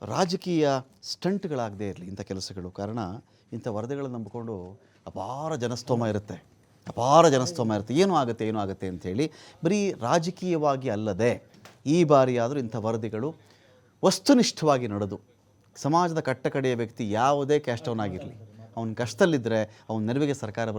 ರಾಜಕೀಯ ಸ್ಟಂಟ್ಗಳಾಗದೇ ಇರಲಿ ಇಂಥ ಕೆಲಸಗಳು. ಕಾರಣ ಇಂಥ ವರದಿಗಳನ್ನು ನಂಬಿಕೊಂಡು ಅಪಾರ ಜನಸ್ತೋಮ ಇರುತ್ತೆ. ಏನೂ ಆಗುತ್ತೆ ಅಂಥೇಳಿ ಬರೀ ರಾಜಕೀಯವಾಗಿ ಅಲ್ಲದೆ ಈ ಬಾರಿಯಾದರೂ ಇಂಥ ವರದಿಗಳು ವಸ್ತುನಿಷ್ಠವಾಗಿ ನಡೆದು ಸಮಾಜದ ಕಟ್ಟಕಡೆಯ ವ್ಯಕ್ತಿ ಯಾವುದೇ ಕ್ಯಾಸ್ಟವನಾಗಿರಲಿ, ಅವನ ಕಷ್ಟದಲ್ಲಿದ್ದರೆ ಅವನ ನೆರವಿಗೆ ಸರ್ಕಾರ ಬರಲಿ.